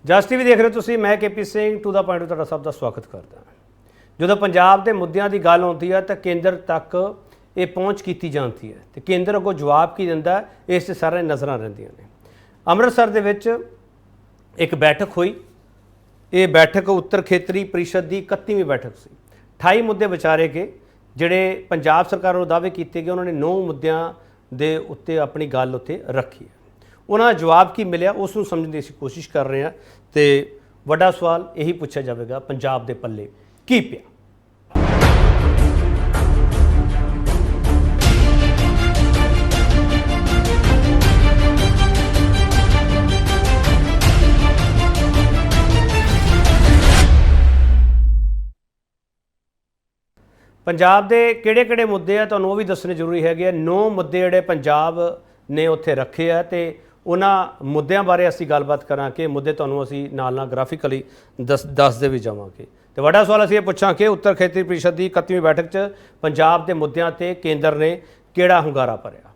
ਜਸ TV ਦੇਖ ਰਹੇ ਹੋ ਤੁਸੀਂ। मैं KP Singh to the point ਤੁਹਾਡਾ ਸਭ ਦਾ ਸਵਾਗਤ ਕਰਦਾ। ਜਦੋਂ ਪੰਜਾਬ ਦੇ ਮੁੱਦਿਆਂ ਦੀ ਗੱਲ ਆਉਂਦੀ ਹੈ ਤਾਂ ਕੇਂਦਰ ਤੱਕ ਇਹ ਪਹੁੰਚ ਕੀਤੀ ਜਾਂਦੀ ਹੈ ਤੇ ਕੇਂਦਰ ਅੱਗੋਂ ਜਵਾਬ ਕੀ ਦਿੰਦਾ ਇਸ 'ਤੇ ਸਾਰੇ ਨਜ਼ਰਾਂ ਰਹਿੰਦੀਆਂ ਨੇ। ਅੰਮ੍ਰਿਤਸਰ ਦੇ ਵਿੱਚ ਇੱਕ ਬੈਠਕ ਹੋਈ। ਇਹ ਬੈਠਕ ਉੱਤਰ ਖੇਤਰੀ ਪ੍ਰੀਸ਼ਦ ਦੀ 31ਵੀਂ ਬੈਠਕ ਸੀ। 28 ਮੁੱਦੇ ਵਿਚਾਰੇ ਗਏ ਜਿਹੜੇ ਪੰਜਾਬ ਸਰਕਾਰ ਨੂੰ ਦਾਅਵੇ ਕੀਤੇ ਗਏ। ਉਹਨਾਂ ਨੇ 9 ਮੁੱਦਿਆਂ ਦੇ ਉੱਤੇ ਆਪਣੀ ਗੱਲ ਉੱਤੇ ਰੱਖੀ ਹੈ। ਉਹਨਾਂ ਦਾ ਜਵਾਬ ਕੀ ਮਿਲਿਆ ਉਸ ਨੂੰ ਸਮਝਣ ਦੀ ਅਸੀਂ ਕੋਸ਼ਿਸ਼ ਕਰ ਰਹੇ ਹਾਂ ਤੇ ਵੱਡਾ ਸਵਾਲ ਇਹੀ ਪੁੱਛਿਆ ਜਾਵੇਗਾ, ਪੰਜਾਬ ਦੇ ਪੱਲੇ ਕੀ ਪਿਆ। ਪੰਜਾਬ ਦੇ ਕਿਹੜੇ-ਕਿਹੜੇ ਮੁੱਦੇ ਆ ਤੁਹਾਨੂੰ ਉਹ ਵੀ ਦੱਸਣੇ ਜ਼ਰੂਰੀ ਹੈਗੇ ਆ। 9 ਮੁੱਦੇ ਜਿਹੜੇ ਪੰਜਾਬ ਨੇ ਉੱਥੇ ਰੱਖੇ ਆ ਤੇ ਉਹਨਾਂ ਮੁੱਦਿਆਂ ਬਾਰੇ ਅਸੀਂ ਗੱਲਬਾਤ ਕਰਾਂਗੇ। ਮੁੱਦੇ ਤੁਹਾਨੂੰ ਅਸੀਂ ਨਾਲ ਗ੍ਰਾਫਿਕਲੀ ਦੱਸਦੇ ਵੀ ਜਾਵਾਂਗੇ ਤੇ ਵੱਡਾ ਸਵਾਲ ਅਸੀਂ ਇਹ ਪੁੱਛਾਂਗੇ, ਉੱਤਰ ਖੇਤਰੀ ਪ੍ਰੀਸ਼ਦ ਦੀ 31ਵੀਂ ਬੈਠਕ 'ਚ ਪੰਜਾਬ ਦੇ ਮੁੱਦਿਆਂ ਤੇ ਕੇਂਦਰ ਨੇ ਕਿਹੜਾ ਹੁੰਗਾਰਾ ਭਰਿਆ।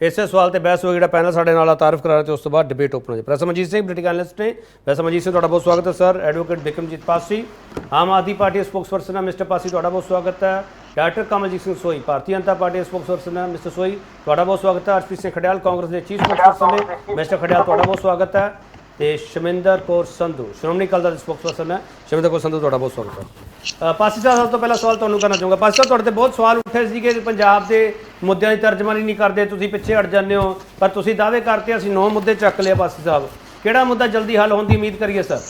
ਇਸੇ ਸਵਾਲ ਤੇ ਬਹਿਸ ਹੋਈ। ਜਿਹੜਾ ਪੈਨਲ ਸਾਡੇ ਨਾਲ ਤਾਰੀਫ ਕਰਾ ਰਹੇ ਤੇ ਉਸ ਤੋਂ ਬਾਅਦ ਡਿਬੇਟ ਓਪਨ ਹੋ ਜਾਏ। Professor Manjit Singh political analyst ਨੇ। ਪ੍ਰੋਫੈਸਰ ਮਨਜੀਤ ਸਿੰਘ ਤੁਹਾਡਾ ਬਹੁਤ ਸਵਾਗਤ ਹੈ sir. Advocate Bikramjit Pasi Aam Aadmi party spokesperson ਹੈ, ਮਿਸਟਰ ਪਾਸੀ ਤੁਹਾਡਾ ਬਹੁਤ ਸਵਾਗਤ ਹੈ। डॉक्टर कमलजीत सिंह सोई भारतीय जनता पार्टी स्पोक्सपर्सन है, मिस्टर सोई ਤੁਹਾਡਾ बहुत स्वागत है। हरप्रीत सिंह खडियाल कांग्रेस के चीफ स्पोक्सपर्सन ने, मिस्टर खडियाल ਤੁਹਾਡਾ बहुत स्वागत है। तो शमिंदर कौर संधू श्रोमणी अकाली दल के स्पोक्सपर्सन है, शमिंदर कौर संधू ਤੁਹਾਡਾ बहुत स्वागत है। पासी साहब सब तो पहला सवाल ਤੁਹਾਨੂੰ करना चाहूँगा। पासी साहब ਤੁਹਾਡੇ बहुत सवाल उठे सी कि पंजाब के मुद्दों की तर्जमानी नहीं करते, तुसीं पिछे हट जाते हो, पर तुसीं दावे करते ਅਸੀਂ 9 मुद्दे चक लिया। पासी साहब ਕਿਹੜਾ मुद्दा जल्दी हल होने की उम्मीद करिए सर?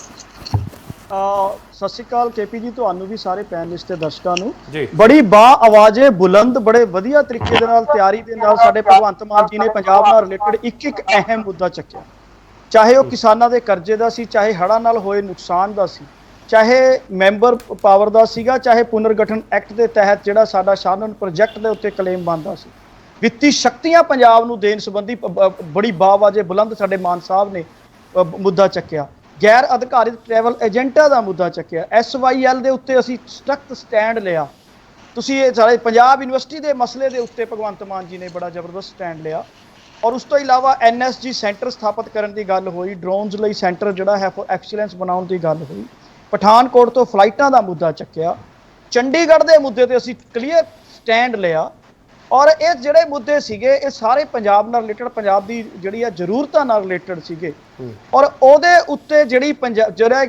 सत श्री अकाल केपी जी, ਤੁਹਾਨੂੰ ਵੀ ਸਾਰੇ ਪੈਨਲਿਸਟ ਤੇ ਦਰਸ਼ਕਾਂ ਨੂੰ ਬੜੀ ਬਾ ਆਵਾਜ਼ੇ ਬੁਲੰਦ ਬੜੇ ਵਧੀਆ ਤਰੀਕੇ ਦੇ ਨਾਲ ਤਿਆਰੀ ਦੇ ਨਾਲ ਸਾਡੇ ਭਗਵੰਤ ਮਾਨ ਜੀ ਨੇ ਪੰਜਾਬ ਨਾਲ ਰਿਲੇਟਡ ਇੱਕ ਅਹਿਮ ਮੁੱਦਾ ਚੱਕਿਆ। ਚਾਹੇ ਉਹ ਕਿਸਾਨਾਂ ਦੇ ਕਰਜ਼ੇ ਦਾ ਸੀ, ਚਾਹੇ ਹੜ੍ਹਾਂ ਨਾਲ ਹੋਏ ਨੁਕਸਾਨ ਦਾ ਸੀ, ਚਾਹੇ ਮੈਂਬਰ ਪਾਵਰ ਦਾ ਸੀਗਾ, ਚਾਹੇ ਪੁਨਰਗਠਨ ਐਕਟ ਦੇ ਤਹਿਤ ਜਿਹੜਾ ਸਾਡਾ ਸ਼ਾਨਨ ਪ੍ਰੋਜੈਕਟ ਦੇ ਉੱਤੇ ਕਲੇਮ ਬਣਦਾ ਸੀ। ਵਿੱਤੀ ਸ਼ਕਤੀਆਂ ਪੰਜਾਬ ਨੂੰ ਦੇਣ ਸੰਬੰਧੀ ਬੜੀ ਬਾ ਆਵਾਜ਼ੇ ਬੁਲੰਦ ਸਾਡੇ ਮਾਨ ਸਾਹਿਬ ਨੇ ਮੁੱਦਾ ਚੱਕਿਆ। ਗੈਰ ਅਧਿਕਾਰਿਤ ਟਰੈਵਲ ਏਜੰਟਾਂ ਦਾ ਮੁੱਦਾ ਚੱਕਿਆ। SYL ਦੇ ਉੱਤੇ ਅਸੀਂ ਸਖਤ ਸਟੈਂਡ ਲਿਆ। ਤੁਸੀਂ ਇਹ ਸਾਰੇ ਪੰਜਾਬ ਯੂਨੀਵਰਸਿਟੀ ਦੇ ਮਸਲੇ ਦੇ ਉੱਤੇ ਭਗਵੰਤ ਮਾਨ ਜੀ ਨੇ ਬੜਾ ਜ਼ਬਰਦਸਤ ਸਟੈਂਡ ਲਿਆ। ਔਰ ਉਸ ਤੋਂ ਇਲਾਵਾ NSG ਸੈਂਟਰ ਸਥਾਪਿਤ ਕਰਨ ਦੀ ਗੱਲ ਹੋਈ, ਡਰੋਨਸ ਲਈ ਸੈਂਟਰ ਜਿਹੜਾ ਹੈ ਫॉर ਐਕਸੀਲੈਂਸ ਬਣਾਉਣ ਦੀ ਗੱਲ ਹੋਈ। ਪਠਾਨਕੋਟ ਤੋਂ ਫਲਾਈਟਾਂ ਦਾ ਮੁੱਦਾ ਚੱਕਿਆ। ਚੰਡੀਗੜ੍ਹ ਦੇ ਮੁੱਦੇ ਤੇ ਅਸੀਂ ਕਲੀਅਰ ਸਟੈਂਡ ਲਿਆ। ਔਰ ਇਹ ਜਿਹੜੇ ਮੁੱਦੇ ਸੀਗੇ ਇਹ ਸਾਰੇ ਪੰਜਾਬ ਨਾਲ ਰਿਲੇਟਡ, ਪੰਜਾਬ ਦੀ ਜਿਹੜੀ ਆ ਜ਼ਰੂਰਤਾਂ ਨਾਲ ਰਿਲੇਟਡ ਸੀਗੇ। ਔਰ ਉਹਦੇ ਉੱਤੇ ਜਿਹੜੀ ਜਿਹੜਾ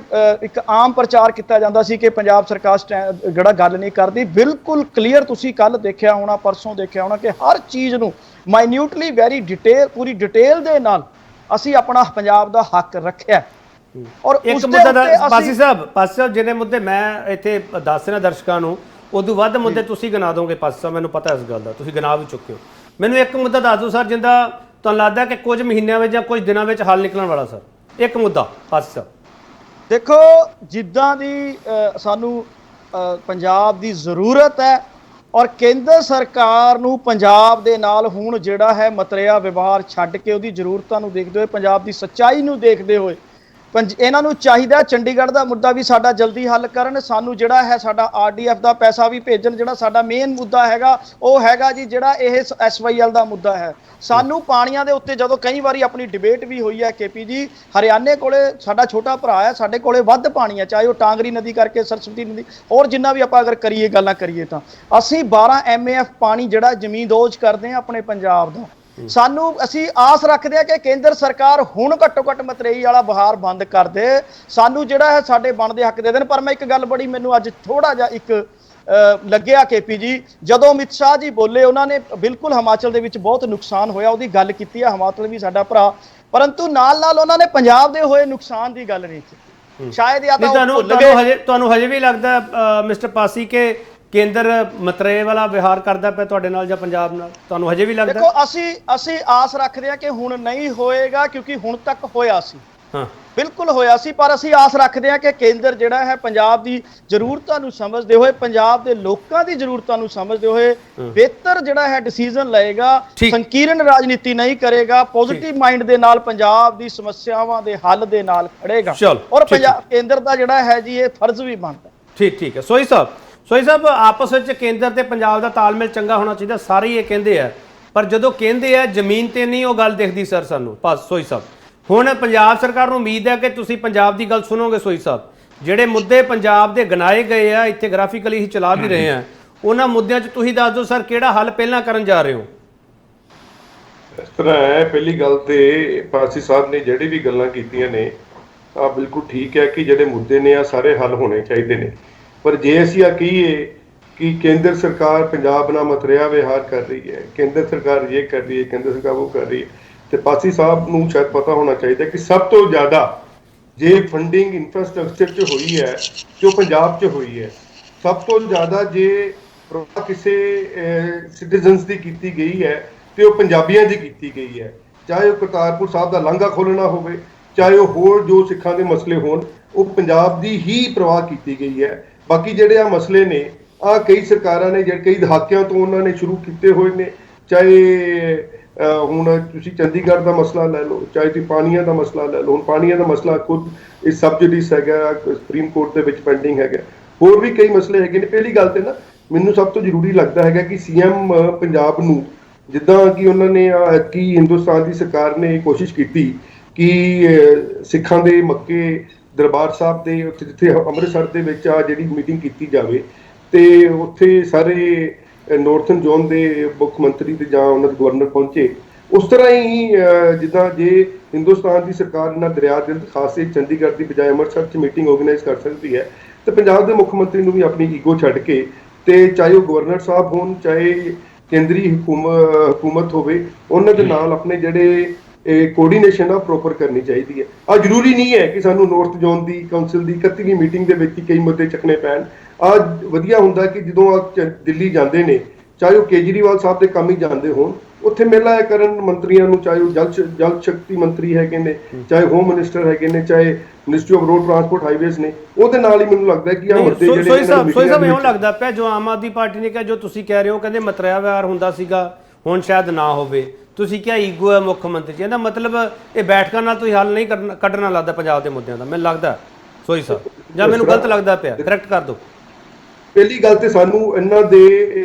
ਇੱਕ ਆਮ ਪ੍ਰਚਾਰ ਕੀਤਾ ਜਾਂਦਾ ਸੀ ਕਿ ਪੰਜਾਬ ਸਰਕਾਰ ਜਿਹੜਾ ਗੱਲ ਨਹੀਂ ਕਰਦੀ, ਬਿਲਕੁਲ ਕਲੀਅਰ ਤੁਸੀਂ ਕੱਲ ਦੇਖਿਆ ਹੋਣਾ, ਪਰਸੋਂ ਦੇਖਿਆ ਹੋਣਾ ਕਿ ਹਰ ਚੀਜ਼ ਨੂੰ ਮਾਈਨਿਊਟਲੀ ਵੈਰੀ ਡਿਟੇਲ ਪੂਰੀ ਡਿਟੇਲ ਦੇ ਨਾਲ ਅਸੀਂ ਆਪਣਾ ਪੰਜਾਬ ਦਾ ਹੱਕ ਰੱਖਿਆ। ਔਰ ਇੱਕ ਮੁੱਦਾ ਪਾਸੀ ਸਾਹਿਬ ਜਿਹਨੇ ਮੁੱਦੇ ਮੈਂ ਇੱਥੇ ਦੱਸ ਰਿਹਾ ਦਰਸ਼ਕਾਂ ਨੂੰ, ਉਦੋਂ ਵੱਧ ਮੁੱਦੇ ਤੁਸੀਂ ਗਿਣਾ ਦੋਗੇ ਪਾਸੀ ਸਾਹਿਬ, ਮੈਨੂੰ ਪਤਾ ਇਸ ਗੱਲ ਦਾ, ਤੁਸੀਂ ਗਿਣਾ ਵੀ ਚੁੱਕੇ ਹੋ। ਮੈਨੂੰ ਇੱਕ ਮੁੱਦਾ ਦੱਸ ਦਿਓ ਸਰ ਜਿੰਦਾ ਤੁਹਾਨੂੰ ਲੱਗਦਾ ਕਿ ਕੁਝ ਮਹੀਨਿਆਂ ਵਿੱਚ ਜਾਂ ਕੁਝ ਦਿਨਾਂ ਵਿੱਚ ਹੱਲ ਨਿਕਲਣ ਵਾਲਾ। ਸਰ ਇੱਕ ਮੁੱਦਾ ਪਾਸੀ ਸਾਹਿਬ। ਦੇਖੋ, ਜਿੱਦਾਂ ਦੀ ਸਾਨੂੰ ਪੰਜਾਬ ਦੀ ਜ਼ਰੂਰਤ ਹੈ ਔਰ ਕੇਂਦਰ ਸਰਕਾਰ ਨੂੰ ਪੰਜਾਬ ਦੇ ਨਾਲ ਹੁਣ ਜਿਹੜਾ ਹੈ ਮਤਰੇਆ ਵਿਵਹਾਰ ਛੱਡ ਕੇ ਉਹਦੀ ਜ਼ਰੂਰਤਾਂ ਨੂੰ ਦੇਖਦੇ ਹੋਏ, ਪੰਜਾਬ ਦੀ ਸੱਚਾਈ ਨੂੰ ਦੇਖਦੇ ਹੋਏ ਇਹਨਾਂ ਨੂੰ ਚਾਹੀਦਾ ਚੰਡੀਗੜ੍ਹ ਦਾ ਮੁੱਦਾ ਵੀ ਸਾਡਾ ਜਲਦੀ ਹੱਲ ਕਰਨ। ਸਾਨੂੰ ਜਿਹੜਾ ਹੈ ਸਾਡਾ RDF ਦਾ ਪੈਸਾ ਵੀ ਭੇਜਣ। ਜਿਹੜਾ ਸਾਡਾ ਮੇਨ ਮੁੱਦਾ ਹੈਗਾ ਉਹ ਹੈਗਾ ਜੀ ਜਿਹੜਾ ਇਹ SYL ਦਾ ਮੁੱਦਾ ਹੈ। ਸਾਨੂੰ ਪਾਣੀਆਂ ਦੇ ਉੱਤੇ ਜਦੋਂ ਕਈ ਵਾਰੀ ਆਪਣੀ ਡਿਬੇਟ ਵੀ ਹੋਈ ਹੈ KP ਜੀ, ਹਰਿਆਣੇ ਕੋਲੇ ਸਾਡਾ ਛੋਟਾ ਭਰਾ ਹੈ, ਸਾਡੇ ਕੋਲੇ ਵੱਧ ਪਾਣੀ ਹੈ, ਚਾਹੇ ਉਹ ਟਾਂਗਰੀ ਨਦੀ ਕਰਕੇ, ਸਰਸਵਤੀ ਨਦੀ, ਔਰ ਜਿੰਨਾ ਵੀ ਆਪਾਂ ਅਗਰ ਕਰੀਏ ਗੱਲਾਂ ਕਰੀਏ ਤਾਂ ਅਸੀਂ 12 MAF ਪਾਣੀ ਜਿਹੜਾ ਜ਼ਮੀਨਦੋਜ਼ ਕਰਦੇ ਹਾਂ ਆਪਣੇ ਪੰਜਾਬ ਦਾ। ਸਾਨੂੰ ਅਸੀਂ ਆਸ ਰੱਖਦੇ ਹਾਂ ਕਿ ਕੇਂਦਰ ਸਰਕਾਰ ਹੁਣ ਘੱਟੋ ਘੱਟ ਮਤਰੇਈ ਵਾਲਾ ਬਹਾਰ ਬੰਦ ਕਰ ਦੇ, ਸਾਨੂੰ ਜਿਹੜਾ ਹੈ ਸਾਡੇ ਬਣਦੇ ਹੱਕ ਦੇ ਦੇਣ। ਪਰ ਮੈਂ ਇੱਕ ਗੱਲ ਬੜੀ ਮੈਨੂੰ ਅੱਜ ਥੋੜਾ ਜਿਹਾ ਇੱਕ ਲੱਗਿਆ KP ਜੀ, ਜਦੋਂ ਅਮਿਤ ਸ਼ਾਹ ਜੀ ਬੋਲੇ, ਉਹਨਾਂ ਨੇ ਬਿਲਕੁਲ ਹਿਮਾਚਲ ਦੇ ਵਿੱਚ ਬਹੁਤ ਨੁਕਸਾਨ ਹੋਇਆ ਉਹਦੀ ਗੱਲ ਕੀਤੀ ਹੈ, ਹਿਮਾਚਲ ਵੀ ਸਾਡਾ ਭਰਾ, ਪਰੰਤੂ ਨਾਲ ਨਾਲ ਉਹਨਾਂ ਨੇ ਪੰਜਾਬ ਦੇ ਹੋਏ ਨੁਕਸਾਨ ਦੀ ਗੱਲ ਨਹੀਂ ਕੀਤੀ। ਸ਼ਾਇਦ ਜਾਂ ਤਾਂ ਤੁਹਾਨੂੰ ਹਜੇ ਵੀ ਲੱਗਦਾ ਮਿਸਟਰ ਪਾਸੀ ਕਿ ਕੇਂਦਰ ਮਤਰੇਏ ਵਾਲਾ ਵਿਹਾਰ ਕਰਦਾ ਪਿਆ ਤੁਹਾਡੇ ਨਾਲ ਜਾਂ ਪੰਜਾਬ ਨਾਲ? ਤੁਹਾਨੂੰ ਹਜੇ ਵੀ ਲੱਗਦਾ? ਦੇਖੋ, ਅਸੀਂ ਆਸ ਰੱਖਦੇ ਹਾਂ ਕਿ ਹੁਣ ਨਹੀਂ ਹੋਏਗਾ, ਕਿਉਂਕਿ ਹੁਣ ਤੱਕ ਹੋਇਆ ਸੀ। ਹਾਂ, ਬਿਲਕੁਲ ਹੋਇਆ ਸੀ, ਪਰ ਅਸੀਂ ਆਸ ਰੱਖਦੇ ਹਾਂ ਕਿ ਕੇਂਦਰ ਜਿਹੜਾ ਹੈ ਪੰਜਾਬ ਦੀ ਜ਼ਰੂਰਤਾਂ ਨੂੰ ਸਮਝਦੇ ਹੋਏ, ਪੰਜਾਬ ਦੇ ਲੋਕਾਂ ਦੀ ਜ਼ਰੂਰਤਾਂ ਨੂੰ ਸਮਝਦੇ ਹੋਏ ਬਿਹਤਰ ਜਿਹੜਾ ਹੈ ਡਿਸੀਜਨ ਲਏਗਾ, ਸੰਕੀਰਨ ਰਾਜਨੀਤੀ ਨਹੀਂ ਕਰੇਗਾ, ਪੋਜ਼ਿਟਿਵ ਮਾਈਂਡ ਦੇ ਨਾਲ ਪੰਜਾਬ ਦੀ ਸਮੱਸਿਆਵਾਂ ਦੇ ਹੱਲ ਦੇ ਨਾਲ ਖੜੇਗਾ। ਔਰ ਕੇਂਦਰ ਦਾ ਜਿਹੜਾ ਹੈ ਜੀ ਇਹ ਫਰਜ਼ ਵੀ ਬਣਦਾ। ਠੀਕ ਹੈ। ਸੋਈ ਸਾਹਿਬ ਆਪਸ ਵਿੱਚ ਕੇਂਦਰ ਤੇ ਪੰਜਾਬ ਦਾ ਤਾਲਮੇਲ ਚੰਗਾ ਹੋਣਾ ਚਾਹੀਦਾ, ਸਾਰੇ ਇਹ ਕਹਿੰਦੇ ਆ, ਪਰ ਜਦੋਂ ਕਹਿੰਦੇ ਆ ਜ਼ਮੀਨ ਤੇ ਨਹੀਂ ਉਹ ਗੱਲ ਦਿਖਦੀ ਸਰ ਸਾਨੂੰ। ਸੋਈ ਸਾਹਿਬ ਹੁਣ ਪੰਜਾਬ ਸਰਕਾਰ ਨੂੰ ਉਮੀਦ ਹੈ ਕਿ ਤੁਸੀਂ ਪੰਜਾਬ ਦੀ ਗੱਲ ਸੁਣੋਗੇ ਸੋਈ ਸਾਹਿਬ। ਜਿਹੜੇ ਮੁੱਦੇ ਪੰਜਾਬ ਦੇ ਗਿਣਾਏ ਗਏ ਆ, ਇੱਥੇ ਗ੍ਰਾਫਿਕਲੀ ਹੀ ਚਲਾ ਵੀ ਰਹੇ ਆ, ਉਹਨਾਂ ਮੁੱਦਿਆਂ 'ਚ ਤੁਸੀਂ ਦੱਸ ਦਿਓ ਸਰ ਕਿਹੜਾ ਹੱਲ ਪਹਿਲਾਂ ਕਰਨ ਜਾ ਰਹੇ ਹੋ। ਇਸ ਤਰ੍ਹਾਂ ਹੈ, ਪਹਿਲੀ ਗੱਲ ਤੇ ਪਾਸੀ ਸਾਹਿਬ ਨੇ ਜਿਹੜੀ ਵੀ ਗੱਲਾਂ ਕੀਤੀਆਂ ਨੇ ਆ ਬਿਲਕੁਲ ਠੀਕ ਹੈ ਕਿ ਜਿਹੜੇ ਮੁੱਦੇ ਨੇ ਆ ਸਾਰੇ ਹੱਲ ਹੋਣੇ ਚਾਹੀਦੇ ਨੇ। ਪਰ ਜੇ ਅਸੀਂ ਆ ਕਹੀਏ ਕਿ ਕੇਂਦਰ ਸਰਕਾਰ ਪੰਜਾਬ ਨਾਲ ਮਤਰਿਆ ਵਿਹਾਰ ਕਰ ਰਹੀ ਹੈ, ਕੇਂਦਰ ਸਰਕਾਰ ਇਹ ਕਰ ਰਹੀ ਹੈ, ਕੇਂਦਰ ਸਰਕਾਰ ਉਹ ਕਰ ਰਹੀ ਹੈ, ਤੇ ਪਾਸੀ ਸਾਹਿਬ ਨੂੰ ਸ਼ਾਇਦ ਪਤਾ ਹੋਣਾ ਚਾਹੀਦਾ ਕਿ ਸਭ ਤੋਂ ਜ਼ਿਆਦਾ ਜੇ ਫੰਡਿੰਗ ਇਨਫਰਾਸਟ੍ਰਕਚਰ 'ਚ ਹੋਈ ਹੈ ਜੋ ਪੰਜਾਬ 'ਚ ਹੋਈ ਹੈ, ਸਭ ਤੋਂ ਜ਼ਿਆਦਾ ਜੇ ਕਿਸੇ ਸਿਟੀਜ਼ਨਸ ਦੀ ਕੀਤੀ ਗਈ ਹੈ ਤੇ ਉਹ ਪੰਜਾਬੀਆਂ ਦੀ ਕੀਤੀ ਗਈ ਹੈ। ਚਾਹੇ ਉਹ ਕਰਤਾਰਪੁਰ ਸਾਹਿਬ ਦਾ ਲਾਂਘਾ ਖੋਲ੍ਹਣਾ ਹੋਵੇ, ਚਾਹੇ ਉਹ ਹੋਰ ਜੋ ਸਿੱਖਾਂ ਦੇ ਮਸਲੇ ਹੋਣ, ਉਹ ਪੰਜਾਬ ਦੀ ਹੀ ਪ੍ਰਵਾਹ ਕੀਤੀ ਗਈ ਹੈ। ਬਾਕੀ ਜਿਹੜੇ ਆ ਮਸਲੇ ਨੇ ਆ ਕਈ ਸਰਕਾਰਾਂ ਨੇ ਜਿਹੜੇ ਕਈ ਦਹਾਕਿਆਂ ਤੋਂ ਉਹਨਾਂ ਨੇ ਸ਼ੁਰੂ ਕੀਤੇ ਹੋਏ ਨੇ। ਚਾਹੇ ਹੁਣ ਤੁਸੀਂ ਚੰਡੀਗੜ੍ਹ ਦਾ ਮਸਲਾ ਲੈ ਲਓ, ਚਾਹੇ ਤੁਸੀਂ ਪਾਣੀਆਂ ਦਾ ਮਸਲਾ ਲੈ ਲਓ। ਹੁਣ ਪਾਣੀਆਂ ਦਾ ਮਸਲਾ ਖੁਦ ਇਹ ਸਬਜੂਡਿਸ ਹੈਗਾ, ਸੁਪਰੀਮ ਕੋਰਟ ਦੇ ਵਿੱਚ ਪੈਂਡਿੰਗ ਹੈਗਾ। ਹੋਰ ਵੀ ਕਈ ਮਸਲੇ ਹੈਗੇ ਨੇ। ਪਹਿਲੀ ਗੱਲ ਤੇ ਨਾ ਮੈਨੂੰ ਸਭ ਤੋਂ ਜ਼ਰੂਰੀ ਲੱਗਦਾ ਹੈਗਾ ਕਿ ਸੀਐਮ ਪੰਜਾਬ ਨੂੰ, ਜਿੱਦਾਂ ਕਿ ਉਹਨਾਂ ਨੇ ਕਿ ਹਿੰਦੁਸਤਾਨ ਦੀ ਸਰਕਾਰ ਨੇ ਕੋਸ਼ਿਸ਼ ਕੀਤੀ ਕਿ ਸਿੱਖਾਂ ਦੇ ਮੱਕੇ ਦਰਬਾਰ ਸਾਹਿਬ ਦੇ ਉੱਥੇ ਜਿੱਥੇ ਅੰਮ੍ਰਿਤਸਰ ਦੇ ਵਿੱਚ ਆ ਜਿਹੜੀ ਮੀਟਿੰਗ ਕੀਤੀ ਜਾਵੇ ਤੇ ਉੱਥੇ ਸਾਰੇ ਨਾਰਥਨ ਜ਼ੋਨ ਦੇ ਮੁੱਖ ਮੰਤਰੀ ਤੇ ਜਾਂ ਉਹਨਾਂ ਦੇ ਗਵਰਨਰ ਪਹੁੰਚੇ। ਉਸ ਤਰ੍ਹਾਂ ਹੀ ਜਿੱਦਾਂ ਜੇ ਹਿੰਦੁਸਤਾਨ ਦੀ ਸਰਕਾਰ ਇਹਨਾਂ ਦਰਿਆ ਦੇ ਖਾਸੇ ਚੰਡੀਗੜ੍ਹ ਦੀ ਬਜਾਏ ਅੰਮ੍ਰਿਤਸਰ 'ਚ ਮੀਟਿੰਗ ਆਰਗੇਨਾਈਜ਼ ਕਰ ਸਕਦੀ ਹੈ ਤੇ ਪੰਜਾਬ ਦੇ ਮੁੱਖ ਮੰਤਰੀ ਨੂੰ ਵੀ ਆਪਣੀ ਈਗੋ ਛੱਡ ਕੇ, ਤੇ ਚਾਹੇ ਉਹ ਗਵਰਨਰ ਸਾਹਿਬ ਹੋਣ ਚਾਹੇ ਕੇਂਦਰੀ ਹਕੂਮਤ ਹੋਵੇ, ਉਹਨਾਂ ਦੇ ਨਾਲ ਆਪਣੇ ਜਿਹੜੇ ਕੋਆਰਡੀਨੇਸ਼ਨ ਆ ਪ੍ਰੋਪਰ ਕਰਨੀ ਚਾਹੀਦੀ ਹੈ। ਆ ਜ਼ਰੂਰੀ ਨਹੀਂ ਹੈ ਕਿ ਸਾਨੂੰ ਨਾਰਥ ਜ਼ੋਨ ਦੀ ਕਾਉਂਸਲ ਦੀ 31ਵੀਂ ਮੀਟਿੰਗ ਦੇ ਵਿੱਚ ਹੀ ਕਈ ਮੁੱਦੇ ਚੱਕਣੇ ਪੈਣ। ਆ ਵਧੀਆ ਹੁੰਦਾ ਕਿ ਜਦੋਂ ਆ ਦਿੱਲੀ ਜਾਂਦੇ ਨੇ, ਚਾਹੇ ਉਹ ਕੇਜਰੀਵਾਲ ਸਾਹਿਬ ਦੇ ਕੰਮ ਹੀ ਜਾਂਦੇ ਹੋਣ, ਉੱਥੇ ਮਿਲਿਆ ਕਰਨ ਮੰਤਰੀਆਂ ਨੂੰ, ਚਾਹੇ ਉਹ ਜਲ ਸ਼ਕਤੀ ਮੰਤਰੀ ਹੈਗੇ ਨੇ, ਚਾਹੇ ਹੋਮ ਮਿਨਿਸਟਰ ਹੈਗੇ ਨੇ, ਚਾਹੇ ministry of road transport highways ਨੇ, ਉਹਦੇ ਨਾਲ ਹੀ ਮੈਨੂੰ ਲੱਗਦਾ ਕਿ ਆ ਮੁੱਦੇ ਜਿਹੜੇ ਸੋਈ ਸਾਹਿਬ ਇਹੋ ਲੱਗਦਾ ਪਿਆ ਜੋ ਆਮ ਆਦਮੀ ਪਾਰਟੀ ਨੇ ਕਿਹਾ, ਜੋ ਤੁਸੀਂ ਕਹਿ ਰਹੇ ਹੋ, ਕਹਿੰਦੇ ਮਤਰਿਆ ਵਿਹਾਰ ਹੁੰਦਾ ਸੀਗਾ, ਹੁਣ ਸ਼ਾਇਦ ਨਾ ਹੋਵੇ। ਤੁਸੀਂ ਕਿਹਾ ਈਗੋ ਹੈ ਮੁੱਖ ਮੰਤਰੀ ਜੀ, ਇਹਦਾ ਮਤਲਬ ਇਹ ਬੈਠਕਾਂ ਨਾਲ ਤੁਸੀਂ ਹੱਲ ਨਹੀਂ ਕੱਢਣਾ ਲੱਗਦਾ ਪੰਜਾਬ ਦੇ ਮੁੱਦਿਆਂ ਦਾ, ਮੈਨੂੰ ਲੱਗਦਾ ਸੋਈ ਸਾਹਿਬ, ਜਾਂ ਮੈਨੂੰ ਗਲਤ ਲੱਗਦਾ ਪਿਆ, ਕਰੈਕਟ ਕਰ ਦਿਓ। ਪਹਿਲੀ ਗੱਲ ਤੇ ਸਾਨੂੰ ਇਹਨਾਂ ਦੇ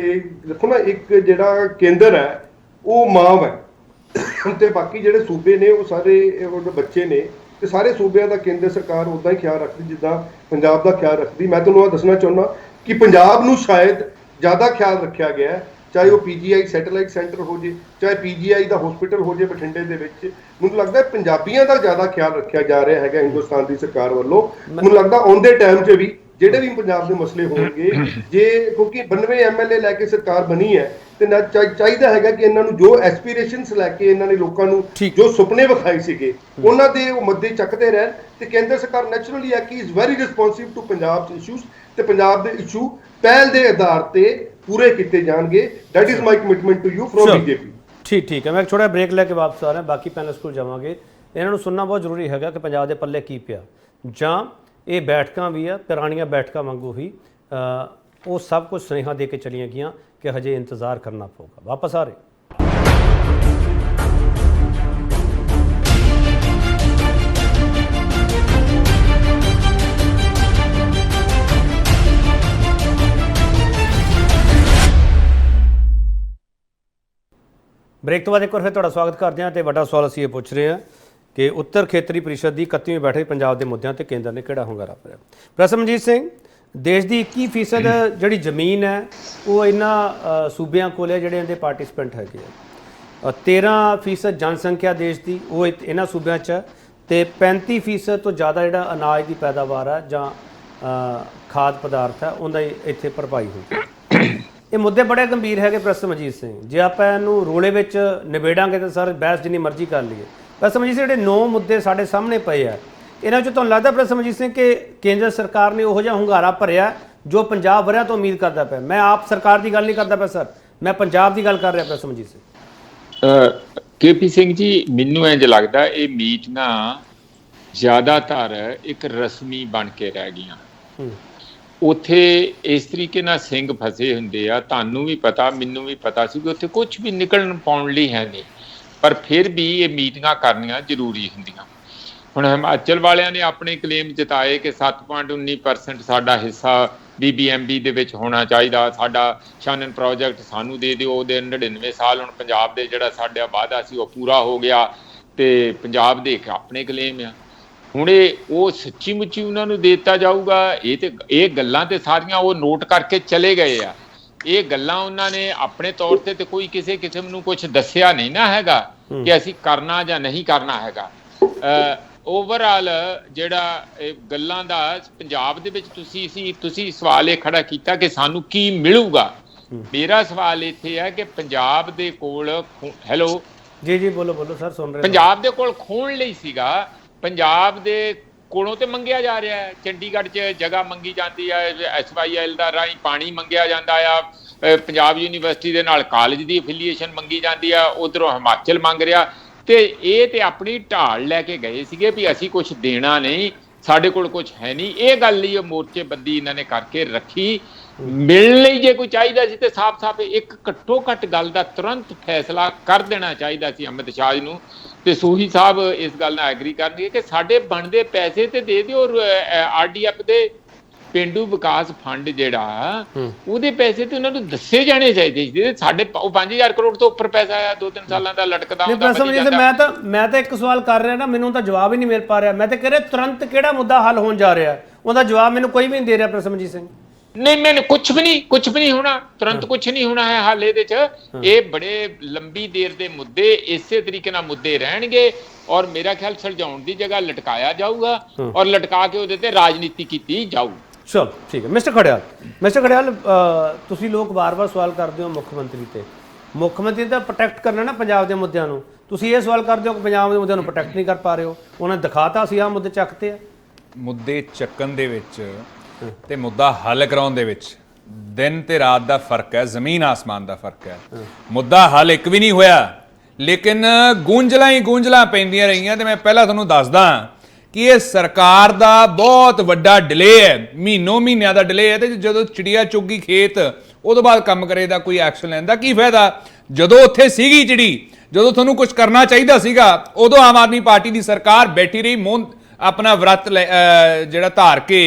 ਦੇਖੋ ਨਾ, ਇੱਕ ਜਿਹੜਾ ਕੇਂਦਰ ਹੈ ਉਹ ਮਾਂ ਹੈ ਤੇ ਬਾਕੀ ਜਿਹੜੇ ਸੂਬੇ ਨੇ ਉਹ ਸਾਰੇ ਉਹਦੇ ਬੱਚੇ ਨੇ, ਤੇ ਸਾਰੇ ਸੂਬਿਆਂ ਦਾ ਕੇਂਦਰ ਸਰਕਾਰ ਉਦਾਂ ਹੀ ਖਿਆਲ ਰੱਖਦੀ ਜਿੱਦਾਂ ਪੰਜਾਬ ਦਾ ਖਿਆਲ ਰੱਖਦੀ। ਮੈਂ ਤੁਹਾਨੂੰ ਇਹ ਦੱਸਣਾ ਚਾਹੁੰਦਾ ਕਿ ਪੰਜਾਬ ਨੂੰ ਸ਼ਾਇਦ ਜ਼ਿਆਦਾ ਖਿਆਲ ਰੱਖਿਆ ਗਿਆ ਹੈ, ਚਾਹੇ ਉਹ ਪੀਜੀਆਈ ਸੈਟੇਲਾਈਟ ਸੈਂਟਰ ਹੋ ਜੇ, ਚਾਹੇ ਪੀਜੀਆਈ ਦਾ ਹਸਪੀਟਲ ਹੋ ਜੇ ਬਠਿੰਡੇ ਦੇ ਵਿੱਚ। ਮੈਨੂੰ ਲੱਗਦਾ ਪੰਜਾਬੀਆਂ ਦਾ ਜ਼ਿਆਦਾ ਖਿਆਲ ਰੱਖਿਆ ਜਾ ਰਿਹਾ ਹੈਗਾ ਹਿੰਦੁਸਤਾਨ ਦੀ ਸਰਕਾਰ ਵੱਲੋਂ। ਮੈਨੂੰ ਲੱਗਦਾ ਆਉਣ ਦੇ ਟਾਈਮ 'ਚ ਵੀ ਜਿਹੜੇ ਵੀ ਪੰਜਾਬ ਦੇ ਮਸਲੇ ਹੋਣਗੇ, ਜੇ ਕਿਉਂਕਿ 92 ਐਮਐਲਏ ਲੈ ਕੇ ਸਰਕਾਰ ਬਣੀ ਹੈ ਤੇ ਚਾਹੀਦਾ ਹੈਗਾ ਕਿ ਇਹਨਾਂ ਨੂੰ ਜੋ ਐਸਪੀਰੇਸ਼ਨਸ ਲੈ ਕੇ ਇਹਨਾਂ ਨੇ ਲੋਕਾਂ ਨੂੰ ਜੋ ਸੁਪਨੇ ਵਿਖਾਏ ਸੀਗੇ ਉਹਨਾਂ ਦੇ ਉਹ ਮੁੱਦੇ ਚੱਕਦੇ ਰਹਿਣ। ਤੇ ਕੇਂਦਰ ਸਰਕਾਰ ਨੈਚੁਰਲੀ ਹੈ ਕਿ is very responsive to Punjab issues, ਤੇ ਪੰਜਾਬ ਦੇ ਇਸ਼ੂ ਪਹਿਲ ਦੇ ਆਧਾਰ ਤੇ ਪੂਰੇ ਕੀਤੇ ਜਾਣਗੇ। That is my commitment to you from BJP. ਠੀਕ ਹੈ, ਮੈਂ ਛੋਟਾ ਬ੍ਰੇਕ ਲੈ ਕੇ ਵਾਪਸ ਆ ਰਿਹਾ, ਬਾਕੀ ਪੈਨਲਿਸਟ ਕੋਲ ਜਾਵਾਂਗੇ। ਇਹਨਾਂ ਨੂੰ ਸੁਣਨਾ ਬਹੁਤ ਜ਼ਰੂਰੀ ਹੈਗਾ ਕਿ ਪੰਜਾਬ ਦੇ ਪੱਲੇ ਕੀ ਪਿਆ, ਜਾਂ ਇਹ ਬੈਠਕਾਂ ਵੀ ਆ ਪੁਰਾਣੀਆਂ ਬੈਠਕਾਂ ਵਾਂਗੂ ਹੀ ਉਹ ਸਭ ਕੁਝ ਸੁਨੇਹਾ ਦੇ ਕੇ ਚਲੀਆਂ ਗਈਆਂ ਕਿ ਹਜੇ ਇੰਤਜ਼ਾਰ ਕਰਨਾ ਪਊਗਾ। ਵਾਪਸ ਆ ਰਹੇ। ਬ੍ਰੇਕ ਤੋਂ ਬਾਅਦ ਇੱਕ ਵਾਰ ਫਿਰ ਤੁਹਾਡਾ ਸਵਾਗਤ ਕਰਦੇ ਹਾਂ ਤੇ ਵੱਡਾ ਸਵਾਲ ਅਸੀਂ ਇਹ ਪੁੱਛ ਰਹੇ ਹਾਂ ਕਿ ਉੱਤਰ ਖੇਤਰੀ ਪਰਿਸ਼ਦ ਦੀ 31ਵੀਂ ਬੈਠਕ ਪੰਜਾਬ ਦੇ ਮੁੱਦਿਆਂ ਤੇ ਕੇਂਦਰ ਨੇ ਕਿਹੜਾ ਹੁੰਗਾਰਾ ਭਰਿਆ। ਪ੍ਰੋਫੈਸਰ ਮਨਜੀਤ ਸਿੰਘ, ਦੇਸ਼ ਦੀ 21% ਜਿਹੜੀ ਜ਼ਮੀਨ ਹੈ ਉਹ ਇਹਨਾਂ ਸੂਬਿਆਂ ਕੋਲ ਹੈ ਜਿਹੜੇ ਇਹਦੇ ਪਾਰਟਿਸਪੈਂਟ ਹੈਗੇ ਆ। 13% ਜਨਸੰਖਿਆ ਦੇਸ਼ ਦੀ ਉਹ ਇਹਨਾਂ ਸੂਬਿਆਂ 'ਚ, ਤੇ 35% ਤੋਂ ਜ਼ਿਆਦਾ ਜਿਹੜਾ ਅਨਾਜ ਦੀ ਪੈਦਾਵਾਰ ਹੈ ਜਾਂ ਖਾਦ ਪਦਾਰਥ ਹੈ ਉਹਦਾ ਇੱਥੇ ਭਰਪਾਈ ਹੋਈ। ਇਹ ਮੁੱਦੇ ਬੜੇ ਗੰਭੀਰ ਹੈਗੇ ਪ੍ਰੋਫੈਸਰ ਮਨਜੀਤ ਸਿੰਘ। ਜੇ ਆਪਾਂ ਇਹਨੂੰ ਰੋਲੇ ਵਿੱਚ ਨਿਬੇੜਾਂਗੇ ਤਾਂ ਸਰ ਬਹਿਸ ਜਿੰਨੀ ਮਰਜ਼ੀ ਕਰ ਲਈਏ। ਪ੍ਰੋਫੈਸਰ ਮਨਜੀਤ ਸਿੰਘ, ਜਿਹੜੇ 9 ਮੁੱਦੇ ਸਾਡੇ ਸਾਹਮਣੇ ਪਏ ਆ, ਇਹਨਾਂ ਵਿੱਚੋਂ ਤੁਹਾਨੂੰ ਲੱਗਦਾ ਪ੍ਰੋਫੈਸਰ ਮਨਜੀਤ ਸਿੰਘ ਕਿ ਕੇਂਦਰ ਸਰਕਾਰ ਨੇ ਉਹੋ ਜਿਹਾ ਹੁੰਗਾਰਾ ਭਰਿਆ ਜੋ ਪੰਜਾਬ ਵਰਿਆਂ ਤੋਂ ਉਮੀਦ ਕਰਦਾ ਪਿਆ? ਮੈਂ ਆਪ ਸਰਕਾਰ ਦੀ ਗੱਲ ਨਹੀਂ ਕਰਦਾ ਪਿਆ ਸਰ, ਮੈਂ ਪੰਜਾਬ ਦੀ ਗੱਲ ਕਰ ਰਿਹਾ ਪ੍ਰੋਫੈਸਰ ਮਨਜੀਤ ਸਿੰਘ। ਕੇਪੀ ਸਿੰਘ ਜੀ, ਮੈਨੂੰ ਇੰਝ ਲੱਗਦਾ ਇਹ ਮੀਟਿੰਗਾਂ ਜ਼ਿਆਦਾਤਰ ਇੱਕ ਰਸਮੀ ਬਣ ਕੇ ਰਹਿ ਗਈਆਂ। ਉੱਥੇ ਇਸ ਤਰੀਕੇ ਨਾਲ ਸਿੰਘ ਫਸੇ ਹੁੰਦੇ ਆ, ਤੁਹਾਨੂੰ ਵੀ ਪਤਾ ਮੈਨੂੰ ਵੀ ਪਤਾ ਸੀ ਕਿ ਉੱਥੇ ਕੁਝ ਵੀ ਨਿਕਲਣ ਪਾਉਣ ਲਈ ਹੈ ਨਹੀਂ, ਪਰ ਫਿਰ ਵੀ ਇਹ ਮੀਟਿੰਗਾਂ ਕਰਨੀਆਂ ਜ਼ਰੂਰੀ ਹੁੰਦੀਆਂ। ਹੁਣ ਹਿਮਾਚਲ ਵਾਲਿਆਂ ਨੇ ਆਪਣੇ ਕਲੇਮ ਜਤਾਏ ਕਿ 7.19% ਸਾਡਾ ਹਿੱਸਾ BBMB ਦੇ ਵਿੱਚ ਹੋਣਾ ਚਾਹੀਦਾ, ਸਾਡਾ ਸ਼ਾਨਨ ਪ੍ਰੋਜੈਕਟ ਸਾਨੂੰ ਦੇ ਦਿਓ। ਉਹਦੇ 99 ਸਾਲ ਹੁਣ ਪੰਜਾਬ ਦੇ ਜਿਹੜਾ ਸਾਡਾ ਵਾਅਦਾ ਸੀ ਉਹ ਪੂਰਾ ਹੋ ਗਿਆ। ਤੇ ਪੰਜਾਬ ਦੇ ਇੱਕ ਆਪਣੇ ਕਲੇਮ ਆ। ਹੁਣ ਉਹ ਸੱਚੀ ਮੁੱਚੀ ਉਹਨਾਂ ਨੂੰ ਦੇ ਦਿੱਤਾ ਜਾਊਗਾ? ਇਹ ਗੱਲਾਂ ਤੇ ਸਾਰੀਆਂ ਉਹ ਨੋਟ ਕਰਕੇ ਚਲੇ ਗਏ ਆ। ਇਹ ਗੱਲਾਂ ਉਹਨਾਂ ਨੇ ਆਪਣੇ ਤੌਰ ਤੇ ਕੋਈ ਕਿਸੇ ਕਿਸਮ ਨੂੰ ਕੁਝ ਦੱਸਿਆ ਨਹੀਂ ਨਾ ਹੈਗਾ ਕਿ ਅਸੀਂ ਕਰਨਾ ਜਾਂ ਨਹੀਂ ਕਰਨਾ ਹੈਗਾ। ਓਵਰਆਲ ਜਿਹੜਾ ਇਹ ਗੱਲਾਂ ਦਾ ਪੰਜਾਬ ਦੇ ਵਿੱਚ ਤੁਸੀਂ ਸਵਾਲ ਇਹ ਖੜਾ ਕੀਤਾ ਕਿ ਸਾਨੂੰ ਕੀ ਮਿਲੂਗਾ। ਮੇਰਾ ਸਵਾਲ ਇੱਥੇ ਹੈ ਕਿ ਪੰਜਾਬ ਦੇ ਕੋਲ ਹੈਲੋ ਜੀ ਬੋਲੋ ਸਰ, ਸੁਣ ਰਹੇ। ਪੰਜਾਬ ਦੇ ਕੋਲ ਖੋਣ ਲਈ ਸੀਗਾ, ਪੰਜਾਬ ਦੇ ਕੋਲੋਂ ਤੇ ਮੰਗਿਆ ਜਾ ਰਿਹਾ ਹੈ। ਚੰਡੀਗੜ੍ਹ 'ਚ ਜਗ੍ਹਾ ਮੰਗੀ ਜਾਂਦੀ ਹੈ, SYL ਦਾ ਰਾਹੀਂ ਪਾਣੀ ਮੰਗਿਆ ਜਾਂਦਾ ਆ, ਪੰਜਾਬ ਯੂਨੀਵਰਸਿਟੀ ਦੇ ਨਾਲ ਕਾਲਜ ਦੀ ਐਫੀਲੀਏਸ਼ਨ ਮੰਗੀ ਜਾਂਦੀ ਆ, ਉੱਧਰੋਂ ਹਿਮਾਚਲ ਮੰਗ ਰਿਹਾ। ਤੇ ਇਹ ਤੇ ਆਪਣੀ ਢਾਲ ਲੈ ਕੇ ਗਏ ਸੀਗੇ ਵੀ ਅਸੀਂ ਕੁਝ ਦੇਣਾ ਨਹੀਂ, ਸਾਡੇ ਕੋਲ ਕੁਝ ਹੈ ਨਹੀਂ। ਇਹ ਗੱਲ ਲਈ ਉਹ ਮੋਰਚੇਬੰਦੀ ਇਹਨਾਂ ਨੇ ਕਰਕੇ ਰੱਖੀ। ਮਿਲਣ ਲਈ ਜੇ ਕੋਈ ਚਾਹੀਦਾ ਸੀ ਤੇ ਸਾਫ਼ ਇੱਕ ਘੱਟੋ ਘੱਟ ਗੱਲ ਦਾ ਤੁਰੰਤ ਫੈਸਲਾ ਕਰ ਦੇਣਾ ਚਾਹੀਦਾ ਸੀ ਅਮਿਤ ਸ਼ਾਹ ਜੀ ਨੂੰ। ਤੇ ਸੂਹੀ ਸਾਹਿਬ ਇਸ ਗੱਲ ਨਾਲ ਐਗਰੀ ਕਰਨਗੇ ਕਿ ਸਾਡੇ ਬਣਦੇ ਪੈਸੇ ਤੇ ਦੇ ਦਿਓ। RDF ਦੇ ਪੇਂਡੂ ਵਿਕਾਸ ਫੰਡ ਜਿਹੜਾ ਉਹਦੇ ਪੈਸੇ ਤੇ ਉਹਨਾਂ ਨੂੰ ਦੱਸੇ ਜਾਣੇ ਚਾਹੀਦੇ ਸੀ। ਸਾਡੇ 5000 ਕਰੋੜ ਤੋਂ ਉੱਪਰ ਪੈਸਾ ਆਇਆ 2-3 ਸਾਲਾਂ ਦਾ ਲਟਕਦਾ ਹੁੰਦਾ। ਮੈਂ ਤਾਂ ਇੱਕ ਸਵਾਲ ਕਰ ਰਿਹਾ ਨਾ, ਮੈਨੂੰ ਤਾਂ ਜਵਾਬ ਹੀ ਨਹੀਂ ਮਿਲ ਪਾ ਰਿਹਾ। ਮੈਂ ਤਾਂ ਕਹਿ ਰਿਹਾ ਤੁਰੰਤ ਕਿਹੜਾ ਮੁੱਦਾ ਹੱਲ ਹੋਣ ਜਾ ਰਿਹਾ, ਉਹਦਾ ਜਵਾਬ ਮੈਨੂੰ ਕੋਈ ਵੀ ਨਹੀਂ ਦੇ ਰਿਹਾ ਪ੍ਰਸਮਜੀਤ ਸਿੰਘ। ਨਹੀਂ, ਮੈਨੂੰ ਕੁਝ ਵੀ ਨਹੀਂ ਹੋਣਾ, ਤੁਰੰਤ ਕੁਝ ਨਹੀਂ ਹੋਣਾ ਹੈ ਹਾਲ ਇਹਦੇ 'ਚ। ਇਹ ਬੜੇ ਲੰਬੀ ਦੇਰ ਦੇ ਮੁੱਦੇ ਇਸੇ ਤਰੀਕੇ ਨਾਲ ਮੁੱਦੇ ਰਹਿਣਗੇ ਔਰ ਮੇਰਾ ਖਿਆਲ ਸੁਲਝਾਉਣ ਦੀ ਜਗ੍ਹਾ ਲਟਕਾਇਆ ਜਾਊਗਾ ਔਰ ਲਟਕਾ ਕੇ ਉਹਦੇ ਤੇ ਰਾਜਨੀਤੀ ਕੀਤੀ ਜਾਊ। ਚਲੋ ਠੀਕ ਹੈ। ਮਿਸਟਰ ਖੜਿਆਲ, ਤੁਸੀਂ ਲੋਕ ਵਾਰ-ਵਾਰ ਸਵਾਲ ਕਰਦੇ ਹੋ ਮੁੱਖ ਮੰਤਰੀ ਤਾਂ ਪ੍ਰੋਟੈਕਟ ਕਰਨਾ ਨਾ ਪੰਜਾਬ ਦੇ ਮੁੱਦਿਆਂ ਨੂੰ। ਤੁਸੀਂ ਇਹ ਸਵਾਲ ਕਰਦੇ ਹੋ ਕਿ ਪੰਜਾਬ ਦੇ ਮੁੱਦਿਆਂ ਨੂੰ ਪ੍ਰੋਟੈਕਟ ਨਹੀਂ ਕਰ ਪਾ ਰਹੇ ਹੋ। ਉਹਨਾਂ ਨੇ ਦਿਖਾਤਾ ਸੀ ਆਹ ਮੁੱਦੇ ਚੱਕਤੇ ਆ। ਮੁੱਦੇ ਚੱਕਣ ਦੇ ਵਿੱਚ ਤੇ ਮੁੱਦਾ ਹੱਲ ਕਰਾਉਣ ਦੇ ਵਿੱਚ ਦਿਨ ਤੇ ਰਾਤ ਦਾ ਫਰਕ ਹੈ, ਜ਼ਮੀਨ ਆਸਮਾਨ ਦਾ ਫਰਕ ਹੈ। ਮੁੱਦਾ ਹੱਲ ਇੱਕ ਵੀ ਨਹੀਂ ਹੋਇਆ, ਲੇਕਿਨ ਗੂੰਜਲਾਂ ਪੈਂਦੀਆਂ ਰਹੀਆਂ। ਤੇ ਮੈਂ ਪਹਿਲਾਂ ਤੁਹਾਨੂੰ ਦੱਸਦਾ ਕਿ ਇਹ ਸਰਕਾਰ ਦਾ ਬਹੁਤ ਵੱਡਾ ਡਿਲੇ ਹੈ, ਮਹੀਨਿਆਂ ਦਾ ਡਿਲੇ ਹੈ। ਤੇ ਜਦੋਂ ਚਿੜੀਆ ਚੁੱਗੀ ਖੇਤ, ਉਹ ਤੋਂ ਬਾਅਦ ਕੰਮ ਕਰੇ ਦਾ ਕੋਈ ਐਕਸ਼ਨ ਲੈਣ ਦਾ ਕੀ ਫਾਇਦਾ? ਜਦੋਂ ਉੱਥੇ ਸੀਗੀ ਚਿੜੀ, ਜਦੋਂ ਤੁਹਾਨੂੰ ਕੁਝ ਕਰਨਾ ਚਾਹੀਦਾ ਸੀਗਾ, ਉਦੋਂ ਆਮ ਆਦਮੀ ਪਾਰਟੀ ਦੀ ਸਰਕਾਰ ਬੈਠੀ ਰਹੀ ਆਪਣਾ ਵਰਤ ਜਿਹੜਾ ਧਾਰ ਕੇ।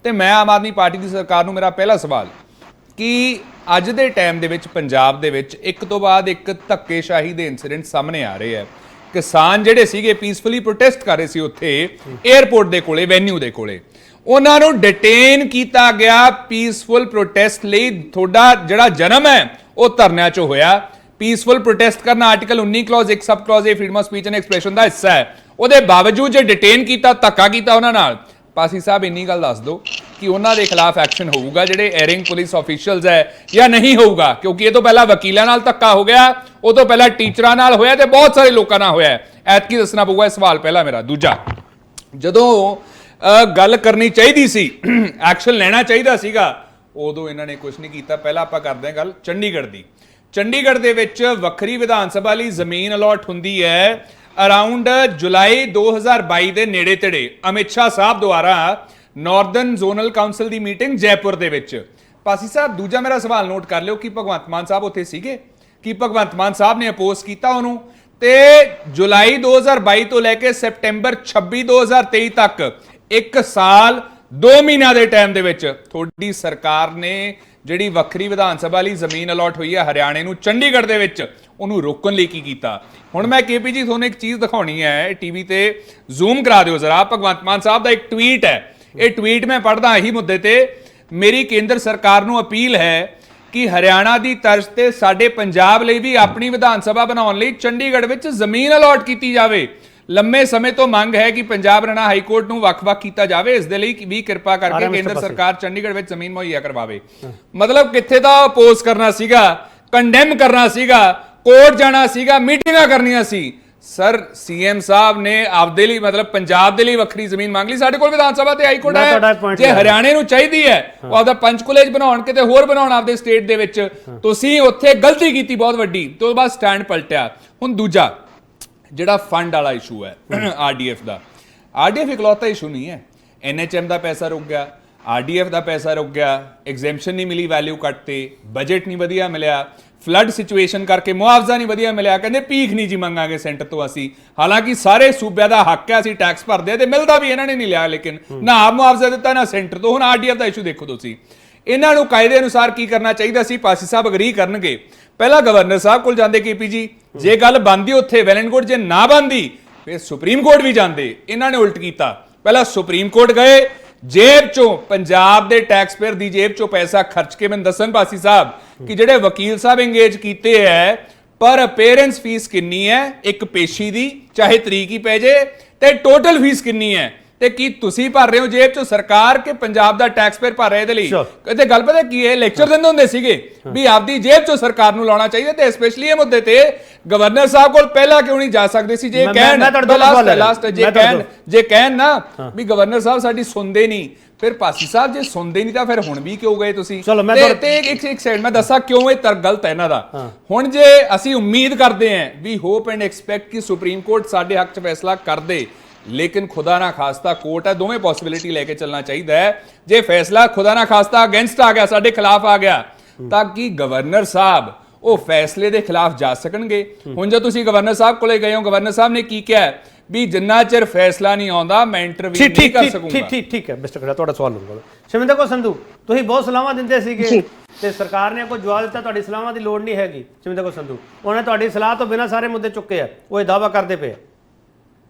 ਤੇ ਮੈਂ ਆਮ ਆਦਮੀ ਪਾਰਟੀ ਦੀ ਸਰਕਾਰ ਨੂੰ ਮੇਰਾ ਪਹਿਲਾ ਸਵਾਲ ਕਿ ਅੱਜ ਦੇ ਟਾਈਮ ਦੇ ਵਿੱਚ ਪੰਜਾਬ ਦੇ ਵਿੱਚ ਇੱਕ ਤੋਂ ਬਾਅਦ ਇੱਕ ਧੱਕੇਸ਼ਾਹੀ ਦੇ ਇਨਸੀਡੈਂਟ ਸਾਹਮਣੇ ਆ ਰਹੇ ਹੈ। ਕਿਸਾਨ ਜਿਹੜੇ ਸੀਗੇ ਪੀਸਫੁਲੀ ਪ੍ਰੋਟੈਸਟ ਕਰ ਰਹੇ ਸੀ ਉੱਥੇ 에ਅਰਪੋਰਟ ਦੇ ਕੋਲੇ, ਵੈਨਿਊ ਦੇ ਕੋਲੇ, ਉਹਨਾਂ ਨੂੰ ਡਿਟੇਨ ਕੀਤਾ ਗਿਆ ਪੀਸਫੁਲ ਪ੍ਰੋਟੈਸਟ ਲਈ। ਤੁਹਾਡਾ ਜਿਹੜਾ ਜਨਮ ਹੈ ਉਹ ਧਰਨਿਆਂ 'ਚੋਂ ਹੋਇਆ। ਪੀਸਫੁਲ ਪ੍ਰੋਟੈਸਟ ਕਰਨਾ ਆਰਟੀਕਲ 19 ਕਲੌਜ਼ 1 ਸਬ ਕਲੌਜ਼ ਇਹ freedom of speech and expression ਦਾ ਹਿੱਸਾ ਹੈ। ਉਹਦੇ ਬਾਵਜੂਦ ਜੇ ਡਿਟੇਨ ਕੀਤਾ, ਧੱਕਾ ਕੀਤਾ ਉਹਨਾਂ ਨਾਲ, ਪਾਸੀ ਸਾਹਿਬ ਇੰਨੀ ਗੱਲ ਦੱਸ ਦਿਓ ਕਿ ਉਹਨਾਂ ਦੇ ਖਿਲਾਫ ਐਕਸ਼ਨ ਹੋਊਗਾ ਜਿਹੜੇ ਐਰਿੰਗ ਪੁਲਿਸ ਆਫੀਸ਼ੀਅਲਸ ਹੈ ਜਾਂ ਨਹੀਂ ਹੋਊਗਾ? ਕਿਉਂਕਿ ਇਹ ਤੋਂ ਪਹਿਲਾਂ ਵਕੀਲਾਂ ਨਾਲ ਧੱਕਾ ਹੋ ਗਿਆ, ਉਹ ਤੋਂ ਪਹਿਲਾਂ ਟੀਚਰਾਂ ਨਾਲ ਹੋਇਆ ਤੇ ਬਹੁਤ ਸਾਰੇ ਲੋਕਾਂ ਨਾਲ ਹੋਇਆ। ਐਤਕੀ ਦੱਸਣਾ ਪਊਗਾ ਇਹ ਸਵਾਲ ਪਹਿਲਾ ਮੇਰਾ। ਦੂਜਾ, ਜਦੋਂ ਗੱਲ ਕਰਨੀ ਚਾਹੀਦੀ ਸੀ, ਐਕਸ਼ਨ ਲੈਣਾ ਚਾਹੀਦਾ ਸੀਗਾ, ਉਦੋਂ ਇਹਨਾਂ ਨੇ ਕੁਝ ਨਹੀਂ ਕੀਤਾ। ਪਹਿਲਾਂ ਆਪਾਂ ਕਰਦੇ ਹਾਂ ਗੱਲ ਚੰਡੀਗੜ੍ਹ ਦੀ। ਚੰਡੀਗੜ੍ਹ ਦੇ ਵਿੱਚ ਵੱਖਰੀ ਵਿਧਾਨ ਸਭਾ ਲਈ ਜ਼ਮੀਨ ਅਲਾਟ ਹੁੰਦੀ ਹੈ ਅਰਾਊਂਡ ਜੁਲਾਈ 2022 ਦੇ ਨੇੜੇ ਤੇੜੇ। ਅਮਿਤ ਸ਼ਾਹ ਸਾਹਿਬ ਦੁਆਰਾ ਨਾਰਦਰਨ ਜ਼ੋਨਲ ਕਾਉਂਸਲ ਦੀ ਮੀਟਿੰਗ ਜੈਪੁਰ ਦੇ ਵਿੱਚ। ਪਾਸੀ ਸਾਹਿਬ, ਦੂਜਾ ਮੇਰਾ ਸਵਾਲ ਨੋਟ ਕਰ ਲਿਓ ਕਿ ਭਗਵੰਤ ਮਾਨ ਸਾਹਿਬ ਉੱਥੇ ਸੀਗੇ? ਕਿ ਭਗਵੰਤ ਮਾਨ ਸਾਹਿਬ ਨੇ ਅਪੋਜ਼ ਕੀਤਾ ਉਹਨੂੰ? ਤੇ ਜੁਲਾਈ 2022 ਤੋਂ ਲੈ ਕੇ ਸੈਪਟੈਂਬਰ 26 2023 ਤੱਕ 1 ਸਾਲ 2 ਮਹੀਨਿਆਂ ਦੇ ਟਾਈਮ ਦੇ ਵਿੱਚ ਤੁਹਾਡੀ ਸਰਕਾਰ ਨੇ ਜਿਹੜੀ ਵੱਖਰੀ ਵਿਧਾਨ ਸਭਾ ਲਈ ਜ਼ਮੀਨ ਅਲਾਟ ਹੋਈ ਹੈ ਹਰਿਆਣੇ ਨੂੰ, ਚੰਡੀਗੜ੍ਹ ਦੇ ਵਿੱਚ, ਉਹਨੂੰ ਰੋਕਣ ਲਈ ਕੀ ਕੀਤਾ? ਹੁਣ ਮੈਂ KP ਜੀ ਤੁਹਾਨੂੰ ਇੱਕ ਚੀਜ਼ ਦਿਖਾਉਣੀ ਹੈ, ਟੀਵੀ ਤੇ ਜ਼ੂਮ ਕਰਾ ਦਿਓ ਜ਼ਰਾ। ਭਗਵੰਤ ਮਾਨ ਸਾਹਿਬ ਦਾ ਇੱਕ ਟਵੀਟ ਹੈ, ਇਹ ਟਵੀਟ ਮੈਂ ਪੜ੍ਹਦਾ ਇਹੀ ਮੁੱਦੇ ਤੇ। ਮੇਰੀ ਕੇਂਦਰ ਸਰਕਾਰ ਨੂੰ ਅਪੀਲ ਹੈ ਕਿ ਹਰਿਆਣਾ ਦੀ ਤਰਜ਼ ਤੇ ਸਾਡੇ ਪੰਜਾਬ ਲਈ ਵੀ ਆਪਣੀ ਵਿਧਾਨ ਸਭਾ ਬਣਾਉਣ ਲਈ ਚੰਡੀਗੜ੍ਹ ਵਿੱਚ ਜ਼ਮੀਨ ਅਲਾਟ ਕੀਤੀ ਜਾਵੇ। ਲੰਮੇ ਸਮੇਂ ਤੋਂ ਮੰਗ ਹੈ ਕਿ ਪੰਜਾਬ ਹਰਿਆਣਾ ਹਾਈ ਕੋਰਟ ਨੂੰ ਵੱਖ-ਵੱਖ ਕੀਤਾ ਜਾਵੇ। ਇਸ ਦੇ ਲਈ ਵੀ ਕਿਰਪਾ ਕਰਕੇ ਕੇਂਦਰ ਸਰਕਾਰ ਚੰਡੀਗੜ੍ਹ ਵਿੱਚ ਜ਼ਮੀਨ ਮੁਹੱਈਆ ਕਰਵਾਵੇ। ਮਤਲਬ ਕਿੱਥੇ ਦਾ ਅਪੋਜ਼ ਕਰਨਾ ਸੀਗਾ, ਕੰਡੈਮ ਕਰਨਾ ਸੀਗਾ, ਕੋਰਟ ਜਾਣਾ ਸੀਗਾ, ਮੀਟਿੰਗਾਂ ਕਰਨੀਆਂ ਸੀ। ਸਰ, CM ਸਾਹਿਬ ਨੇ ਆਪਦੇ ਲਈ ਮਤਲਬ ਪੰਜਾਬ ਦੇ ਲਈ ਵੱਖਰੀ ਜ਼ਮੀਨ ਮੰਗ ਲਈ। ਸਾਡੇ ਕੋਲ ਵਿਧਾਨ ਸਭਾ ਤੇ ਹਾਈ ਕੋਰਟ ਹੈ। ਜੇ ਹਰਿਆਣੇ ਨੂੰ ਚਾਹੀਦੀ ਹੈ ਉਹ ਆਪਦਾ ਪੰਚਕੂਲੇ ਬਣਾਉਣ, ਕਿਤੇ ਹੋਰ ਬਣਾਉਣ ਆਪਦੇ ਸਟੇਟ ਦੇ ਵਿੱਚ, ਤੁਸੀਂ ਉੱਥੇ ਗਲਤੀ ਕੀਤੀ ਬਹੁਤ ਵੱਡੀ, ਤੋਂ ਬਾਅਦ ਸਟੈਂਡ ਪਲਟਿਆ। ਹੁਣ ਦੂਜਾ ਜਿਹੜਾ ਫੰਡ ਵਾਲਾ ਇਸ਼ੂ ਹੈ RDF ਦਾ, RDF ਇਕਲੌਤਾ ਇਸ਼ੂ ਨਹੀਂ ਹੈ। NHM ਦਾ ਪੈਸਾ ਰੁਕ ਗਿਆ, RDF ਦਾ ਪੈਸਾ ਰੁਕ ਗਿਆ, ਐਗਜ਼ੈਂਪਸ਼ਨ ਨਹੀਂ ਮਿਲੀ, ਵੈਲਿਊ ਕੱਟ ਤੇ, ਬਜਟ ਨਹੀਂ ਵਧੀਆ ਮਿਲਿਆ, ਫਲੱਡ ਸਿਚੁਏਸ਼ਨ ਕਰਕੇ ਮੁਆਵਜ਼ਾ ਨਹੀਂ ਵਧੀਆ ਮਿਲਿਆ, ਕਹਿੰਦੇ ਭੀਖ ਨਹੀਂ ਜੀ ਮੰਗਾਂਗੇ ਸੈਂਟਰ ਤੋਂ ਅਸੀਂ। ਹਾਲਾਂਕਿ ਸਾਰੇ ਸੂਬਿਆਂ ਦਾ ਹੱਕ ਹੈ, ਅਸੀਂ ਟੈਕਸ ਭਰਦੇ ਆ ਤੇ ਮਿਲਦਾ ਵੀ ਇਹਨਾਂ ਨੇ ਨਹੀਂ ਲਿਆ, ਲੇਕਿਨ ਨਾ ਆਪ ਮੁਆਵਜ਼ਾ ਦਿੱਤਾ ਨਾ ਸੈਂਟਰ ਤੋਂ। ਹੁਣ RDF ਦਾ ਇਸ਼ੂ ਦੇਖੋ ਤੁਸੀਂ, ਇਹਨਾਂ ਨੂੰ ਕਾਇਦੇ ਅਨੁਸਾਰ ਕੀ ਕਰਨਾ ਚਾਹੀਦਾ ਸੀ? ਪਾਸੀ ਸਾਹਿਬ ਅਗਰੀ ਕਰਨਗੇ, ਪਹਿਲਾਂ ਗਵਰਨਰ ਸਾਹਿਬ ਕੋਲ ਜਾਂਦੇ KP ਜੀ, ਜੇ ਗੱਲ ਬਣਦੀ ਉੱਥੇ ਵੈਲ ਐਂਡ ਗੁੱਡ, ਜੇ ਨਾ ਬਣਦੀ ਫਿਰ ਸੁਪਰੀਮ ਕੋਰਟ ਵੀ ਜਾਂਦੇ, ਇਹਨਾਂ ਨੇ ਉਲਟ ਕੀਤਾ। ਪਹਿਲਾਂ ਸੁਪਰੀਮ ਕੋਰਟ ਗਏ, ਜੇਬ ਚੋਂ, ਪੰਜਾਬ ਦੇ ਟੈਕਸ ਪੇਅਰ ਦੀ ਜੇਬ ਚੋਂ ਪੈਸਾ ਖਰਚ ਕੇ ਮੈਨੂੰ ਦੱਸਣ ਪਾਸੀ ਸਾਹਿਬ ਕਿ ਜਿਹੜੇ ਵਕੀਲ ਸਾਹਿਬ ਇੰਗੇਜ ਕੀਤੇ ਹੈ ਪਰ ਅਪੀਅਰੈਂਸ ਫੀਸ ਕਿੰਨੀ ਹੈ ਇੱਕ ਪੇਸ਼ੀ ਦੀ, ਚਾਹੇ ਤਰੀਕ ਹੀ ਪੈ ਜੇ, ਤੇ ਟੋਟਲ ਫੀਸ ਕਿੰਨੀ ਹੈ, ਤੇ ਕੀ ਤੁਸੀਂ ਭਰ ਰਹੇ ਹੋ ਜੇਬ ਚੋਂ ਸਰਕਾਰ ਕੇ ਪੰਜਾਬ ਦਾ ਟੈਕਸ ਪੇਅਰ ਭਰ ਰਿਹਾ ਇਹਦੇ ਲਈ? ਤੇ ਗੱਲ ਪਤਾ ਕੀ ਹੈ, ਲੈਕਚਰ ਦਿੰਦੇ ਹੁੰਦੇ ਸੀਗੇ ਵੀ ਆਪਦੀ ਜੇਬ ਚੋਂ ਸਰਕਾਰ ਨੂੰ ਲਾਉਣਾ ਚਾਹੀਦਾ, ਤੇ ਸਪੈਸ਼ਲੀ ਇਹ ਮੁੱਦੇ ਤੇ ਗਵਰਨਰ ਸਾਹਿਬ ਕੋਲ ਪਹਿਲਾਂ ਕਿਉਂ ਨਹੀਂ ਜਾ ਸਕਦੇ ਸੀ? ਜੇ ਕਹਿਣ ਨਾ ਵੀ ਗਵਰਨਰ ਸਾਹਿਬ ਸਾਡੀ ਸੁਣਦੇ ਨਹੀਂ, ਫਿਰ ਪਾਸੀ ਸਾਹਿਬ ਜੇ ਸੁਣਦੇ ਨਹੀਂ ਤਾਂ ਫਿਰ ਹੁਣ ਵੀ ਕਿਉਂ ਗਏ ਤੁਸੀਂ? ਤੇ ਇੱਕ ਸੈਕਿੰਡ ਮੈਂ ਦੱਸਾਂ ਕਿਉਂ ਇਹ ਗਲਤ ਹੈ ਇਹਨਾਂ ਦਾ। ਹੁਣ ਜੇ ਅਸੀਂ ਉਮੀਦ ਕਰਦੇ ਹਾਂ ਵੀ ਹੋਪ ਐਂਡ ਐਕਸਪੈਕਟ ਕਿ ਸੁਪਰੀਮ ਕੋਰਟ ਸਾਡੇ ਹੱਕ 'ਚ ਫੈਸਲਾ ਕਰ ਦੇ, ਲੇਕਿਨ ਖੁਦਾ ਨਾ ਖਾਸਤਾ ਕੋਰਟ ਹੈ, ਦੋਵੇਂ ਪੋਸਿਬਿਲਿਟੀ ਲੈ ਕੇ ਚੱਲਣਾ ਚਾਹੀਦਾ ਹੈ। ਜੇ ਫੈਸਲਾ ਖੁਦਾ ਨਾ ਖਾਸਤਾ ਅਗੇਂਸਟ ਆ ਗਿਆ, ਸਾਡੇ ਖਿਲਾਫ ਆ ਗਿਆ, ਤਾਂ ਕਿ ਗਵਰਨਰ ਸਾਹਿਬ ਉਹ ਫੈਸਲੇ ਦੇ ਖਿਲਾਫ ਜਾ ਸਕਣਗੇ। ਹੁਣ ਜੇ ਤੁਸੀਂ ਗਵਰਨਰ ਸਾਹਿਬ ਕੋਲੇ ਗਏ ਹੋ, ਗਵਰਨਰ ਸਾਹਿਬ ਨੇ ਕੀ ਕਿਹਾ ਵੀ ਜਿੰਨਾ ਚਿਰ ਫੈਸਲਾ ਨਹੀਂ ਆਉਂਦਾ ਮੈਂ ਇੰਟਰਵਿਊ ਨਹੀਂ ਕਰ ਸਕੂੰਗਾ। ਠੀਕ ਹੈ ਮਿਸਟਰ ਖੜਾ, ਤੁਹਾਡਾ ਸਵਾਲ ਲਊਂਗਾ। ਸ਼ਮਿੰਦਰ ਕੌਰ ਸੰਧੂ, ਤੁਸੀਂ ਬਹੁਤ ਸਲਾਹਾਂ ਦਿੰਦੇ ਸੀਗੇ ਤੇ ਸਰਕਾਰ ਨੇ ਕੋਈ ਜਵਾਬ ਦਿੱਤਾ ਤੁਹਾਡੀ ਸਲਾਹਾਂ ਦੀ ਲੋੜ ਨਹੀਂ ਹੈਗੀ। ਸ਼ਮਿੰਦਰ ਕੌਰ ਸੰਧੂ, ਉਹਨੇ ਤੁਹਾਡੀ ਸਲਾਹ ਤੋਂ ਬਿਨਾਂ ਸਾਰੇ ਮੁੱਦੇ ਚੁੱਕੇ ਆ, ਉਹ ਇਹ ਦਾਅਵਾ ਕਰਦੇ ਪਏ।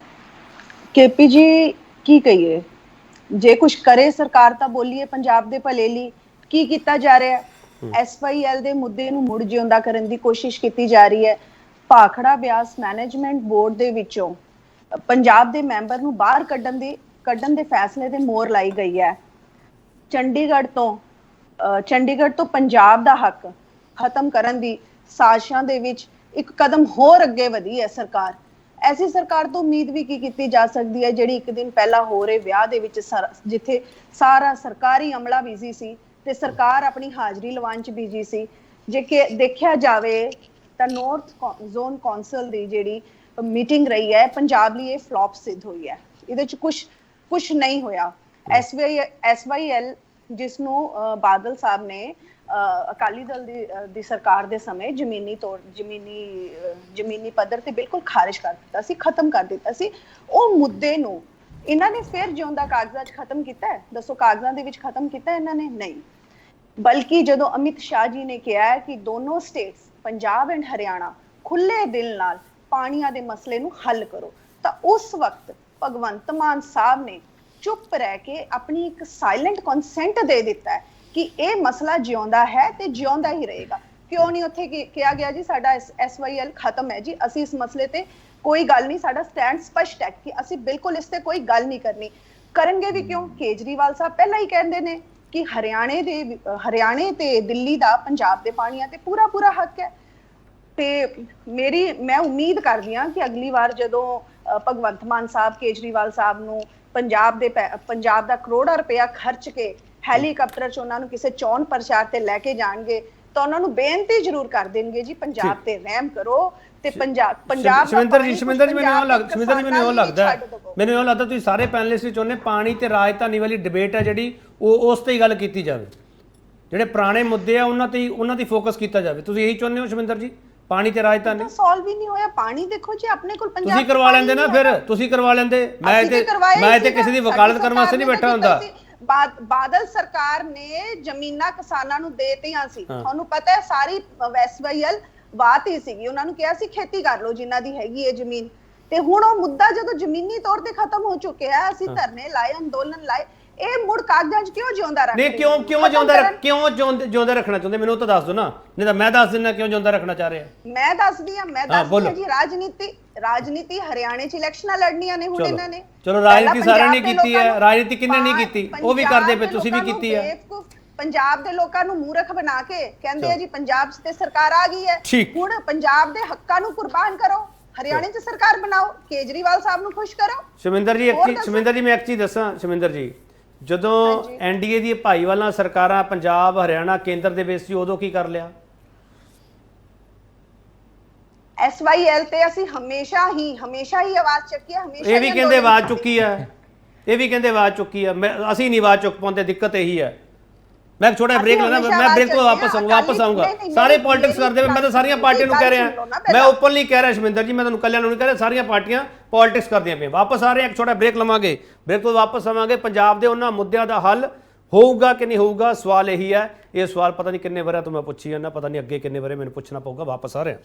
केपी जी की कहिए, जे कुछ करे सरकार ਤਾਂ ਬੋਲੀਏ ਪੰਜਾਬ ਦੇ ਭਲੇ ਲਈ, ਕੀ ਕੀਤਾ ਜਾ ਰਿਹਾ ਹੈ? SYL ਦੇ ਮੁੱਦੇ ਨੂੰ ਮੁੜ ਜਿਉਂਦਾ ਕਰਨ ਦੀ ਕੋਸ਼ਿਸ਼ ਕੀਤੀ ਜਾ ਰਹੀ ਹੈ। ਭਾਖੜਾ ਬਿਆਸ ਮੈਨੇਜਮੈਂਟ ਬੋਰਡ ਦੇ ਵਿੱਚੋਂ ਪੰਜਾਬ ਦੇ ਮੈਂਬਰ ਨੂੰ ਬਾਹਰ ਕੱਢਣ ਦੇ ਫੈਸਲੇ ਤੇ ਮੋਹਰ ਲਾਈ ਗਈ ਹੈ। ਚੰਡੀਗੜ੍ਹ ਤੋਂ ਪੰਜਾਬ ਦਾ ਹੱਕ ਖਤਮ ਕਰਨ ਦੀ ਸਾਜ਼ਿਸ਼ਾਂ ਦੇ ਵਿੱਚ ਇੱਕ ਕਦਮ ਹੋਰ ਅੱਗੇ ਵਧੀ ਹੈ ਸਰਕਾਰ। ਐਸੀ ਸਰਕਾਰ ਤੋਂ ਉਮੀਦ ਵੀ ਕੀ ਕੀਤੀ ਜਾ ਸਕਦੀ ਹੈ ਜਿਹੜੀ ਇੱਕ ਦਿਨ ਪਹਿਲਾਂ ਹੋ ਰਹੇ ਵਿਆਹ ਦੇ ਵਿੱਚ ਜਿੱਥੇ ਸਾਰਾ ਸਰਕਾਰੀ ਅਮਲਾ ਬਿਜ਼ੀ ਸੀ ਤੇ ਸਰਕਾਰ ਆਪਣੀ ਹਾਜ਼ਰੀ ਲਵਾਉਣ 'ਚ ਬਿਜ਼ੀ ਸੀ। ਜੇ ਕਿ ਦੇਖਿਆ ਜਾਵੇ ਤਾਂ ਨਾਰਥ ਜ਼ੋਨ ਕੌਂਸਲ ਦੀ ਜਿਹੜੀ ਮੀਟਿੰਗ ਰਹੀ ਹੈ ਪੰਜਾਬ ਲਈ ਇਹ ਫਲॉप ਸਿੱਧ ਹੋਈ ਹੈ। ਇਹਦੇ 'ਚ ਕੁਝ ਨਹੀਂ ਹੋਇਆ। SYL ਜਿਸ ਨੂੰ ਬਾਦਲ ਸਾਹਿਬ ਨੇ ਅਕਾਲੀ ਦਲ ਦੀ ਸਰਕਾਰ ਦੇ ਸਮੇਂ ਜ਼ਮੀਨੀ ਪੱਧਰ ਤੇ ਬਿਲਕੁਲ ਖਾਰਿਜ ਕਰ ਦਿੱਤਾ ਸੀ, ਖਤਮ ਕਰ ਦਿੱਤਾ ਸੀ। ਉਹ ਮੁੱਦੇ ਨੂੰ ਇਹਨਾਂ ਨੇ ਫਿਰ ਜਿਉਂਦਾ ਕਾਗਜ਼ਾਂ 'ਚ ਖਤਮ ਕੀਤਾ ਹੈ? ਦੱਸੋ, ਕਾਗਜ਼ਾਂ ਦੇ ਵਿੱਚ ਖਤਮ ਕੀਤਾ ਇਹਨਾਂ ਨੇ? ਨਹੀਂ। ਬਲਕਿ ਜਦੋਂ ਅਮਿਤ ਸ਼ਾਹ ਜੀ ਨੇ ਕਿਹਾ ਕਿ ਦੋਨੋਂ ਸਟੇਟਸ ਪੰਜਾਬ ਐਂਡ ਹਰਿਆਣਾ ਖੁੱਲੇ ਦਿਲ ਨਾਲ ਪਾਣੀਆਂ ਦੇ ਮਸਲੇ ਨੂੰ ਹੱਲ ਕਰੋ, ਤਾਂ ਉਸ ਵਕਤ ਭਗਵੰਤ ਮਾਨ ਸਾਹਿਬ ਨੇ ਚੁੱਪ ਰਹਿ ਕੇ ਆਪਣੀ ਇੱਕ ਸਾਇਲੈਂਟ ਕੰਸੈਂਟ ਦੇ ਦਿੱਤਾ ਹੈ ਕਿ ਇਹ ਮਸਲਾ ਜਿਉਂਦਾ ਹੈ ਤੇ ਜਿਉਂਦਾ ਹੀ ਰਹੇਗਾ। ਕਿਉਂ ਨਹੀਂ ਉੱਥੇ ਕਿਹਾ ਗਿਆ ਜੀ ਸਾਡਾ SYL ਖਤਮ ਹੈ ਜੀ, ਅਸੀਂ ਇਸ ਮਸਲੇ ਤੇ ਕੋਈ ਗੱਲ ਨਹੀਂ, ਸਾਡਾ ਸਟੈਂਡ ਸਪਸ਼ਟ ਹੈ ਕਿ ਅਸੀਂ ਬਿਲਕੁਲ ਇਸ ਤੇ ਕੋਈ ਗੱਲ ਨਹੀਂ ਕਰਨੀ। ਕਰਨਗੇ ਵੀ ਕਿਉਂ? ਕੇਜਰੀਵਾਲ ਸਾਹਿਬ ਪਹਿਲਾਂ ਹੀ ਕਹਿੰਦੇ ਨੇ ਕਿ ਹਰਿਆਣੇ ਤੇ ਦਿੱਲੀ ਦਾ ਪੰਜਾਬ ਦੇ ਪਾਣੀਆਂ ਤੇ ਪੂਰਾ ਹੱਕ ਹੈ। ਤੇ ਮੈਂ ਉਮੀਦ ਕਰਦੀ ਹਾਂ ਕਿ ਅਗਲੀ ਵਾਰ ਜਦੋਂ ਭਗਵੰਤ ਮਾਨ ਸਾਹਿਬ ਕੇਜਰੀਵਾਲ ਸਾਹਿਬ ਨੂੰ ਪੰਜਾਬ ਦਾ ਕਰੋੜਾਂ ਰੁਪਇਆ ਖਰਚ ਕੇ ਹੈਲੀਕਾਪਟਰ 'ਚ ਉਹਨਾਂ ਨੂੰ ਕਿਸੇ ਚੋਣ ਪ੍ਰਚਾਰ ਤੇ ਲੈ ਕੇ ਜਾਣਗੇ ਤਾਂ ਉਹਨਾਂ ਨੂੰ ਬੇਨਤੀ ਜ਼ਰੂਰ ਕਰ ਦੇਣਗੇ ਜੀ ਪੰਜਾਬ ਤੇ ਰਹਿਮ ਕਰੋ ਤੇ ਪੰਜਾਬ ਸ਼ਮਿੰਦਰ ਜੀ ਮੈਨੂੰ ਉਹ ਲੱਗਦਾ ਤੁਸੀਂ ਸਾਰੇ ਪੈਨਲਿਸਟ ਵੀ ਚਾਹੁੰਦੇ ਪਾਣੀ ਤੇ ਰਾਜਧਾਨੀ ਵਾਲੀ ਡਿਬੇਟ ਹੈ ਜਿਹੜੀ ਉਹ ਉਸ ਤੇ ਹੀ ਗੱਲ ਕੀਤੀ ਜਾਵੇ, ਜਿਹੜੇ ਪੁਰਾਣੇ ਮੁੱਦੇ ਆ ਉਹਨਾਂ ਤੇ ਫੋਕਸ ਕੀਤਾ ਜਾਵੇ। ਤੁਸੀਂ ਇਹੀ ਚਾਹੁੰਦੇ ਹੋ ਸ਼ਮਿੰਦਰ ਜੀ? ਪਾਣੀ ਤੇ ਰਾਜਧਾਨੀ ਸੋਲਵ ਹੀ ਨਹੀਂ ਹੋਇਆ। ਪਾਣੀ ਦੇਖੋ ਜੀ ਆਪਣੇ ਕੋਲ ਪੰਜਾਬ ਤੁਸੀਂ ਕਰਵਾ ਲੈਂਦੇ ਨਾ, ਫਿਰ ਤੁਸੀਂ ਕਰਵਾ ਲੈਂਦੇ। ਮੈਂ ਤੇ ਕਿਸੇ ਦੀ ਵਕਾਲਤ ਕਰਨ ਵਾਸਤੇ ਨਹੀਂ ਬੈਠਾ ਹੁੰਦਾ। ਬਾਦਲ ਸਰਕਾਰ ਨੇ ਜ਼ਮੀਨਾਂ ਕਿਸਾਨਾਂ ਨੂੰ ਦੇਤੀਆਂ ਸੀ, ਤੁਹਾਨੂੰ ਪਤਾ ਹੈ, ਸਾਰੀ SYL ਬਾਤ ਹੀ ਸੀਗੀ। ਉਹਨਾਂ ਨੂੰ ਕਿਹਾ ਸੀ ਖੇਤੀ ਕਰ ਲਓ ਜਿਨ੍ਹਾਂ ਦੀ ਹੈਗੀ ਹੈ ਜ਼ਮੀਨ। ਤੇ ਹੁਣ ਉਹ ਮੁੱਦਾ ਜਦੋਂ ਜ਼ਮੀਨੀ ਤੌਰ ਤੇ ਖਤਮ ਹੋ ਚੁੱਕਿਆ, ਅਸੀਂ ਧਰਨੇ ਲਾਏ, ਅੰਦੋਲਨ ਲਾਏ, ਇਹ ਮੁੜ ਕਾਗਜ਼ਾਂ 'ਚ ਕਿਉਂ ਜਿਉਂਦਾ ਰੱਖ ਰਹੇ? ਕਿਉਂ ਜਿਉਂਦਾ ਰੱਖਣਾ ਚਾਹੁੰਦੇ? ਮੈਨੂੰ ਉਹ ਤਾਂ ਦੱਸ ਦਿਓ ਨਾ, ਨਹੀਂ ਤਾਂ ਮੈਂ ਦੱਸ ਦਿੰਦਾ ਕਿਉਂ ਜਿਉਂਦਾ ਰੱਖਣਾ ਚਾਹ ਰਿਹਾ। ਮੈਂ ਦੱਸਦੀ ਹਾਂ ਜੀ। ਰਾਜਨੀਤੀ ਹਰਿਆਣੇ 'ਚ ਇਲੈਕਸ਼ਨਾਂ ਲੜਨੀਆਂ ਨੇ ਹੁਣ ਇਹਨਾਂ ਨੇ। ਚਲੋ ਰਾਜਨੀਤੀ ਸਾਰਿਆਂ ਨੇ ਕੀਤੀ ਹੈ, ਰਾਜਨੀਤੀ ਕਿੰਨੇ ਨਹੀਂ ਕੀਤੀ? ਉਹ ਵੀ ਕਰਦੇ ਪਏ, ਤੁਸੀਂ ਵੀ ਕੀਤੀ ਹੈ। ਪੰਜਾਬ ਦੇ ਲੋਕਾਂ ਨੂੰ ਮੂਰਖ ਬਣਾ ਕੇ ਕਹਿੰਦੇ ਆ ਜੀ ਪੰਜਾਬ 'ਚ ਤੇ ਸਰਕਾਰ ਆ ਗਈ ਹੈ, ਹੁਣ ਪੰਜਾਬ ਦੇ ਹੱਕਾਂ ਨੂੰ ਕੁਰਬਾਨ ਕਰੋ, ਹਰਿਆਣੇ 'ਚ ਸਰਕਾਰ ਬਣਾਓ, ਕੇਜਰੀਵਾਲ ਸਾਹਿਬ ਨੂੰ ਖੁਸ਼ ਕਰੋ। ਸ਼ਮਿੰਦਰ ਜੀ ਮੈਂ ਇੱਕ ਚੀਜ਼ ਦੱਸਾਂ। ਸ਼ਮਿੰਦਰ ਜੀ, ਜਦੋਂ NDA ਦੀ ਭਾਈਵਾਲਾਂ ਸਰਕਾਰਾਂ ਪੰਜਾਬ ਹਰਿਆਣਾ ਕੇਂਦਰ ਦੇ ਵਿੱਚ ਸੀ, ਉਦੋਂ ਕੀ ਕਰ ਲਿਆ? SYL ਤੇ ਅਸੀਂ ਹਮੇਸ਼ਾ ਹੀ ਆਵਾਜ਼ ਚੱਕੀ ਹੈ। ਇਹ ਵੀ ਕਹਿੰਦੇ ਆਵਾਜ਼ ਚੁੱਕੀ ਹੈ, ਅਸੀਂ ਨਹੀਂ ਆਵਾਜ਼ ਚੁੱਕ ਪਾਉਂਦੇ। ਦਿੱਕਤ ਇਹੀ ਹੈ। ਮੈਂ ਇੱਕ ਛੋਟਾ ਬ੍ਰੇਕ ਲੈਣਾ, ਮੈਂ ਬ੍ਰੇਕ ਤੋਂ ਵਾਪਸ ਆਊਂਗਾ। ਸਾਰੇ ਪੋਲਿਟਿਕਸ ਕਰਦੇ ਪਏ, ਮੈਂ ਤਾਂ ਸਾਰੀਆਂ ਪਾਰਟੀਆਂ ਨੂੰ ਕਹਿ ਰਿਹਾ, ਮੈਂ ਓਪਨਲੀ ਕਹਿ ਰਿਹਾ ਸ਼ਮਿੰਦਰ ਜੀ, ਮੈਂ ਤੁਹਾਨੂੰ ਕੱਲਿਆਂ ਨੂੰ ਨਹੀਂ ਕਹਿ ਰਿਹਾ, ਸਾਰੀਆਂ ਪਾਰਟੀਆਂ ਪੋਲਿਟਿਕਸ ਕਰਦੀਆਂ ਪਈਆਂ। ਵਾਪਸ ਆ ਰਹੇ, ਇੱਕ ਛੋਟਾ ਬ੍ਰੇਕ ਲਵਾਂਗੇ, ਬ੍ਰੇਕ ਤੋਂ ਵਾਪਸ ਆਵਾਂਗੇ। ਪੰਜਾਬ ਦੇ ਉਹਨਾਂ ਮੁੱਦਿਆਂ ਦਾ ਹੱਲ ਹੋਊਗਾ ਕਿ ਨਹੀਂ ਹੋਊਗਾ, ਸਵਾਲ ਇਹੀ ਹੈ। ਇਹ ਸਵਾਲ ਪਤਾ ਨਹੀਂ ਕਿੰਨੇ ਵਾਰ ਤੋਂ ਮੈਂ ਪੁੱਛੀ ਜਾਂਦਾ, ਪਤਾ ਨਹੀਂ ਅੱਗੇ ਕਿੰਨੇ ਵਾਰ ਮੈਨੂੰ ਪੁੱਛਣਾ ਪਊਗਾ। ਵਾਪਸ ਆ ਰਿਹਾ।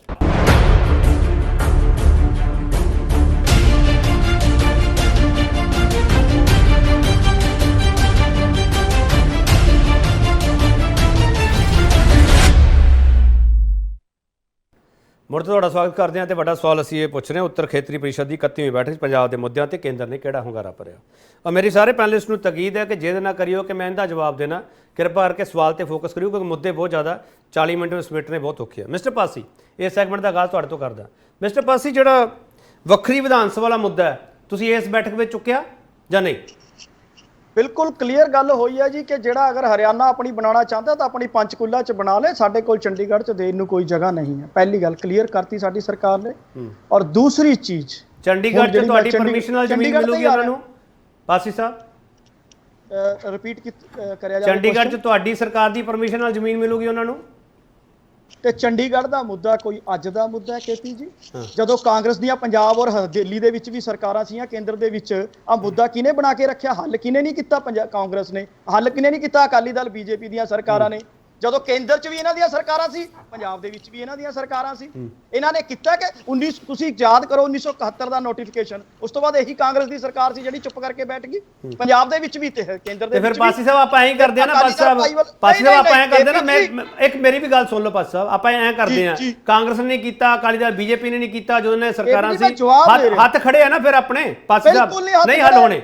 ਮੁੜ ਤੋਂ ਤੁਹਾਡਾ ਸਵਾਗਤ ਕਰਦੇ ਹਾਂ ਤੇ ਵੱਡਾ ਸਵਾਲ ਅਸੀਂ ਇਹ ਪੁੱਛ ਰਹੇ ਹਾਂ ਉੱਤਰ ਖੇਤਰੀ ਪਰਿਸ਼ਦ ਦੀ 31ਵੀਂ ਬੈਠਕ 'ਚ ਪੰਜਾਬ ਦੇ ਮੁੱਦਿਆਂ ਤੇ ਕੇਂਦਰ ਨੇ ਕਿਹੜਾ ਹੁੰਗਾਰਾ ਭਰਿਆ। ਔਰ ਮੇਰੀ ਸਾਰੇ ਪੈਨਲਿਸਟ ਨੂੰ ਤਕੀਦ ਹੈ ਕਿ ਜਿਹਦੇ ਨਾਲ ਕਰਿਓ ਕਿ ਮੈਂ ਇਹਦਾ ਜਵਾਬ ਦੇਣਾ, ਕਿਰਪਾ ਕਰਕੇ ਸਵਾਲ ਤੇ ਫੋਕਸ ਕਰਿਓ ਕਿਉਂਕਿ ਮੁੱਦੇ ਬਹੁਤ ਜ਼ਿਆਦਾ 40 ਮਿੰਟ ਵਿੱਚ ਸਮੇਟਣੇ ਬਹੁਤ ਔਖੇ ਆ। ਮਿਸਟਰ ਪਾਸੀ, ਇਸ ਸੈਗਮੈਂਟ ਦਾ ਆਗਾਜ਼ ਤੁਹਾਡੇ ਤੋਂ ਕਰਦਾ। ਮਿਸਟਰ ਪਾਸੀ, ਜਿਹੜਾ ਵੱਖਰੀ ਵਿਧਾਨ ਸਭਾ ਵਾਲਾ ਮੁੱਦਾ ਹੈ ਤੁਸੀਂ ਇਸ ਬੈਠਕ ਵਿੱਚ ਚੁੱਕਿਆ ਜਾਂ ਨਹੀਂ? ਬਿਲਕੁਲ ਕਲੀਅਰ ਗੱਲ ਹੋਈ ਹੈ ਜੀ ਕਿ ਜਿਹੜਾ ਅਗਰ ਹਰਿਆਣਾ ਆਪਣੀ ਬਣਾਉਣਾ ਚਾਹੁੰਦਾ ਤਾਂ ਆਪਣੀ ਪੰਚਕੂਲਾ 'ਚ ਬਣਾ ਲੇ, ਸਾਡੇ ਕੋਲ ਚੰਡੀਗੜ੍ਹ 'ਚ ਦੇਣ ਨੂੰ ਕੋਈ ਜਗ੍ਹਾ ਨਹੀਂ ਹੈ। ਪਹਿਲੀ ਗੱਲ ਕਲੀਅਰ ਕਰਤੀ ਸਾਡੀ ਸਰਕਾਰ ਨੇ। ਔਰ ਦੂਸਰੀ ਚੀਜ਼, ਚੰਡੀਗੜ੍ਹ 'ਚ ਤੁਹਾਡੀ ਪਰਮਿਸ਼ਨ ਨਾਲ ਜ਼ਮੀਨ ਮਿਲੂਗੀ ਉਹਨਾਂ ਨੂੰ? ਪਾਸੀ ਸਾਹਿਬ ਰਿਪੀਟ ਕਰਿਆ ਜਾਵੇ। ਚੰਡੀਗੜ੍ਹ 'ਚ ਤੁਹਾਡੀ ਸਰਕਾਰ ਦੀ ਪਰਮਿਸ਼ਨ ਨਾਲ ਜ਼ਮੀਨ ਮਿਲੂਗੀ ਉਹਨਾਂ ਨੂੰ? ਤੇ ਚੰਡੀਗੜ੍ਹ ਦਾ ਮੁੱਦਾ ਕੋਈ ਅੱਜ ਦਾ ਮੁੱਦਾ ਹੈ ਕੇਪੀ ਜੀ? ਜਦੋਂ ਕਾਂਗਰਸ ਦੀਆਂ ਪੰਜਾਬ ਔਰ ਦਿੱਲੀ ਦੇ ਵਿੱਚ ਵੀ ਸਰਕਾਰਾਂ ਸੀਆਂ, ਕੇਂਦਰ ਦੇ ਵਿੱਚ ਆ ਮੁੱਦਾ ਕਿਹਨੇ ਬਣਾ ਕੇ ਰੱਖਿਆ? ਹੱਲ ਕਿਹਨੇ ਨਹੀਂ ਕੀਤਾ? ਕਾਂਗਰਸ ਨੇ ਹੱਲ ਕਿਹਨੇ ਨਹੀਂ ਕੀਤਾ? ਅਕਾਲੀ ਦਲ ਬੀਜੇਪੀ ਦੀਆਂ ਸਰਕਾਰਾਂ ਨੇ। ਜਦੋਂ ਕੇਂਦਰ 'ਚ ਵੀ ਇਹਨਾਂ ਦੀਆਂ ਸਰਕਾਰਾਂ ਸੀ, ਪੰਜਾਬ ਦੇ ਵਿੱਚ ਵੀ ਇਹਨਾਂ ਦੀਆਂ ਸਰਕਾਰਾਂ ਸੀ, ਇਹਨਾਂ ਨੇ ਕੀਤਾ ਕਿ 19 ਤੁਸੀਂ ਯਾਦ ਕਰੋ 1971 ਦਾ ਨੋਟੀਫਿਕੇਸ਼ਨ, ਉਸ ਤੋਂ ਬਾਅਦ ਇਹੀ ਕਾਂਗਰਸ ਦੀ ਸਰਕਾਰ ਸੀ ਜਿਹੜੀ ਚੁੱਪ ਕਰਕੇ ਬੈਠ ਗਈ। ਪੰਜਾਬ ਦੇ ਵਿੱਚ ਵੀ ਤੇ ਕੇਂਦਰ ਦੇ ਵਿੱਚ ਵੀ। ਫਿਰ ਪਾਸੀ ਸਾਹਿਬ ਆਪਾਂ ਐਂ ਕਰਦੇ ਆ ਨਾ, ਪਾਸੀ ਸਾਹਿਬ ਆਪਾਂ ਐਂ ਕਰਦੇ ਨਾ, ਮੈਂ ਇੱਕ ਮੇਰੀ ਵੀ ਗੱਲ ਸੁਣ ਲਓ ਪਾਸੀ ਸਾਹਿਬ, ਆਪਾਂ ਐਂ ਕਰਦੇ ਆ, ਕਾਂਗਰਸ ਨੇ ਕੀਤਾ, ਅਕਾਲੀ ਦਲ ਬੀਜੇਪੀ ਨੇ ਨਹੀਂ ਕੀਤਾ, ਜਦੋਂ ਨੇ ਸਰਕਾਰਾਂ ਸੀ ਹੱਥ ਖੜੇ ਆ ਨਾ ਫਿਰ ਆਪਣੇ। ਪਾਸੀ ਸਾਹਿਬ ਨਹੀਂ ਹੱਲ ਹੋਣੇ।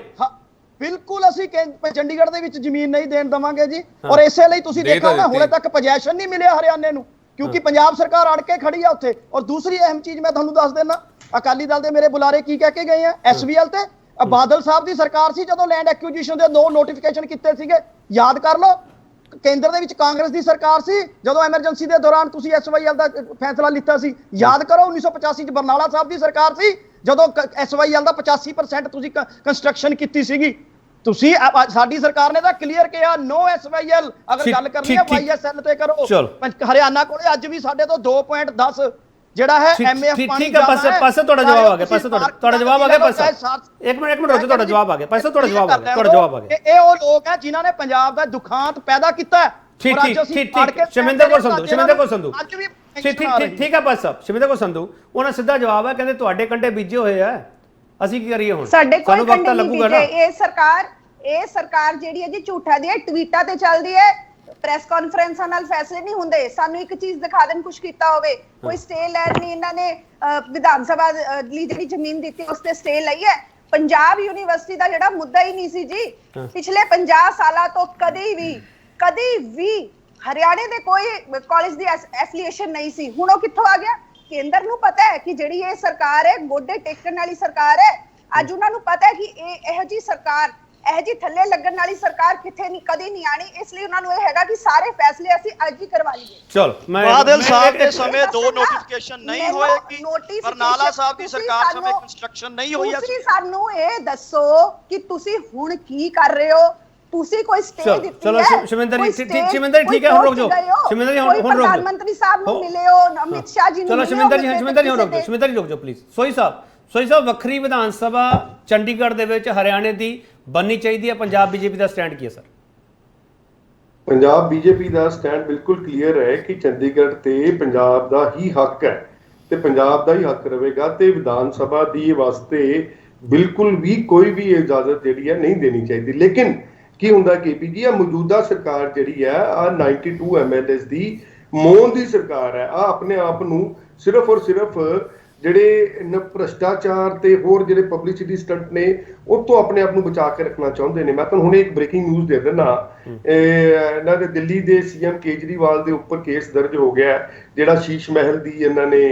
ਬਿਲਕੁਲ ਅਸੀਂ ਚੰਡੀਗੜ੍ਹ ਦੇ ਵਿੱਚ ਜ਼ਮੀਨ ਨਹੀਂ ਦੇਣ ਦਵਾਂਗੇ ਜੀ। ਔਰ ਇਸੇ ਲਈ ਤੁਸੀਂ ਦੇਖੋ ਨਾ ਹੁਣੇ ਤੱਕ ਪੋਜੈਸ਼ਨ ਨਹੀਂ ਮਿਲਿਆ ਹਰਿਆਣੇ ਨੂੰ, ਕਿਉਂਕਿ ਪੰਜਾਬ ਸਰਕਾਰ ਅੜ ਕੇ ਖੜੀ ਆ ਉੱਥੇ। ਔਰ ਦੂਸਰੀ ਅਹਿਮ ਚੀਜ਼ ਮੈਂ ਤੁਹਾਨੂੰ ਦੱਸ ਦੇਣਾ, ਅਕਾਲੀ ਦਲ ਦੇ ਮੇਰੇ ਬੁਲਾਰੇ ਕੀ ਕਹਿ ਕੇ ਗਏ ਆ ਐਸਵੀਐਲ ਤੇ। ਬਾਦਲ ਸਾਹਿਬ ਦੀ ਸਰਕਾਰ ਸੀ ਜਦੋਂ ਲੈਂਡ ਐਕੁਜੀਸ਼ਨ ਦੇ 2 ਨੋਟੀਫਿਕੇਸ਼ਨ ਕੀਤੇ ਸੀਗੇ, ਯਾਦ ਕਰ ਲਓ। ਕੇਂਦਰ ਦੇ ਵਿੱਚ ਕਾਂਗਰਸ ਦੀ ਸਰਕਾਰ ਸੀ ਜਦੋਂ ਐਮਰਜੈਂਸੀ ਦੇ ਦੌਰਾਨ ਤੁਸੀਂ ਐਸਵਾਈਐਲ ਦਾ ਫੈਸਲਾ ਲਿੱਤਾ ਸੀ, ਯਾਦ ਕਰੋ। 1985 ਚ ਬਰਨਾਲਾ ਸਾਹਿਬ ਦੀ ਸਰਕਾਰ ਸੀ ਜਦੋਂ ਐਸਵਾਈਐਲ ਦਾ 85% ਤੁਸੀਂ ਕੰਸਟਰਕਸ਼ਨ ਕੀਤੀ ਸੀਗੀ। ਤੁਸੀਂ ਸਾਡੀ ਸਰਕਾਰ ਨੇ ਤਾਂ ਕਲੀਅਰ ਕਿਹਾ ਨੋ ਐਸਵਾਈਐਲ, ਅਗਰ ਗੱਲ ਕਰਨੀ ਹੈ ਵਾਈਐਸਐਲ ਤੇ ਕਰੋ। ਹਰਿਆਣਾ ਕੋਲੇ ਅੱਜ ਵੀ ਸਾਡੇ ਤੋਂ 2.10 ਜਿਹੜਾ ਹੈ ਐਮਏਐਫ ਪਾਣੀ। ਠੀਕ ਹੈ, ਪਾਸੇ ਤੁਹਾਡਾ ਜਵਾਬ ਆ ਗਿਆ। ਪਾਸੇ ਤੁਹਾਡਾ ਜਵਾਬ ਆ ਗਿਆ। ਪਾਸੇ ਇੱਕ ਮਿੰਟ ਰੁਕੋ, ਤੁਹਾਡਾ ਜਵਾਬ ਆ ਗਿਆ। ਪਾਸੇ ਤੁਹਾਡਾ ਜਵਾਬ ਆ ਗਿਆ। ਤੁਹਾਡਾ ਜਵਾਬ ਆ ਗਿਆ। ਇਹ ਉਹ ਲੋਕ ਹੈ ਜਿਨ੍ਹਾਂ ਨੇ ਪੰਜਾਬ ਦਾ ਦੁਖਾਂਤ ਪੈਦਾ ਕੀਤਾ ਹੈ। ਠੀਕ ਸ਼ਮਿੰਦਰ ਕੌਰ ਸੰਧੂ, ਸ਼ਮਿੰਦਰ ਕੌਰ ਸੰਧੂ ਠੀਕ ਹੈ ਪਾਸੇ ਸਾਹਿਬ। ਸ਼ਮਿੰਦਰ ਕੌਰ ਸੰਧੂ ਉਹਨਾਂ ਸਿੱਧਾ ਜਵਾਬ ਹੈ, ਕਹਿੰਦੇ ਤੁਹਾਡੇ ਕੰਡੇ ਬੀਜੇ ਹੋਏ ਆ, ਅਸੀਂ ਕੀ ਕਰੀਏ ਹੁਣ? ਸਾਡੇ ਕੋਲ ਵਕਤ ਲੱਗੂਗਾ ਨਾ। ਇਹ ਸਰਕਾਰ ਜਿਹੜੀ ਹੈ ਜੀ ਝੂਠਾ ਦੀ ਟਵੀਟਾਂ ਤੇ ਚੱਲਦੀ ਹੈ, ਪ੍ਰੈਸ ਕਾਨਫਰੰਸਾਂ ਨਾਲ ਫੈਸਲੇ ਨਹੀਂ ਹੁੰਦੇ। ਸਾਨੂੰ ਇੱਕ ਚੀਜ਼ ਦਿਖਾ ਦੇਣ ਕੁਝ ਕੀਤਾ ਹੋਵੇ। ਕੋਈ ਸਟੇ ਲੈਣ ਨਹੀਂ ਇਹਨਾਂ ਨੇ ਵਿਧਾਨ ਸਭਾ ਲਈ ਜਿਹੜੀ ਜ਼ਮੀਨ ਦਿੱਤੀ ਉਸ ਤੇ ਸਟੇ ਲਈ ਹੈ। ਪੰਜਾਬ ਯੂਨੀਵਰਸਿਟੀ ਦਾ ਜਿਹੜਾ ਮੁੱਦਾ ਹੀ ਨਹੀਂ ਸੀ ਜੀ ਪਿਛਲੇ 50 ਸਾਲਾਂ ਤੋਂ ਕਦੀ ਵੀ ਹਰਿਆਣੇ ਦੇ ਕੋਈ ਕਾਲਜ ਦੀ ਐਫੀਲੀਏਸ਼ਨ ਨਹੀਂ ਸੀ। ਹੁਣ ਉਹ ਕਿੱਥੋਂ ਆ ਗਿਆ? ਕੇਂਦਰ ਨੂੰ ਪਤਾ ਹੈ ਕਿ ਜਿਹੜੀ ਇਹ ਸਰਕਾਰ ਹੈ ਗੋਡੇ ਟੇਕਣ ਵਾਲੀ ਸਰਕਾਰ ਹੈ। ਅੱਜ ਉਹਨਾਂ ਨੂੰ ਪਤਾ ਹੈ ਕਿ ਇਹੋ ਜੀ ਸਰਕਾਰ, ਇਹ ਜੀ ਥੱਲੇ ਲੱਗਣ ਵਾਲੀ ਸਰਕਾਰ ਕਿੱਥੇ ਨਹੀਂ ਕਦੀ ਨਹੀਂ ਆਣੀ। ਇਸ ਲਈ ਉਹਨਾਂ ਨੂੰ ਇਹ ਹੈਗਾ ਕਿ ਸਾਰੇ ਫੈਸਲੇ ਅਸੀਂ ਅੱਜ ਹੀ ਕਰਵਾ ਲਈਏ। ਚਲ ਮੈਂ ਬਾਦਲ ਸਾਹਿਬ ਦੇ ਸਮੇਂ 2 ਨੋਟੀਫਿਕੇਸ਼ਨ ਨਹੀਂ ਹੋਏ ਕਿ ਬਰਨਾਲਾ ਸਾਹਿਬ ਦੀ ਸਰਕਾਰ ਸਮੇਂ ਕੰਸਟਰਕਸ਼ਨ ਨਹੀਂ ਹੋਈ। ਤੁਸੀਂ ਸਾਨੂੰ ਇਹ ਦੱਸੋ ਕਿ ਤੁਸੀਂ ਹੁਣ ਕੀ ਕਰ ਰਹੇ ਹੋ? ਤੁਸੀਂ ਕੋਈ ਸਟੇ ਦਿੱਤੀ ਹੈ? ਚਲੋ ਸ਼ਮਿੰਦਰ ਜੀ ਠੀਕ ਹੈ, ਹੁਣ ਰੁਕ ਜਾਓ। ਸ਼ਮਿੰਦਰ ਜੀ ਹੁਣ ਰੁਕ ਜਾਓ। ਪ੍ਰਧਾਨ ਮੰਤਰੀ ਸਾਹਿਬ ਨੂੰ ਮਿਲੇ ਹੋ, ਅਮਿਤ ਸ਼ਾਹ ਜੀ ਨੂੰ ਚਲੋ ਸ਼ਮਿੰਦਰ ਜੀ ਹੁਣ ਰੁਕ ਜਾਓ। ਸ਼ਮਿੰਦਰ ਜੀ ਰੁਕ ਜਾਓ ਪਲੀਜ਼। ਸੋਈ ਸਾਹਿਬ ਵੱਖਰੀ ਵਿਧਾਨ ਸਭਾ ਚੰਡੀਗੜ੍ਹ ਦੇ ਵਿੱਚ ਹਰਿਆਣੇ ਦੀ ਬਣਨੀ ਚਾਹੀਦੀ ਹੈ। ਪੰਜਾਬ ਬੀਜੇਪੀ ਦਾ ਸਟੈਂਡ ਕੀ ਹੈ ਸਰ? ਪੰਜਾਬ ਬੀਜੇਪੀ ਦਾ ਸਟੈਂਡ ਬਿਲਕੁਲ ਕਲੀਅਰ ਹੈ ਕਿ ਚੰਡੀਗੜ੍ਹ ਤੇ ਪੰਜਾਬ ਦਾ ਹੀ ਹੱਕ ਹੈ ਤੇ ਪੰਜਾਬ ਦਾ ਹੀ ਹੱਕ ਰਹੇਗਾ ਤੇ ਵਿਧਾਨ ਸਭਾ ਦੀ ਵਾਸਤੇ ਬਿਲਕੁਲ ਵੀ ਕੋਈ ਵੀ ਇਜਾਜ਼ਤ ਜਿਹੜੀ ਹੈ ਨਹੀਂ ਦੇਣੀ ਚਾਹੀਦੀ। ਲੇਕਿਨ ਕੀ ਹੁੰਦਾ ਕੇਪੀ ਜੀ, ਆ ਮੌਜੂਦਾ ਸਰਕਾਰ ਜਿਹੜੀ ਹੈ ਆ 92 ਐਮਐਲਏਸ ਦੀ ਮੋਹਨ ਦੀ ਸਰਕਾਰ ਹੈ। ਆ ਆਪਣੇ ਆਪ ਨੂੰ ਸਿਰਫ ਔਰ ਸਿਰਫ ਜਿਹੜੇ ਭ੍ਰਿਸ਼ਟਾਚਾਰ ਤੇ ਹੋਰ ਜਿਹੜੇ ਪਬਲਿਸਿਟੀ ਸਟੰਟ ਨੇ ਉਹ ਤੋਂ ਆਪਣੇ ਆਪ ਨੂੰ ਬਚਾ ਕੇ ਰੱਖਣਾ ਚਾਹੁੰਦੇ ਨੇ। ਮੈਂ ਤੁਹਾਨੂੰ ਹੁਣੇ ਇੱਕ ਬ੍ਰੇਕਿੰਗ ਨਿਊਜ਼ ਦੇ ਦਿੰਦਾ। ਇਹਨਾਂ ਦੇ ਦਿੱਲੀ ਦੇ ਸੀਐਮ ਕੇਜਰੀਵਾਲ ਦੇ ਉੱਪਰ ਕੇਸ ਦਰਜ ਹੋ ਗਿਆ, ਜਿਹੜਾ ਸ਼ੀਸ਼ ਮਹਿਲ ਦੀ ਇਹਨਾਂ ਨੇ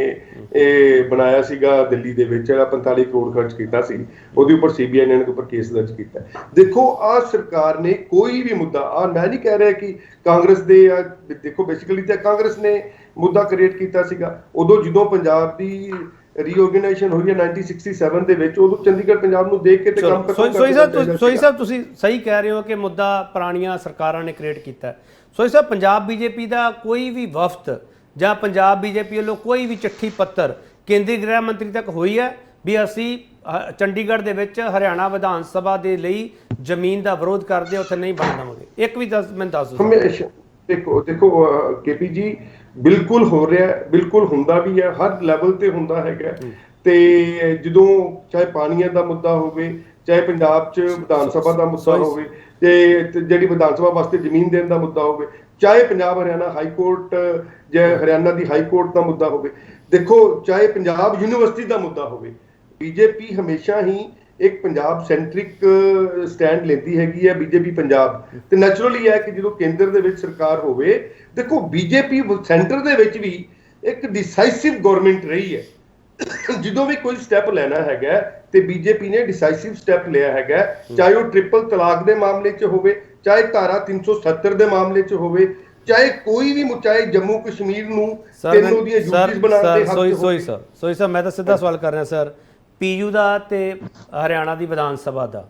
ਬਣਾਇਆ ਸੀਗਾ ਦਿੱਲੀ ਦੇ ਵਿੱਚ, ਜਿਹੜਾ 45 ਕਰੋੜ ਖਰਚ ਕੀਤਾ ਸੀ, ਉਹਦੇ ਉੱਪਰ ਸੀਬੀਆਈ ਨੇ ਇਹਨਾਂ ਦੇ ਉੱਪਰ ਕੇਸ ਦਰਜ ਕੀਤਾ। ਦੇਖੋ ਆ ਸਰਕਾਰ ਨੇ ਕੋਈ ਵੀ ਮੁੱਦਾ, ਮੈਂ ਨਹੀਂ ਕਹਿ ਰਿਹਾ ਕਿ ਕਾਂਗਰਸ ਦੇ, ਦੇਖੋ ਬੇਸਿਕਲੀ ਤਾਂ ਕਾਂਗਰਸ ਨੇ ਮੁੱਦਾ ਕ੍ਰੀਏਟ ਕੀਤਾ ਸੀਗਾ ਉਦੋਂ ਜਦੋਂ ਪੰਜਾਬ ਦੀ ਰੀਆਰਗੇਨਾਈਜੇਸ਼ਨ ਹੋਈ ਹੈ 1967 ਦੇ ਵਿੱਚ, ਉਦੋਂ ਚੰਡੀਗੜ੍ਹ ਪੰਜਾਬ ਨੂੰ ਦੇਖ ਕੇ ਤੇ ਕੰਮ ਸੋਈ ਸਾਹਿਬ ਤੁਸੀਂ ਸਹੀ ਕਹਿ ਰਹੇ ਹੋ ਕਿ ਮੁੱਦਾ ਪੁਰਾਣੀਆਂ ਸਰਕਾਰਾਂ ਨੇ ਕ੍ਰੀਏਟ ਕੀਤਾ। ਸੋਈ ਸਾਹਿਬ ਪੰਜਾਬ ਬੀਜੇਪੀ ਦਾ ਕੋਈ ਵੀ ਵਫਦ ਜਾਂ ਪੰਜਾਬ ਬੀਜੇਪੀ ਵੱਲੋਂ ਕੋਈ ਵੀ ਚਿੱਠੀ ਪੱਤਰ ਕੇਂਦਰੀ ਗ੍ਰਹਿ ਮੰਤਰੀ ਤੱਕ ਹੋਈ ਹੈ ਵੀ ਅਸੀਂ ਚੰਡੀਗੜ੍ਹ ਦੇ ਵਿੱਚ ਹਰਿਆਣਾ ਵਿਧਾਨ ਸਭਾ ਦੇ ਲਈ ਜ਼ਮੀਨ ਦਾ ਵਿਰੋਧ ਕਰਦੇ ਉੱਥੇ ਨਹੀਂ ਬਣ ਦੇਵਾਂਗੇ? ਇੱਕ ਵੀ ਮੈਨੂੰ ਦੱਸ ਦਿਓ। ਦੇਖੋ ਕੇਪੀ ਜੀ, ਬਿਲਕੁਲ ਹੋ ਰਿਹਾ, ਬਿਲਕੁਲ ਹੁੰਦਾ ਵੀ ਹੈ, ਹਰ ਲੈਵਲ ਤੇ ਹੁੰਦਾ ਹੈਗਾ। ਤੇ ਜਦੋਂ ਚਾਹੇ ਪਾਣੀਆਂ ਦਾ ਮੁੱਦਾ ਹੋਵੇ, ਚਾਹੇ ਪੰਜਾਬ 'ਚ ਵਿਧਾਨ ਸਭਾ ਦਾ ਮੁੱਦਾ ਹੋਵੇ, ਤੇ ਜਿਹੜੀ ਵਿਧਾਨ ਸਭਾ ਵਾਸਤੇ ਜ਼ਮੀਨ ਦੇਣ ਦਾ ਮੁੱਦਾ ਹੋਵੇ, ਚਾਹੇ ਪੰਜਾਬ ਹਰਿਆਣਾ ਹਾਈ ਕੋਰਟ ਜਾਂ ਹਰਿਆਣਾ ਦੀ ਹਾਈ ਕੋਰਟ ਦਾ ਮੁੱਦਾ ਹੋਵੇ, ਦੇਖੋ ਚਾਹੇ ਪੰਜਾਬ ਯੂਨੀਵਰਸਿਟੀ ਦਾ ਮੁੱਦਾ ਹੋਵੇ, ਬੀਜੇਪੀ ਹਮੇਸ਼ਾ ਹੀ ਇੱਕ ਪੰਜਾਬ ਸੈਂਟਰਿਕ ਸਟੈਂਡ ਲੈਂਦੀ ਹੈਗੀ ਹੈ ਬੀਜੇਪੀ ਪੰਜਾਬ। ਤੇ ਨੈਚੁਰਲੀ ਹੈ ਕਿ ਜਦੋਂ ਕੇਂਦਰ ਦੇ ਵਿੱਚ ਸਰਕਾਰ ਹੋਵੇ, ਦੇਖੋ ਬੀਜੇਪੀ ਸੈਂਟਰ ਦੇ ਵਿੱਚ ਵੀ ਇੱਕ ਡਿਸਾਈਸਿਵ ਗਵਰਨਮੈਂਟ ਰਹੀ ਹੈ। ਜਦੋਂ ਵੀ ਕੋਈ ਸਟੈਪ ਲੈਣਾ ਹੈਗਾ ਤੇ ਬੀਜੇਪੀ ਨੇ ਡਿਸਾਈਸਿਵ ਸਟੈਪ ਲਿਆ ਹੈਗਾ, ਚਾਹੇ ਉਹ ਟ੍ਰਿਪਲ ਤਲਾਕ ਦੇ ਮਾਮਲੇ 'ਚ ਹੋਵੇ, ਚਾਹੇ ਧਾਰਾ 370 ਦੇ ਮਾਮਲੇ 'ਚ ਹੋਵੇ, ਚਾਹੇ ਕੋਈ ਵੀ ਚਾਹੇ ਜੰਮੂ ਕਸ਼ਮੀਰ ਨੂੰ ਤਿੰਨੋਂ ਦੀਆਂ ਯੂਟੀਜ਼ ਬਣਾਉਣ ਦੇ ਹੱਕ 'ਚ ਹੋਵੇ। ਸੋਈ ਸਰ ਮੈਂ ਤਾਂ ਸਿੱਧਾ ਸਵਾਲ ਕਰ ਰਿਹਾ ਸਰ, ਪੀਯੂ ਦਾ ਤੇ ਹਰਿਆਣਾ ਦੀ ਵਿਧਾਨ ਸਭਾ ਦਾ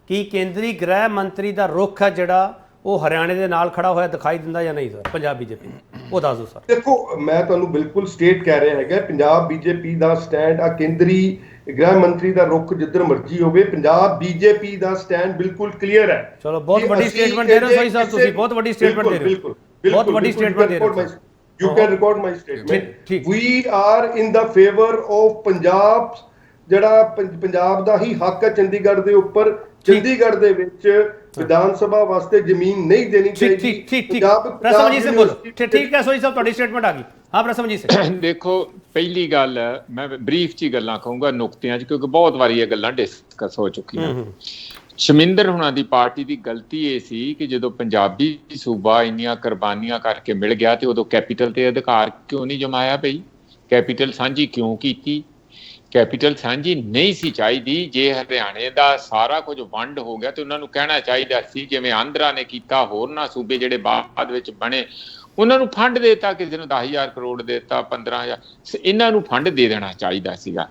ਕੀ ਕੇਂਦਰੀ ਗ੍ਰਹਿ ਮੰਤਰੀ ਦਾ ਰੁਖ ਹੈ ਜਿਹੜਾ ਉਹ ਹਰਿਆਣੇ ਦੇ ਨਾਲ ਖੜਾ ਹੋਇਆ ਦਿਖਾਈ ਦਿੰਦਾ ਜਾਂ ਨਹੀਂ ਸਰ ਪੰਜਾਬ ਬੀਜੇਪੀ ਉਹ ਦੱਸ ਦਿਓ ਸਰ। ਦੇਖੋ ਮੈਂ ਤੁਹਾਨੂੰ ਬਿਲਕੁਲ ਸਟੇਟ ਕਹਿ ਰਿਹਾ ਹੈਗਾ, ਪੰਜਾਬ ਬੀਜੇਪੀ ਦਾ ਸਟੈਂਡ ਆ ਕੇਂਦਰੀ ਗ੍ਰਹਿ ਮੰਤਰੀ ਦਾ ਰੁਖ ਜਿੱਧਰ ਮਰਜ਼ੀ ਹੋਵੇ, ਪੰਜਾਬ ਬੀਜੇਪੀ ਦਾ ਸਟੈਂਡ ਬਿਲਕੁਲ ਕਲੀਅਰ ਹੈ। ਚਲੋ ਬਹੁਤ ਵੱਡੀ ਸਟੇਟਮੈਂਟ ਦੇ ਰਹੇ ਹੋ ਸੋਈ ਸਾਹਿਬ, ਤੁਸੀਂ ਬਹੁਤ ਵੱਡੀ ਸਟੇਟਮੈਂਟ ਦੇ ਰਹੇ ਹੋ, ਬਹੁਤ ਵੱਡੀ ਸਟੇਟਮੈਂਟ ਦੇ ਰਹੇ ਹੋ। You can record my statement. ਠੀਕ। We are in the favor of Punjab, ਜਿਹੜਾ ਪੰਜਾਬ ਦਾ ਹੀ ਹੱਕ ਹੈ ਚੰਡੀਗੜ੍ਹ ਦੇ ਉੱਪਰ। ਚੰਡੀਗੜ੍ਹ ਦੇ ਵਿੱਚ ਵਿਧਾਨ ਸਭਾ ਵਾਸਤੇ ਜ਼ਮੀਨ ਨਹੀਂ ਦੇਣੀ ਚਾਹੀਦੀ। ਠੀਕ ਪ੍ਰਸਮਜੀਤ ਸਿੰਘ ਬੋਲੋ। ਠੀਕ ਹੈ ਸੋਈ ਸਾਹਿਬ ਤੁਹਾਡੀ ਸਟੇਟਮੈਂਟ ਆ ਗਈ। ਹਾਂ ਪ੍ਰਸਮਜੀਤ ਸਿੰਘ। ਦੇਖੋ ਪਹਿਲੀ ਗੱਲ ਮੈਂ ਬਰੀਫ ਚ ਹੀ ਗੱਲਾਂ ਕਹੂੰਗਾ ਨੁਕਤਿਆਂ ਚ, ਕਿਉਂਕਿ ਬਹੁਤ ਵਾਰੀ ਇਹ ਗੱਲਾਂ ਡਿਸਕਸ ਹੋ ਚੁੱਕੀਆਂ। ਸ਼ਮਿੰਦਰ ਹੁਣਾਂ ਦੀ ਪਾਰਟੀ ਦੀ ਗਲਤੀ ਇਹ ਸੀ ਕਿ ਜਦੋਂ ਪੰਜਾਬੀ ਸੂਬਾ ਇੰਨੀਆਂ ਕੁਰਬਾਨੀਆਂ ਕਰਕੇ ਮਿਲ ਗਿਆ ਤੇ ਉਦੋਂ ਕੈਪੀਟਲ ਤੇ ਅਧਿਕਾਰ ਕਿਉਂ ਨਹੀਂ ਜਮਾਇਆ ਪਈ? ਕੈਪੀਟਲ ਸਾਂਝੀ ਕਿਉਂ ਕੀਤੀ? ਕੈਪੀਟਲ ਸਾਂਝੀ ਨਹੀਂ ਸੀ ਚਾਹੀਦੀ। ਜੇ ਹਰਿਆਣੇ ਦਾ ਸਾਰਾ ਕੁਝ ਵੰਡ ਹੋ ਗਿਆ ਤੇ ਉਹਨਾਂ ਨੂੰ ਕਹਿਣਾ ਚਾਹੀਦਾ ਸੀ, ਜਿਵੇਂ ਆਂਧਰਾ ਨੇ ਕੀਤਾ, ਹੋਰਨਾਂ ਸੂਬੇ ਜਿਹੜੇ ਬਾਅਦ ਵਿੱਚ ਬਣੇ ਉਹਨਾਂ ਨੂੰ ਫੰਡ ਦੇਤਾ, ਕਿਸੇ ਨੂੰ 10,000 ਕਰੋੜ ਦੇਤਾ, 15,000, ਇਹਨਾਂ ਨੂੰ ਫੰਡ ਦੇ ਦੇਣਾ ਚਾਹੀਦਾ ਸੀਗਾ।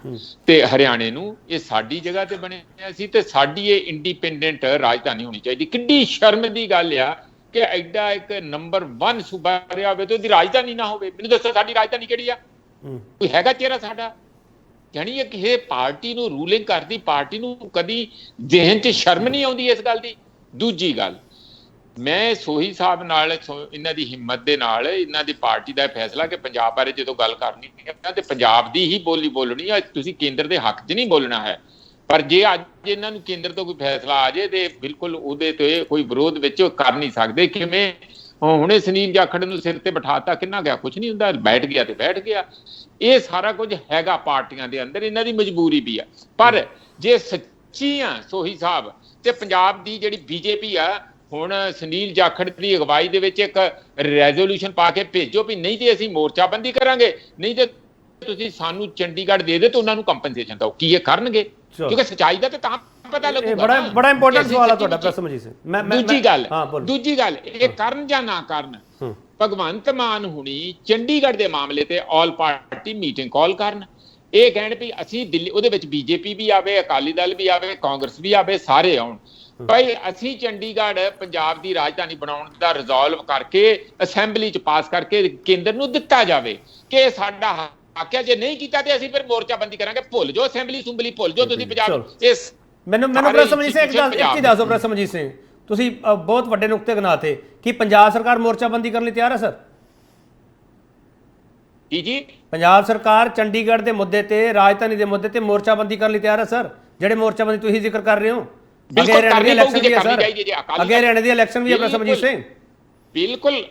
ਤੇ ਹਰਿਆਣੇ ਨੂੰ ਇਹ ਸਾਡੀ ਜਗ੍ਹਾ ਤੇ ਬਣਿਆ ਸੀ ਤੇ ਸਾਡੀ ਇਹ ਇੰਡੀਪੈਂਡੈਂਟ ਰਾਜਧਾਨੀ ਹੋਣੀ ਚਾਹੀਦੀ। ਕਿੱਡੀ ਸ਼ਰਮ ਦੀ ਗੱਲ ਆ ਕਿ ਐਡਾ ਇੱਕ ਨੰਬਰ 1 ਸੂਬਾ ਰਿਹਾ ਹੋਵੇ ਤੇ ਉਹਦੀ ਰਾਜਧਾਨੀ ਨਾ ਹੋਵੇ। ਮੈਨੂੰ ਦੱਸੋ ਸਾਡੀ ਰਾਜਧਾਨੀ ਕਿਹੜੀ ਆ? ਕੋਈ ਹੈਗਾ ਚਿਹਰਾ ਸਾਡਾ? ਜਾਣੀ ਕਿ ਇਹ ਪਾਰਟੀ ਨੂੰ, ਰੂਲਿੰਗ ਕਰਦੀ ਪਾਰਟੀ ਨੂੰ ਕਦੀ ਜ਼ਿਹਨ 'ਚ ਸ਼ਰਮ ਨਹੀਂ ਆਉਂਦੀ ਇਸ ਗੱਲ ਦੀ। ਦੂਜੀ ਗੱਲ, ਮੈਂ ਸੋਹੀ ਸਾਹਿਬ ਨਾਲ ਇਹਨਾਂ ਦੀ ਹਿੰਮਤ ਦੇ ਨਾਲ ਇਹਨਾਂ ਦੀ ਪਾਰਟੀ ਦਾ ਫੈਸਲਾ ਕਿ ਪੰਜਾਬ ਬਾਰੇ ਜਦੋਂ ਗੱਲ ਕਰਨੀ ਹੈ ਤੇ ਪੰਜਾਬ ਦੀ ਹੀ ਬੋਲੀ ਬੋਲਣੀ ਹੈ, ਤੁਸੀਂ ਕੇਂਦਰ ਦੇ ਹੱਕ 'ਚ ਨਹੀਂ ਬੋਲਣਾ ਹੈ। ਪਰ ਜੇ ਅੱਜ ਇਹਨਾਂ ਨੂੰ ਕੇਂਦਰ ਤੋਂ ਕੋਈ ਫੈਸਲਾ ਆ ਜਾਏ ਤੇ ਬਿਲਕੁਲ ਉਹਦੇ ਤੇ ਕੋਈ ਵਿਰੋਧ ਵਿੱਚ ਕਰ ਨਹੀਂ ਸਕਦੇ। ਕਿਵੇਂ ਹੁਣੇ ਸੁਨੀਲ ਜਾਖੜ ਨੂੰ ਸਿਰ ਤੇ ਬਿਠਾਤਾ, ਕਿੰਨਾ ਗਿਆ? ਕੁਝ ਨਹੀਂ ਹੁੰਦਾ, ਬੈਠ ਗਿਆ ਤੇ ਬੈਠ ਗਿਆ। ਇਹ ਸਾਰਾ ਕੁਝ ਹੈਗਾ ਪਾਰਟੀਆਂ ਦੇ ਅੰਦਰ, ਇਹਨਾਂ ਦੀ ਮਜਬੂਰੀ ਵੀ ਆ। ਪਰ ਜੇ ਸੱਚੀ ਆ ਸੋਹੀ ਸਾਹਿਬ ਤੇ ਪੰਜਾਬ ਦੀ ਜਿਹੜੀ ਬੀਜੇਪੀ ਆ, ਹੁਣ ਸੁਨੀਲ ਜਾਖੜ ਦੀ ਅਗਵਾਈ ਦੇ ਵਿੱਚ ਇੱਕ ਰੈਜ਼ੋਲੂਸ਼ਨ ਪਾ ਕੇ ਭੇਜੋ ਵੀ ਨਹੀਂ ਤੇ ਅਸੀਂ ਮੋਰਚਾਬੰਦੀ ਕਰਾਂਗੇ, ਨਹੀਂ ਤੇ ਤੁਸੀਂ ਸਾਨੂੰ ਚੰਡੀਗੜ੍ਹ ਦੇ ਦਿਓ ਤੇ ਉਹਨਾਂ ਨੂੰ ਕੰਪਨਸੇਸ਼ਨ ਦਿਓ। ਕੀ ਇਹ ਕਰਨਗੇ? ਕਿਉਂਕਿ ਸੱਚਾਈ ਦਾ ਤੇ ਤਾਂ ਪਤਾ ਲੱਗੂਗਾ। ਬੜਾ ਇੰਪੋਰਟੈਂਟ ਸਵਾਲ ਆ ਤੁਹਾਡਾ ਪ੍ਰਸਮਜੀਤ ਸਿੰਘ। ਦੂਜੀ ਗੱਲ ਇਹ ਕਰਨ ਜਾਂ ਨਾ ਕਰਨ, ਭਗਵੰਤ ਮਾਨ ਹੁਣੀ ਚੰਡੀਗੜ੍ਹ ਦੇ ਮਾਮਲੇ ਤੇ ਆਲ ਪਾਰਟੀ ਮੀਟਿੰਗ ਕਾਲ ਕਰਨ, ਇਹ ਕਹਿਣ ਵੀ ਅਸੀਂ ਦਿੱਲੀ, ਉਹਦੇ ਵਿੱਚ ਬੀਜੇਪੀ ਵੀ ਆਵੇ, ਅਕਾਲੀ ਦਲ ਵੀ ਆਵੇ, ਕਾਂਗਰਸ ਵੀ ਆਵੇ, ਸਾਰੇ ਆਉਣ, ਭਾਈ ਅਸੀਂ ਚੰਡੀਗੜ੍ਹ ਪੰਜਾਬ ਦੀ ਰਾਜਧਾਨੀ ਬਣਾਉਣ ਦਾ ਰਿਜ਼ੋਲਵ ਕਰਕੇ ਅਸੈਂਬਲੀ 'ਚ ਪਾਸ ਕਰਕੇ ਕੇਂਦਰ ਨੂੰ ਦਿੱਤਾ ਜਾਵੇ ਕਿ ਸਾਡਾ ਹੱਕ ਹੈ। ਜੇ ਨਹੀਂ ਕੀਤਾ ਤੇ ਅਸੀਂ ਫਿਰ ਮੋਰਚਾਬੰਦੀ ਕਰਾਂਗੇ। ਭੁੱਲ ਜਾਓ ਅਸੈਂਬਲੀ ਸੁੰਬਲੀ, ਭੁੱਲ ਜਾਓ ਤੁਸੀਂ ਪੰਜਾਬ। ਇਸ ਮੈਨੂੰ ਪ੍ਰਸਮਜੀਤ ਸਿੰਘ ਇੱਕ ਹੀ ਦੱਸੋ ਪ੍ਰਸਮਜੀਤ ਸਿੰਘ, ਤੁਸੀਂ ਬਹੁਤ ਵੱਡੇ ਨੁਕਤੇ ਗਿਨਾਤੇ ਕਿ ਪੰਜਾਬ ਸਰਕਾਰ ਮੋਰਚਾਬੰਦੀ ਕਰਨ ਲਈ ਤਿਆਰ ਹੈ ਸਰ? ਜੀ ਪੰਜਾਬ ਸਰਕਾਰ ਚੰਡੀਗੜ੍ਹ ਦੇ ਮੁੱਦੇ ਤੇ, ਰਾਜਧਾਨੀ ਦੇ ਮੁੱਦੇ ਤੇ ਮੋਰਚਾਬੰਦੀ ਕਰਨ ਲਈ ਤਿਆਰ ਹੈ ਸਰ? ਜਿਹੜੇ ਮੋਰਚਾਬੰਦੀ ਤੁਸੀਂ ਜ਼ਿਕਰ ਕਰ ਰਹੇ ਹੋ, ਅੱਗੇ ਹਰਿਆਣੇ ਦੀ ਇਲੈਕਸ਼ਨ ਵੀ ਹੈ ਸਰ, ਅੱਗੇ ਹਰਿਆਣੇ ਦੀ ਇਲੈਕਸ਼ਨ ਵੀ ਹੈ ਪ੍ਰਸਮਜੀਤ ਸਿੰਘ। ਬਿਲਕੁਲ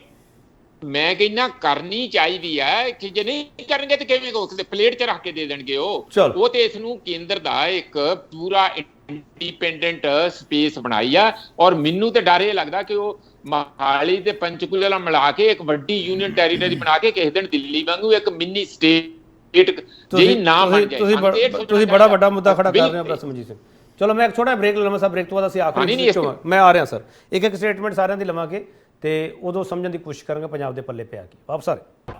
ਮੈਂ ਕਹਿੰਦਾ ਕਰਨੀ ਚਾਹੀਦੀ ਹੈ ਕਿ ਜੇ ਨਹੀਂ ਕਰਨਗੇ ਤੇ ਕਿਵੇਂ ਕੋਸਦੇ ਪਲੇਟ 'ਚ ਰੱਖ ਕੇ ਦੇ ਦੇਣਗੇ ਉਹ ਤੇ ਇਸ ਨੂੰ ਕੇਂਦਰ ਦਾ ਇੱਕ ਪੂਰਾ ਇੰਡੀਪੈਂਡੈਂਟ ਸਪੇਸ ਬਣਾਈ ਆ। ਔਰ ਮੈਨੂੰ ਤੇ ਡਰ ਇਹ ਲੱਗਦਾ ਕਿ ਉਹ ਮਹਾਲੀ ਤੇ ਪੰਚਕੂਲਾ ਮਿਲਾ ਕੇ ਇੱਕ ਵੱਡੀ ਯੂਨੀਅਨ ਟੈਰੀਟਰੀ ਬਣਾ ਕੇ ਕਿਸੇ ਦਿਨ ਦਿੱਲੀ ਵਾਂਗੂ ਇੱਕ ਮਿੰਨੀ ਸਟੇਟ ਜਿਹੀ ਨਾ ਬਣ ਜਾਏ। ਤੁਸੀਂ ਬੜਾ ਵੱਡਾ ਮੁੱਦਾ ਖੜਾ ਕਰ ਰਹੇ ਹੋ ਪ੍ਰਸਮਜੀਤ ਸਿੰਘ। ਚਲੋ ਮੈਂ ਇੱਕ ਛੋਟਾ ਬ੍ਰੇਕ ਲਵਾਂ ਸਰ, ਬ੍ਰੇਕ ਤੋਂ ਬਾਅਦ ਅਸੀਂ ਆਖਰੀ ਮੈਂ ਆ ਰਿਹਾ ਸਰ, ਇੱਕ ਸਟੇਟਮੈਂਟ ਸਾਰਿਆਂ ਦੀ ਲਵਾਂਗੇ ਤੇ ਉਦੋਂ ਸਮਝਣ ਦੀ ਕੋਸ਼ਿਸ਼ ਕਰਾਂਗੇ ਪੰਜਾਬ ਦੇ ਪੱਲੇ ਪਿਆ ਕੀ। ਵਾਪਸ ਆ ਰਹੇ।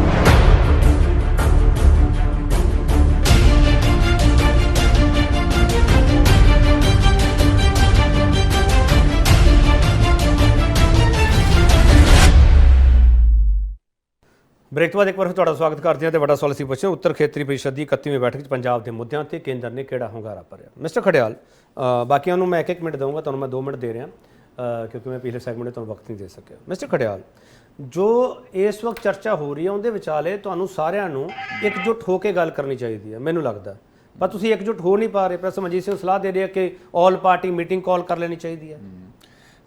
ਬ੍ਰੇਕ ਤੋਂ ਬਾਅਦ ਇੱਕ ਵਾਰ ਤੁਹਾਡਾ ਸਵਾਗਤ ਕਰਦੇ ਹਾਂ ਤੇ ਵੱਡਾ ਸਵਾਲ ਅਸੀਂ ਪੁੱਛਿਆ, ਉੱਤਰ ਖੇਤਰੀ ਪਰਿਸ਼ਦ ਦੀ 31ਵੀਂ ਬੈਠਕ 'ਚ ਪੰਜਾਬ ਦੇ ਮੁੱਦਿਆਂ ਤੇ ਕੇਂਦਰ ਨੇ ਕਿਹੜਾ ਹੁੰਗਾਰਾ ਭਰਿਆ? ਮਿਸਟਰ ਖੜਿਆਲ, ਬਾਕੀਆਂ ਨੂੰ ਮੈਂ ਇੱਕ ਮਿੰਟ ਦਊਂਗਾ, ਤੁਹਾਨੂੰ ਮੈਂ 2 ਮਿੰਟ ਦੇ ਰਿਹਾ ਕਿਉਂਕਿ ਮੈਂ ਪਿਛਲੇ ਸੈਗਮੈਂਟ 'ਚ ਤੁਹਾਨੂੰ ਵਕਤ ਨਹੀਂ ਦੇ ਸਕਿਆ। ਮਿਸਟਰ ਖੜਿਆਲ, ਜੋ ਇਸ ਵਕਤ ਚਰਚਾ ਹੋ ਰਹੀ ਹੈ ਉਹਦੇ ਵਿਚਾਲੇ ਤੁਹਾਨੂੰ ਸਾਰਿਆਂ ਨੂੰ ਇਕਜੁੱਟ ਹੋ ਕੇ ਗੱਲ ਕਰਨੀ ਚਾਹੀਦੀ ਹੈ ਮੈਨੂੰ ਲੱਗਦਾ, ਪਰ ਤੁਸੀਂ ਇਕਜੁੱਟ ਹੋ ਨਹੀਂ ਪਾ ਰਹੇ। ਪ੍ਰਸਮਜੀਤ ਸਿੰਘ ਸਲਾਹ ਦੇ ਰਿਹਾ ਕਿ ਆਲ ਪਾਰਟੀ ਮੀਟਿੰਗ ਕਾਲ ਕਰ ਲੈਣੀ ਚਾਹੀਦੀ ਹੈ।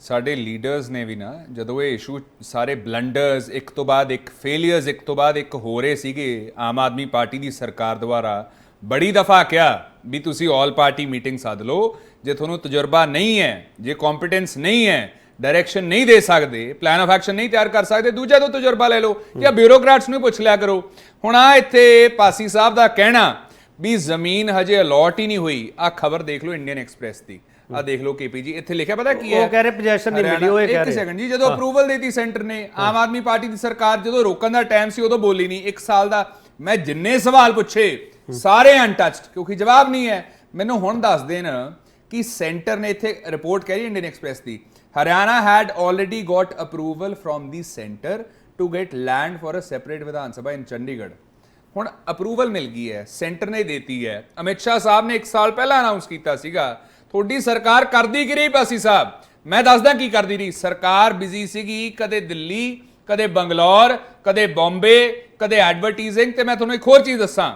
ਸਾਡੇ ਲੀਡਰਸ ਨੇ ਵੀ ਨਾ ਜਦੋਂ ਇਹ ਇਸ਼ੂ ਸਾਰੇ ਬਲੰਡਰਸ ਇੱਕ ਤੋਂ ਬਾਅਦ ਇੱਕ ਫੇਲਿਅਰਸ ਇੱਕ ਤੋਂ ਬਾਅਦ ਇੱਕ ਹੋ ਰਹੇ ਸੀਗੇ ਆਮ ਆਦਮੀ ਪਾਰਟੀ ਦੀ ਸਰਕਾਰ ਦੁਆਰਾ ਬੜੀ ਦਫਾ ਕਿਹਾ ਵੀ ਤੁਸੀਂ ਆਲ ਪਾਰਟੀ ਮੀਟਿੰਗ ਸੱਦ ਲਓ, ਜੇ ਤੁਹਾਨੂੰ ਤਜਰਬਾ ਨਹੀਂ ਹੈ, ਜੇ ਕੰਪੀਟੈਂਸ ਨਹੀਂ ਹੈ, ਡਾਇਰੈਕਸ਼ਨ ਨਹੀਂ ਦੇ ਸਕਦੇ, ਪਲਾਨ ਆਫ ਐਕਸ਼ਨ ਨਹੀਂ ਤਿਆਰ ਕਰ ਸਕਦੇ, ਦੂਜਾ ਤੋਂ ਤਜਰਬਾ ਲੈ ਲਓ ਜਾਂ ਬਿਊਰੋਕਰੈਟਸ ਨੂੰ ਪੁੱਛ ਲਿਆ ਕਰੋ। ਹੁਣ ਆ ਇੱਥੇ ਪਾਸੀ ਸਾਹਿਬ ਦਾ ਕਹਿਣਾ ਵੀ ਜ਼ਮੀਨ ਹਜੇ ਅਲਾਟ ਹੀ ਨਹੀਂ ਹੋਈ, ਆ ਖਬਰ ਦੇਖ ਲਓ ਇੰਡੀਅਨ ਐਕਸਪ੍ਰੈਸ ਦੀ, ਆ ਦੇਖ ਲਓ KP ਜੀ, ਇੱਥੇ ਲਿਖਿਆ ਪਤਾ ਕੀ ਹੈ, ਉਹ ਕਹਿ ਰਹੇ ਪੋਜੀਸ਼ਨ ਨਹੀਂ ਮਿਲੀ, ਉਹ ਇਹ ਕਹਿ ਰਹੇ। ਇੱਕ ਸੈਕਿੰਡ ਜੀ, ਜਦੋਂ ਅਪਰੂਵਲ ਦੇਤੀ ਸੈਂਟਰ ਨੇ, ਆਮ ਆਦਮੀ ਪਾਰਟੀ ਦੀ ਸਰਕਾਰ ਜਦੋਂ ਰੋਕਣ ਦਾ ਟਾਈਮ ਸੀ ਉਦੋਂ ਬੋਲੀ ਨਹੀਂ। 1 ਸਾਲ ਦਾ ਮੈਂ ਜਿੰਨੇ ਸਵਾਲ ਪੁੱਛੇ ਸਾਰੇ ਅਨਟੱਚਡ, ਕਿਉਂਕਿ ਜਵਾਬ ਨਹੀਂ ਹੈ। ਮੈਨੂੰ ਹੁਣ ਦੱਸ ਦੇਣ ਕਿ ਸੈਂਟਰ ਨੇ, ਇੱਥੇ ਰਿਪੋਰਟ ਕਹਿ ਰਹੀ ਇੰਡੀਅਨ ਐਕਸਪ੍ਰੈਸ ਦੀ, Haryana had already got approval from the centre to get land for a separate Vidhan Sabha ਇਨ ਚੰਡੀਗੜ੍ਹ। ਹੁਣ ਅਪਰੂਵਲ ਮਿਲ ਗਈ ਹੈ, ਸੈਂਟਰ ਨੇ ਦੇਤੀ ਹੈ। ਅਮਿਤ ਸ਼ਾਹ ਸਾਹਿਬ ਨੇ 1 ਸਾਲ ਪਹਿਲਾਂ ਅਨਾਉਂਸ ਕੀਤਾ ਸੀਗਾ। ਤੁਹਾਡੀ ਸਰਕਾਰ ਕਰਦੀ ਕੀ ਰਹੀ ਪਾਸੀ ਸਾਹਿਬ? ਮੈਂ ਦੱਸਦਾ ਕੀ ਕਰਦੀ ਰਹੀ। ਸਰਕਾਰ ਬਿਜ਼ੀ ਸੀਗੀ, ਕਦੇ ਦਿੱਲੀ, ਕਦੇ ਬੰਗਲੌਰ, ਕਦੇ ਬੰਬੇ, ਕਦੇ ਐਡਵਰਟਾਈਜ਼ਿੰਗ। ਤੇ ਮੈਂ ਤੁਹਾਨੂੰ ਇੱਕ ਹੋਰ ਚੀਜ਼ ਦੱਸਾਂ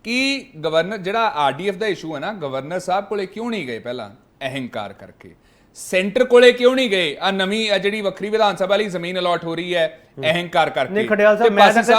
ਕਿ ਗਵਰਨਰ ਜਿਹੜਾ RDF ਦਾ ਇਸ਼ੂ ਹੈ ਨਾ, ਗਵਰਨਰ ਸਾਹਿਬ ਕੋਲੇ ਕਿਉਂ ਨਹੀਂ ਗਏ ਪਹਿਲਾਂ? ਅਹੰਕਾਰ ਕਰਕੇ। ਸੈਂਟਰ ਕੋਲੇ ਕਿਉਂ ਨਹੀਂ ਗਏ? ਆ ਨਵੀਂ ਜਿਹੜੀ ਵੱਖਰੀ ਵਿਧਾਨ ਸਭਾ ਲਈ ਜ਼ਮੀਨ ਅਲਾਟ ਹੋ ਰਹੀ ਹੈ, ਅਹੰਕਾਰ ਕਰਕੇ। ਨਹੀਂ ਖੜਿਆਲ ਸਾਹਿਬ,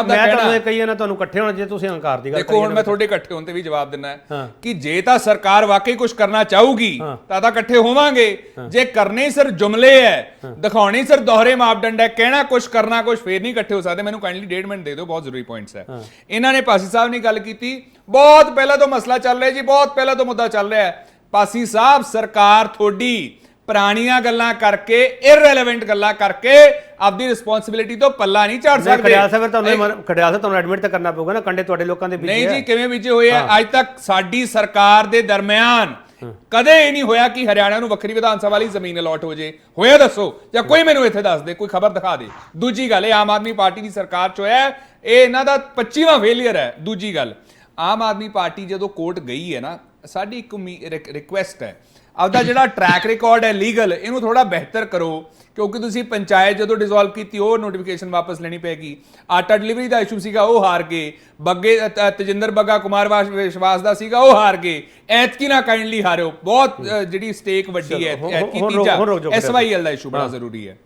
ਮੈਂ ਤੁਹਾਨੂੰ ਕਹੀਏ ਨਾ ਤੁਹਾਨੂੰ ਇਕੱਠੇ ਹੋਣਾ, ਜੇ ਤੁਸੀਂ ਅਹੰਕਾਰ ਦੀ ਗੱਲ ਦੇਖੋ ਹੁਣ ਮੈਂ ਤੁਹਾਡੇ ਇਕੱਠੇ ਹੋਣ ਤੇ ਵੀ ਜਵਾਬ ਦਿੰਦਾ ਹੈ ਕਿ ਜੇ ਤਾਂ ਸਰਕਾਰ ਵਾਕਈ ਕੁਝ ਕਰਨਾ ਚਾਹੂਗੀ ਤਾਂ ਇਕੱਠੇ ਹੋਵਾਂਗੇ। ਜੇ ਕਰਨੇ ਸਿਰ ਜੁਮਲੇ ਹੈ, ਦਿਖਾਉਣੇ ਸਿਰ ਦੋਹਰੇ ਮਾਪਦੰਡ ਹੈ, ਕਹਿਣਾ ਕੁਝ ਕਰਨਾ ਕੁਝ, ਫੇਰ ਨਹੀਂ ਇਕੱਠੇ ਹੋ ਸਕਦੇ। ਮੈਨੂੰ ਕਾਈਂਡਲੀ 1.5 ਮਿੰਟ ਦੇ ਦਿਓ, ਬਹੁਤ ਜ਼ਰੂਰੀ ਪੁਆਇੰਟਸ ਹੈ। ਇਹਨਾਂ ਨੇ ਪਾਸੀ ਸਾਹਿਬ ਨੇ ਗੱਲ ਕੀਤੀ, ਬਹੁਤ ਪਹਿਲਾਂ ਤੋਂ ਮਸਲਾ ਚੱਲ ਰਿਹਾ ਜੀ, ਬਹੁਤ ਪਹਿਲਾਂ ਤੋਂ ਮੁੱਦਾ ਚੱਲ ਰਿਹਾ ਹੈ। ਪਾਸੀ ਸਾਹਿਬ, ਸਰਕਾਰ ਤੁਹਾਡੀ ਪੁਰਾਣੀਆਂ ਗੱਲਾਂ ਕਰਕੇ, ਇਰਰੈਲੇਵੈਂਟ ਗੱਲਾਂ ਕਰਕੇ ਆਪਦੀ ਰਿਸਪੌਂਸਿਬਿਲਿਟੀ ਤੋਂ ਪੱਲਾ ਨਹੀਂ ਝਾੜ ਸਕਦੇ। ਖੜਿਆਲ ਸਾਹਿਬ ਤੁਹਾਨੂੰ ਐਡਮਿਟ ਤਾਂ ਕਰਨਾ ਪਊਗਾ ਨਾ, ਕੰਡੇ ਤੁਹਾਡੇ ਲੋਕਾਂ ਦੇ ਵਿੱਚ ਨਹੀਂ ਜੀ, ਕਿਵੇਂ ਵਿਜੇ ਹੋਏ ਆ? ਅੱਜ ਤੱਕ ਸਾਡੀ ਸਰਕਾਰ ਦੇ ਦਰਮਿਆਨ ਕਦੇ ਇਹ ਨਹੀਂ ਹੋਇਆ ਕਿ ਹਰਿਆਣਾ ਨੂੰ ਵੱਖਰੀ ਵਿਧਾਨ ਸਭਾ ਲਈ ਜ਼ਮੀਨ ਅਲਾਟ ਹੋ ਜੇ। ਹੋਇਆ ਦੱਸੋ, ਜਾਂ ਕੋਈ ਮੈਨੂੰ ਇੱਥੇ ਦੱਸ ਦੇ, ਕੋਈ ਖਬਰ ਦਿਖਾ ਦੇ। ਦੂਜੀ ਗੱਲ, ਇਹ ਆਮ ਆਦਮੀ ਪਾਰਟੀ ਦੀ ਸਰਕਾਰ ਚ ਹੋਇਆ, ਇਹ ਇਹਨਾਂ ਦਾ 25ਵਾਂ ਫੇਲੀਅਰ ਹੈ। ਦੂਜੀ ਗੱਲ, ਆਮ ਆਦਮੀ ਪਾਰਟੀ ਜਦੋਂ ਕੋਰਟ ਗਈ ਹੈ ਨਾ, ਸਾਡੀ ਇੱਕ ਰਿਕੁਐਸਟ ਹੈ, ਆਪਦਾ ਜਿਹੜਾ ਟਰੈਕ ਰਿਕਾਰਡ ਹੈ ਲੀਗਲ, ਇਹਨੂੰ ਥੋੜਾ ਬਿਹਤਰ ਕਰੋ, ਕਿਉਂਕਿ ਤੁਸੀਂ ਪੰਚਾਇਤ ਜਦੋਂ ਡਿਸੋਲਵ ਕੀਤੀ ਉਹ ਨੋਟੀਫਿਕੇਸ਼ਨ ਵਾਪਸ ਲੈਣੀ ਪੈਗੀ। ਆਟਾ ਡਿਲੀਵਰੀ ਦਾ ਇਸ਼ੂ ਸੀਗਾ, ਉਹ ਹਾਰ ਗਏ। ਬੱਗੇ ਤਜਿੰਦਰ ਬੱਗਾ ਕੁਮਾਰ ਵਿਸ਼ਵਾਸ ਦਾ ਸੀਗਾ, ਉਹ ਹਾਰ ਗਏ। ਐਤਕੀ ਨਾ ਕਾਈਂਡਲੀ ਹਾਰਿਓ, ਬਹੁਤ ਜਿਹੜੀ ਸਟੇਕ ਵੱਡੀ ਹੈ ਐਤਕੀ। ਤੀਜਾ SYL ਦਾ ਇਸ਼ੂ ਬੜਾ ਜ਼ਰੂਰੀ ਹੈ।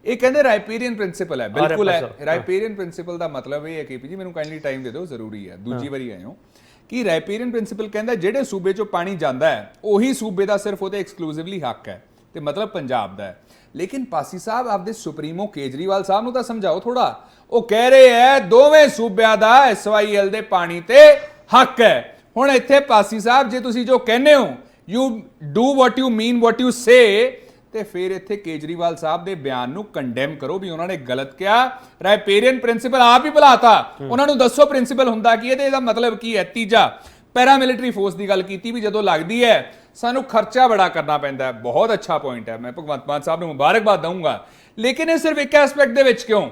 ਇਹ ਕਹਿੰਦੇ ਰਾਈਪੇਰੀਅਨ ਪ੍ਰਿੰਸੀਪਲ ਹੈ, ਬਿਲਕੁਲ ਹੈ। ਰਾਈਪੇਰੀਅਨ ਪ੍ਰਿੰਸੀਪਲ ਦਾ ਮਤਲਬ ਇਹ ਹੈ KP ਜੀ, ਮੈਨੂੰ ਕਾਈਂਡਲੀ ਟਾਈਮ ਦੇ ਦਿਓ, ਜ਼ਰੂਰੀ ਹੈ, ਦੂਜੀ ਵਾਰੀ ਆਏ ਹੋ। ਕਿ ਰਾਈਪੇਰੀਅਨ ਪ੍ਰਿੰਸੀਪਲ ਕਹਿੰਦਾ ਜਿਹੜੇ ਸੂਬੇ ਚੋਂ ਪਾਣੀ ਜਾਂਦਾ ਹੈ ਉਹੀ ਸੂਬੇ ਦਾ ਸਿਰਫ ਉਹਦੇ ਐਕਸਕਲੂਸਿਵਲੀ ਹੱਕ ਹੈ, ਤੇ ਮਤਲਬ ਪੰਜਾਬ ਦਾ ਹੈ। ਲੇਕਿਨ ਪਾਸੀ ਸਾਹਿਬ ਆਪਦੇ ਸੁਪਰੀਮੋ ਕੇਜਰੀਵਾਲ ਸਾਹਿਬ ਨੂੰ ਤਾਂ ਸਮਝਾਓ ਥੋੜਾ। ਉਹ ਕਹਿ ਰਹੇ ਹੈ ਦੋਵੇਂ ਸੂਬਿਆਂ ਦਾ SYL ਦੇ ਪਾਣੀ ਤੇ ਹੱਕ ਹੈ। ਹੁਣ ਇੱਥੇ ਪਾਸੀ ਸਾਹਿਬ, ਜੇ ਤੁਸੀਂ ਜੋ ਕਹਿੰਦੇ ਹੋ, you do what you mean what you say, ਤੇ ਫਿਰ ਇੱਥੇ ਕੇਜਰੀਵਾਲ ਸਾਹਿਬ ਦੇ ਬਿਆਨ ਨੂੰ ਕੰਡੈਮ ਕਰੋ ਵੀ ਉਹਨਾਂ ਨੇ ਗਲਤ ਕਿਹਾ। ਰਾਈਪੇਰੀਅਨ ਪ੍ਰਿੰਸੀਪਲ ਆਪ ਹੀ ਬੁਲਾਤਾ, ਉਹਨਾਂ ਨੂੰ ਦੱਸੋ ਪ੍ਰਿੰਸੀਪਲ ਹੁੰਦਾ ਕੀ ਹੈ ਤੇ ਇਹਦਾ ਮਤਲਬ ਕੀ ਹੈ। ਤੀਜਾ, ਪੈਰਾਮਿਲਟਰੀ ਫੋਰਸ ਦੀ ਗੱਲ ਕੀਤੀ ਵੀ ਜਦੋਂ ਲੱਗਦੀ ਹੈ ਸਾਨੂੰ ਖਰਚਾ ਬੜਾ ਕਰਨਾ ਪੈਂਦਾ ਹੈ, ਬਹੁਤ ਅੱਛਾ ਪੁਆਇੰਟ ਹੈ, ਮੈਂ ਭਗਵੰਤ ਮਾਨ ਸਾਹਿਬ ਨੂੰ ਮੁਬਾਰਕਬਾਦ ਦਊਂਗਾ। ਲੇਕਿਨ ਇਹ ਸਿਰਫ ਇੱਕ ਐਸਪੈਕਟ ਦੇ ਵਿੱਚ ਕਿਉਂ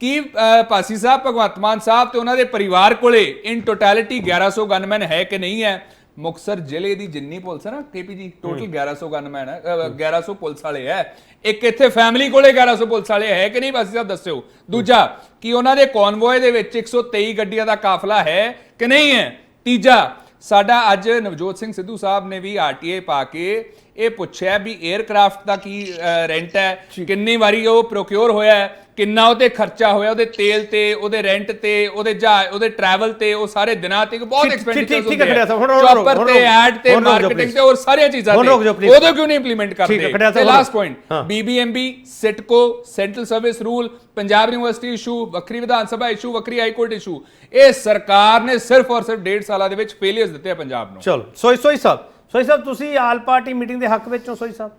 ਕਿ ਪਾਸੀ ਸਾਹਿਬ, ਭਗਵੰਤ ਮਾਨ ਸਾਹਿਬ ਤੇ ਉਹਨਾਂ ਦੇ ਪਰਿਵਾਰ ਕੋਲੇ ਇਨ ਟੋਟੈਲਿਟੀ 1100 ਗਨਮੈਨ ਹੈ ਕਿ ਨਹੀਂ ਹੈ? ਮੁਕਤਸਰ ਜ਼ਿਲ੍ਹੇ ਦੀ ਜਿੰਨੀ ਪੁਲਿਸ ਹੈ ਨਾ KP ਜੀ, ਟੋਟਲ 1100 ਗਨਮੈਨ ਹੈ, 1100 ਪੁਲਿਸ ਵਾਲੇ ਹੈ। ਇੱਕ ਇੱਥੇ ਫੈਮਿਲੀ ਕੋਲੇ 1100 ਪੁਲਿਸ ਵਾਲੇ ਹੈ ਕਿ ਨਹੀਂ? ਪਾਸੀ ਸਾਹਿਬ ਦੱਸਿਓ। ਦੂਜਾ, ਕਿ ਉਹਨਾਂ ਦੇ ਕਨਵੋਏ ਦੇ ਵਿੱਚ 123 ਗੱਡੀਆਂ ਦਾ ਕਾਫਲਾ ਹੈ ਕਿ ਨਹੀਂ ਹੈ? ਤੀਜਾ, ਸਾਡਾ ਅੱਜ ਨਵਜੋਤ ਸਿੰਘ ਸਿੱਧੂ ਸਾਹਿਬ ਨੇ ਵੀ RTI ਪਾ ਕੇ ਇਹ ਪੁੱਛਿਆ ਵੀ 에ਅਰਕ੍ਰਾਫਟ ਦਾ ਕੀ ਰੈਂਟ ਹੈ, ਕਿੰਨੀ ਵਾਰੀ ਉਹ ਪ੍ਰੋਕਿਉਰ ਹੋਇਆ ਹੈ, ਕਿੰਨਾ ਉਹਤੇ ਖਰਚਾ ਹੋਇਆ, ਉਹਦੇ ਤੇਲ ਤੇ, ਉਹਦੇ ਰੈਂਟ ਤੇ, ਉਹਦੇ ਜਹਾਜ਼, ਉਹਦੇ ਟਰੈਵਲ ਤੇ, ਉਹ ਸਾਰੇ ਦਿਨਾਂ ਤੇ ਬਹੁਤ ਐਕਸਪੈਂਡੀਚਰਸ ਹੁੰਦੇ ਆ, ਚੌਪਰ ਤੇ, ਐਡ ਤੇ, ਮਾਰਕੀਟਿੰਗ ਤੇ, ਹੋਰ ਸਾਰੀਆਂ ਚੀਜ਼ਾਂ ਤੇ। ਉਦੋਂ ਕਿਉਂ ਨਹੀਂ ਇੰਪਲੀਮੈਂਟ ਕਰਦੇ? ਤੇ last point, BBMB, CITCO, central service rule, Punjab university issue, ਵੱਖਰੀ ਵਿਧਾਨ ਸਭਾ ਇਸ਼ੂ, ਵੱਖਰੀ ਹਾਈ ਕੋਰਟ ਇਸ਼ੂ, ਇਹ ਸਰਕਾਰ ਨੇ ਸਿਰਫ ਔਰ ਸਿਰਫ 1.5 ਸਾਲਾਂ ਦੇ ਵਿੱਚ ਫੇਲੀਅਰਸ ਦਿੱਤੇ ਆ ਪੰਜਾਬ ਨੂੰ। ਚਲੋ ਸੋਈ ਸਾਹਿਬ ਤੁਸੀਂ ਆਲ ਪਾਰਟੀ ਮੀਟਿੰਗ ਦੇ ਹੱਕ ਵਿੱਚੋਂ ਸੋਈ ਸਾਹਿਬ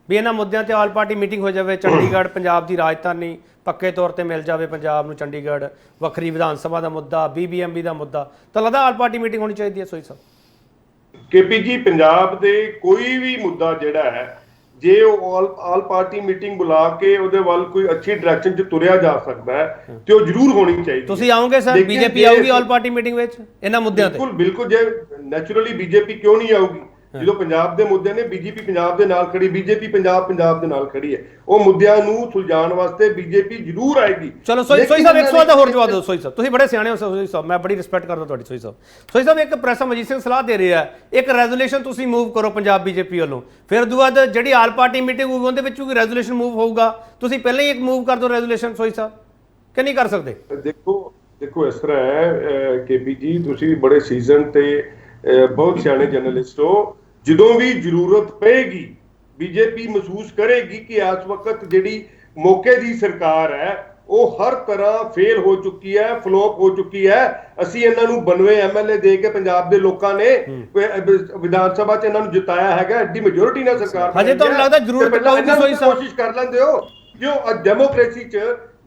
ਵੀ ਇਹਨਾਂ ਮੁੱਦਿਆਂ ਤੇ ਆਲ ਪਾਰਟੀ ਮੀਟਿੰਗ ਹੋ ਜਾਵੇ, ਚੰਡੀਗੜ੍ਹ ਪੰਜਾਬ ਦੀ ਰਾਜਧਾਨੀ ਪੱਕੇ ਤੌਰ ਤੇ ਮਿਲ ਜਾਵੇ ਪੰਜਾਬ ਨੂੰ, ਚੰਡੀਗੜ੍ਹ, ਵੱਖਰੀ ਵਿਧਾਨ ਸਭਾ ਦਾ ਮੁੱਦਾ, BBMB ਦਾ ਮੁੱਦਾ, ਤਾਂ ਲੱਗਦਾ ਆਲ ਪਾਰਟੀ ਮੀਟਿੰਗ ਹੋਣੀ ਚਾਹੀਦੀ ਹੈ ਸੋਈ ਸਾਹਿਬ? KP ਜੀ, ਪੰਜਾਬ ਦੇ ਕੋਈ ਵੀ ਮੁੱਦਾ ਜਿਹੜਾ ਹੈ, ਜੇ ਉਹ ਆਲ ਪਾਰਟੀ ਮੀਟਿੰਗ ਬੁਲਾ ਕੇ ਉਹਦੇ ਵੱਲ ਕੋਈ ਅੱਛੀ ਡਾਇਰੈਕਸ਼ਨ 'ਚ ਤੁਰਿਆ ਜਾ ਸਕਦਾ ਹੈ ਤੇ ਉਹ ਜ਼ਰੂਰ ਹੋਣੀ ਚਾਹੀਦੀ। ਤੁਸੀਂ ਆਓਗੇ ਸਰ? BJP ਆਊਗੀ ਆਲ ਪਾਰਟੀ ਮੀਟਿੰਗ ਵਿੱਚ ਇਹਨਾਂ ਮੁੱਦਿਆਂ ਤੇ? ਬਿਲਕੁਲ, ਜੇ ਨੈਚੁਰਲੀ BJP ਕਿਉਂ ਨਹੀਂ ਆਊਗੀ? ਜਦੋਂ ਪੰਜਾਬ ਦੇ ਮੁੱਦੇ ਨੇ ਬੀਜੇਪੀ ਪੰਜਾਬ ਦੇ ਨਾਲ ਖੜੀ, ਬੀਜੇਪੀ ਪੰਜਾਬ ਦੇ ਨਾਲ ਖੜੀ ਹੈ। ਉਹ ਮੁੱਦਿਆਂ ਨੂੰ ਸੁਲਝਾਉਣ ਵਾਸਤੇ ਬੀਜੇਪੀ ਜ਼ਰੂਰ ਆਏਗੀ। ਚਲੋ ਸੋਈ ਸਾਹਿਬ ਇੱਕ ਸਵਾਲ ਦਾ ਹੋਰ ਜਵਾਬ ਦਿਓ। ਸੋਈ ਸਾਹਿਬ ਤੁਸੀਂ ਬੜੇ ਸਿਆਣੇ ਹੋ ਸੋਈ ਸਾਹਿਬ, ਮੈਂ ਬੜੀ ਰਿਸਪੈਕਟ ਕਰਦਾ ਤੁਹਾਡੀ। ਸੋਈ ਸਾਹਿਬ ਇੱਕ ਪ੍ਰੈਸ ਮਜੀਦ ਸਿੰਘ ਸਲਾਹ ਦੇ ਰਿਹਾ ਇੱਕ ਰੈਜ਼ੋਲੂਸ਼ਨ ਤੁਸੀਂ ਮੂਵ ਕਰੋ ਪੰਜਾਬ ਬੀਜੇਪੀ ਵੱਲੋਂ, ਫਿਰ ਉਦੋਂ ਬਾਅਦ ਜਿਹੜੀ ਆਲ ਪਾਰਟੀ ਮੀਟਿੰਗ ਹੋਊਗੀ ਉਹਦੇ ਵਿੱਚ ਵੀ ਰੈਜ਼ੋਲੂਸ਼ਨ ਮੂਵ ਹੋਊਗਾ, ਤੁਸੀਂ ਪਹਿਲਾਂ ਹੀ ਇੱਕ ਮੂਵ ਕਰ ਦਿਓ ਰੈਜ਼ੋਲੂਸ਼ਨ। ਸੋਈ ਸਾਹਿਬ ਕਿ ਨਹੀਂ ਕਰ ਸਕਦੇ? ਦੇਖੋ ਇਸ ਤਰ੍ਹਾਂ ਹੈ ਕੇਪੀ ਜੀ, ਤੁਸੀਂ ਬੜੇ ਸੀਜ਼ਨ ਤੇ ਬਹੁਤ ਸਿਆਣੇ ਜਰਨਲਿਸਟ ਹੋ। ਜਦੋਂ ਵੀ ਜ਼ਰੂਰਤ ਪਏਗੀ ਬੀਜੇਪੀ ਮਹਿਸੂਸ ਕਰੇਗੀ ਕਿ ਇਸ ਵਕਤ ਜਿਹੜੀ ਮੌਕੇ ਦੀ ਸਰਕਾਰ ਹੈ ਉਹ ਹਰ ਤਰ੍ਹਾਂ ਫੇਲ ਹੋ ਚੁੱਕੀ ਹੈ, ਫਲੋਪ ਹੋ ਚੁੱਕੀ ਹੈ। ਅਸੀਂ ਇਹਨਾਂ ਨੂੰ 92 ਐਮਐਲਏ ਦੇ ਕੇ ਪੰਜਾਬ ਦੇ ਲੋਕਾਂ ਨੇ ਵਿਧਾਨ ਸਭਾ 'ਚ ਇਹਨਾਂ ਨੂੰ ਜਿਤਾਇਆ ਹੈਗਾ, ਐਡੀ ਮੈਜੋਰਿਟੀ ਨਾਲ ਸਰਕਾਰ ਹਜੇ ਤੁਹਾਨੂੰ ਲੱਗਦਾ ਜ਼ਰੂਰਤ ਪਊਗੀ? ਸੋਈ ਸਾਹਿਬ ਕੋਸ਼ਿਸ਼ ਕਰ ਲੈਂਦੇ ਹੋ ਜੋ ਡੈਮੋਕ੍ਰੇਸੀ 'ਚ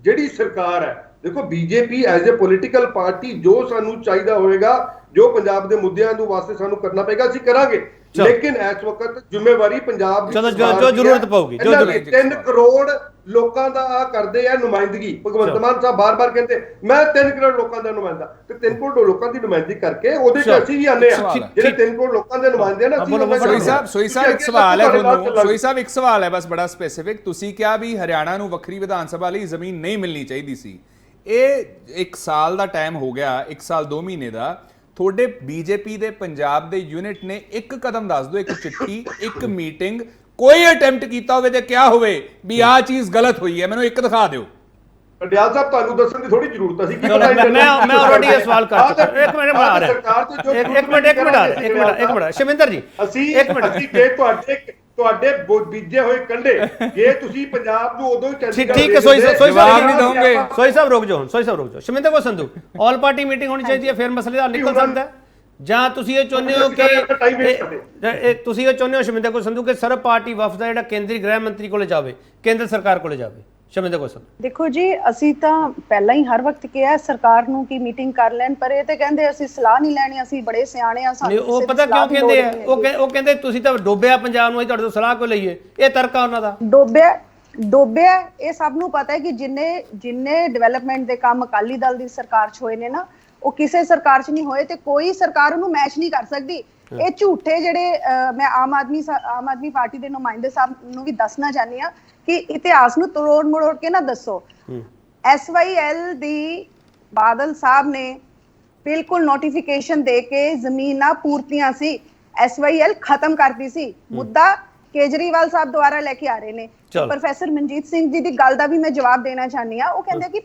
ਜਿਹੜੀ ਸਰਕਾਰ ਹੈ। ਦੇਖੋ BJP as a political party ਜੋ ਸਾਨੂੰ ਚਾਹੀਦਾ ਹੋਏਗਾ, ਜੋ ਪੰਜਾਬ ਦੇ ਮੁੱਦਿਆਂ ਨੂੰ ਵਾਸਤੇ ਸਾਨੂੰ ਕਰਨਾ ਪਏਗਾ ਅਸੀਂ ਕਰਾਂਗੇ, ਲੇਕਿਨ ਇਸ ਵਕਤ ਜ਼ਿੰਮੇਵਾਰੀ ਪੰਜਾਬ ਦੀ ਜੋ ਜ਼ਰੂਰਤ ਪਊਗੀ, ਜੋ 3 ਕਰੋੜ ਲੋਕਾਂ ਦਾ ਆ ਕਰਦੇ ਆ ਨੁਮਾਇੰਦਗੀ। ਭਗਵੰਤ ਮਾਨ ਸਾਹਿਬ ਬਾਰ-ਬਾਰ ਕਹਿੰਦੇ ਮੈਂ 3 ਕਰੋੜ ਲੋਕਾਂ ਦਾ ਨੁਮਾਇੰਦਾ, ਤੇ 3 ਕਰੋੜ ਲੋਕਾਂ ਦੀ ਨੁਮਾਇੰਦਗੀ ਕਰਕੇ ਉਹਦੇ ਚ ਅਸੀਂ ਵੀ ਆਨੇ ਆ ਜਿਹੜੇ 3 ਕਰੋੜ ਲੋਕਾਂ ਦੇ ਨੁਮਾਇੰਦੇ ਨਾ। ਸੋਈ ਸਾਹਿਬ ਇੱਕ ਸਵਾਲ ਹੈ ਤੁਹਾਨੂੰ, ਸੋਈ ਸਾਹਿਬ ਇੱਕ ਸਵਾਲ ਹੈ ਬਸ ਬੜਾ ਸਪੈਸੀਫਿਕ। ਤੁਸੀਂ ਕਿਹਾ ਵੀ ਹਰਿਆਣਾ ਨੂੰ ਵੱਖਰੀ ਵਿਧਾਨ ਸਭਾ ਲਈ ਜ਼ਮੀਨ ਨਹੀਂ ਮਿਲਣੀ ਚਾਹੀਦੀ ਸੀ। ਇਹ 1 ਸਾਲ ਦਾ ਟਾਈਮ ਹੋ ਗਿਆ, 1 ਸਾਲ 2 ਮਹੀਨੇ ਦਾ। ਤੁਹਾਡੇ ਬੀਜੇਪੀ ਦੇ ਪੰਜਾਬ ਦੇ ਯੂਨਿਟ ਨੇ ਇੱਕ ਕਦਮ ਦੱਸ ਦਿਓ, ਇੱਕ ਚਿੱਠੀ, ਇੱਕ ਮੀਟਿੰਗ, ਕੋਈ ਅਟੈਂਪਟ ਕੀਤਾ ਹੋਵੇ ਤੇ ਕਿਹਾ ਹੋਵੇ ਵੀ ਆਹ ਚੀਜ਼ ਗਲਤ ਹੋਈ ਹੈ, ਮੈਨੂੰ ਇੱਕ ਦਿਖਾ ਦਿਓ। ਪਟਿਆਲ ਸਾਹਿਬ ਤੁਹਾਨੂੰ ਦੱਸਣ ਦੀ ਥੋੜੀ ਜ਼ਰੂਰਤ ਅਸੀਂ ਮੈਂ ਆਲਰੇਡੀ ਇਹ ਸਵਾਲ ਕਰ ਚੁੱਕਾ। ਇੱਕ ਮਿੰਟ ਬਣਾ ਰਿਹਾ, ਇੱਕ ਮਿੰਟ ਸ਼ਮਿੰਦਰ ਜੀ, ਅਸੀਂ ਜੇ ਤੁਹਾਡੇ ਬੀਜੇ ਹੋਏ ਕੰਡੇ ਜੇ ਤੁਸੀਂ ਪੰਜਾਬ ਨੂੰ ਉਦੋਂ ਠੀਕ ਹੈ। ਸੋਈ ਸਾਹਿਬ ਨਹੀਂ ਦੋਗੇ। ਸੋਈ ਸਾਹਿਬ ਰੁਕ ਜਾਓ, ਸੋਈ ਸਾਹਿਬ ਰੁਕ ਜਾਓ। ਸ਼ਮਿੰਦਰ ਕੋ ਸੰਧੂ ਆਲ ਪਾਰਟੀ ਮੀਟਿੰਗ ਹੋਣੀ ਚਾਹੀਦੀ ਹੈ, ਫਿਰ ਮਸਲੇ ਦਾ ਨਿਕਲ ਸਕਦਾ ਹੈ। ਜਾਂ ਤੁਸੀਂ ਇਹ ਚਾਹੁੰਦੇ ਹੋ ਕਿ ਤੁਸੀਂ ਇਹ ਚਾਹੁੰਦੇ ਹੋ ਸ਼ਮਿੰਦਰ ਕੋ ਸੰਧੂ ਕਿ ਸਰਬ ਪਾਰਟੀ ਵਫਦ ਜਿਹੜਾ ਕੇਂਦਰੀ ਗ੍ਰਹਿ ਮੰਤਰੀ ਕੋਲੇ ਜਾਵੇ, ਕੇਂਦਰ ਸਰਕਾਰ ਕੋਲੇ ਜਾਵੇ? ਸ਼ਮਿੰਦਰ ਕੋ ਸੰਧੂ ਦੇਖੋ ਜੀ, ਅਸੀਂ ਤਾਂ ਪਹਿਲਾਂ ਹੀ ਹਰ ਵਕਤ ਕਿਹਾ ਸਰਕਾਰ ਨੂੰ ਕਿ ਮੀਟਿੰਗ ਕਰ ਲੈਣ, ਪਰ ਇਹ ਤੇ ਕਹਿੰਦੇ ਅਸੀਂ ਸਲਾਹ ਨਹੀਂ ਲੈਣੀ, ਅਸੀਂ ਬੜੇ ਸਿਆਣੇ ਆ, ਸਾਨੂੰ ਉਹ ਪਤਾ ਕਿਉਂ ਕਹਿੰਦੇ ਆ? ਉਹ ਕਹਿੰਦੇ ਤੁਸੀਂ ਤਾਂ ਡੋਬਿਆ ਪੰਜਾਬ ਨੂੰ, ਅਸੀਂ ਤੁਹਾਡੇ ਤੋਂ ਸਲਾਹ ਕਿਉਂ ਲਈਏ? ਇਹ ਤਰਕ ਆ ਉਹਨਾਂ ਦਾ। ਡੋਬਿਆ ਇਹ ਸਭ ਨੂੰ ਪਤਾ ਹੈ ਕਿ ਜਿੰਨੇ ਡਿਵੈਲਪਮੈਂਟ ਦੇ ਕੰਮ ਅਕਾਲੀ ਦਲ ਦੀ ਸਰਕਾਰ 'ਚ ਹੋਏ ਨੇ ਨਾ, ਉਹ ਕਿਸੇ ਸਰਕਾਰ 'ਚ ਨਹੀਂ ਹੋਏ ਤੇ ਕੋਈ ਸਰਕਾਰ ਉਹਨੂੰ ਮੈਚ ਨਹੀਂ ਕਰ ਸਕਦੀ। ਇਹ ਝੂਠੇ ਜਿਹੜੇ ਮੈਂ ਆਮ ਆਦਮੀ ਪਾਰਟੀ ਦੇ ਨੁਮਾਇੰਦੇ ਸਾਹਿਬ ਨੂੰ ਵੀ ਦੱਸਣਾ ਚਾਹੁੰਦੀ ਆ ਕਿ ਇਤਿਹਾਸ ਨੂੰ ਤੋੜ ਮਰੋੜ ਕੇ ਨਾ ਦੱਸੋ। SYL ਦੀ ਬਾਦਲ ਸਾਹਿਬ ਨੇ ਬਿਲਕੁਲ ਨੋਟੀਫਿਕੇਸ਼ਨ ਦੇ ਕੇ ਜ਼ਮੀਨਾਂ ਪੂਰਤੀਆਂ ਸੀ, SYL ਖਤਮ ਕਰਤੀ ਸੀ। ਮੁੱਦਾ ਕੇਜਰੀਵਾਲ ਸਾਹਿਬ ਦੁਆਰਾ ਲੈ ਕੇ ਆ ਰਹੇ ਨੇ। ਪ੍ਰੋਫੈਸਰ ਮਨਜੀਤ ਸਿੰਘ ਜੀ ਦੀ ਗੱਲ ਦਾ ਵੀ ਮੈਂ ਜਵਾਬ ਦੇਣਾ ਚਾਹੁੰਦੀ ਆ। ਉਹ ਕਹਿੰਦੇ ਕਿ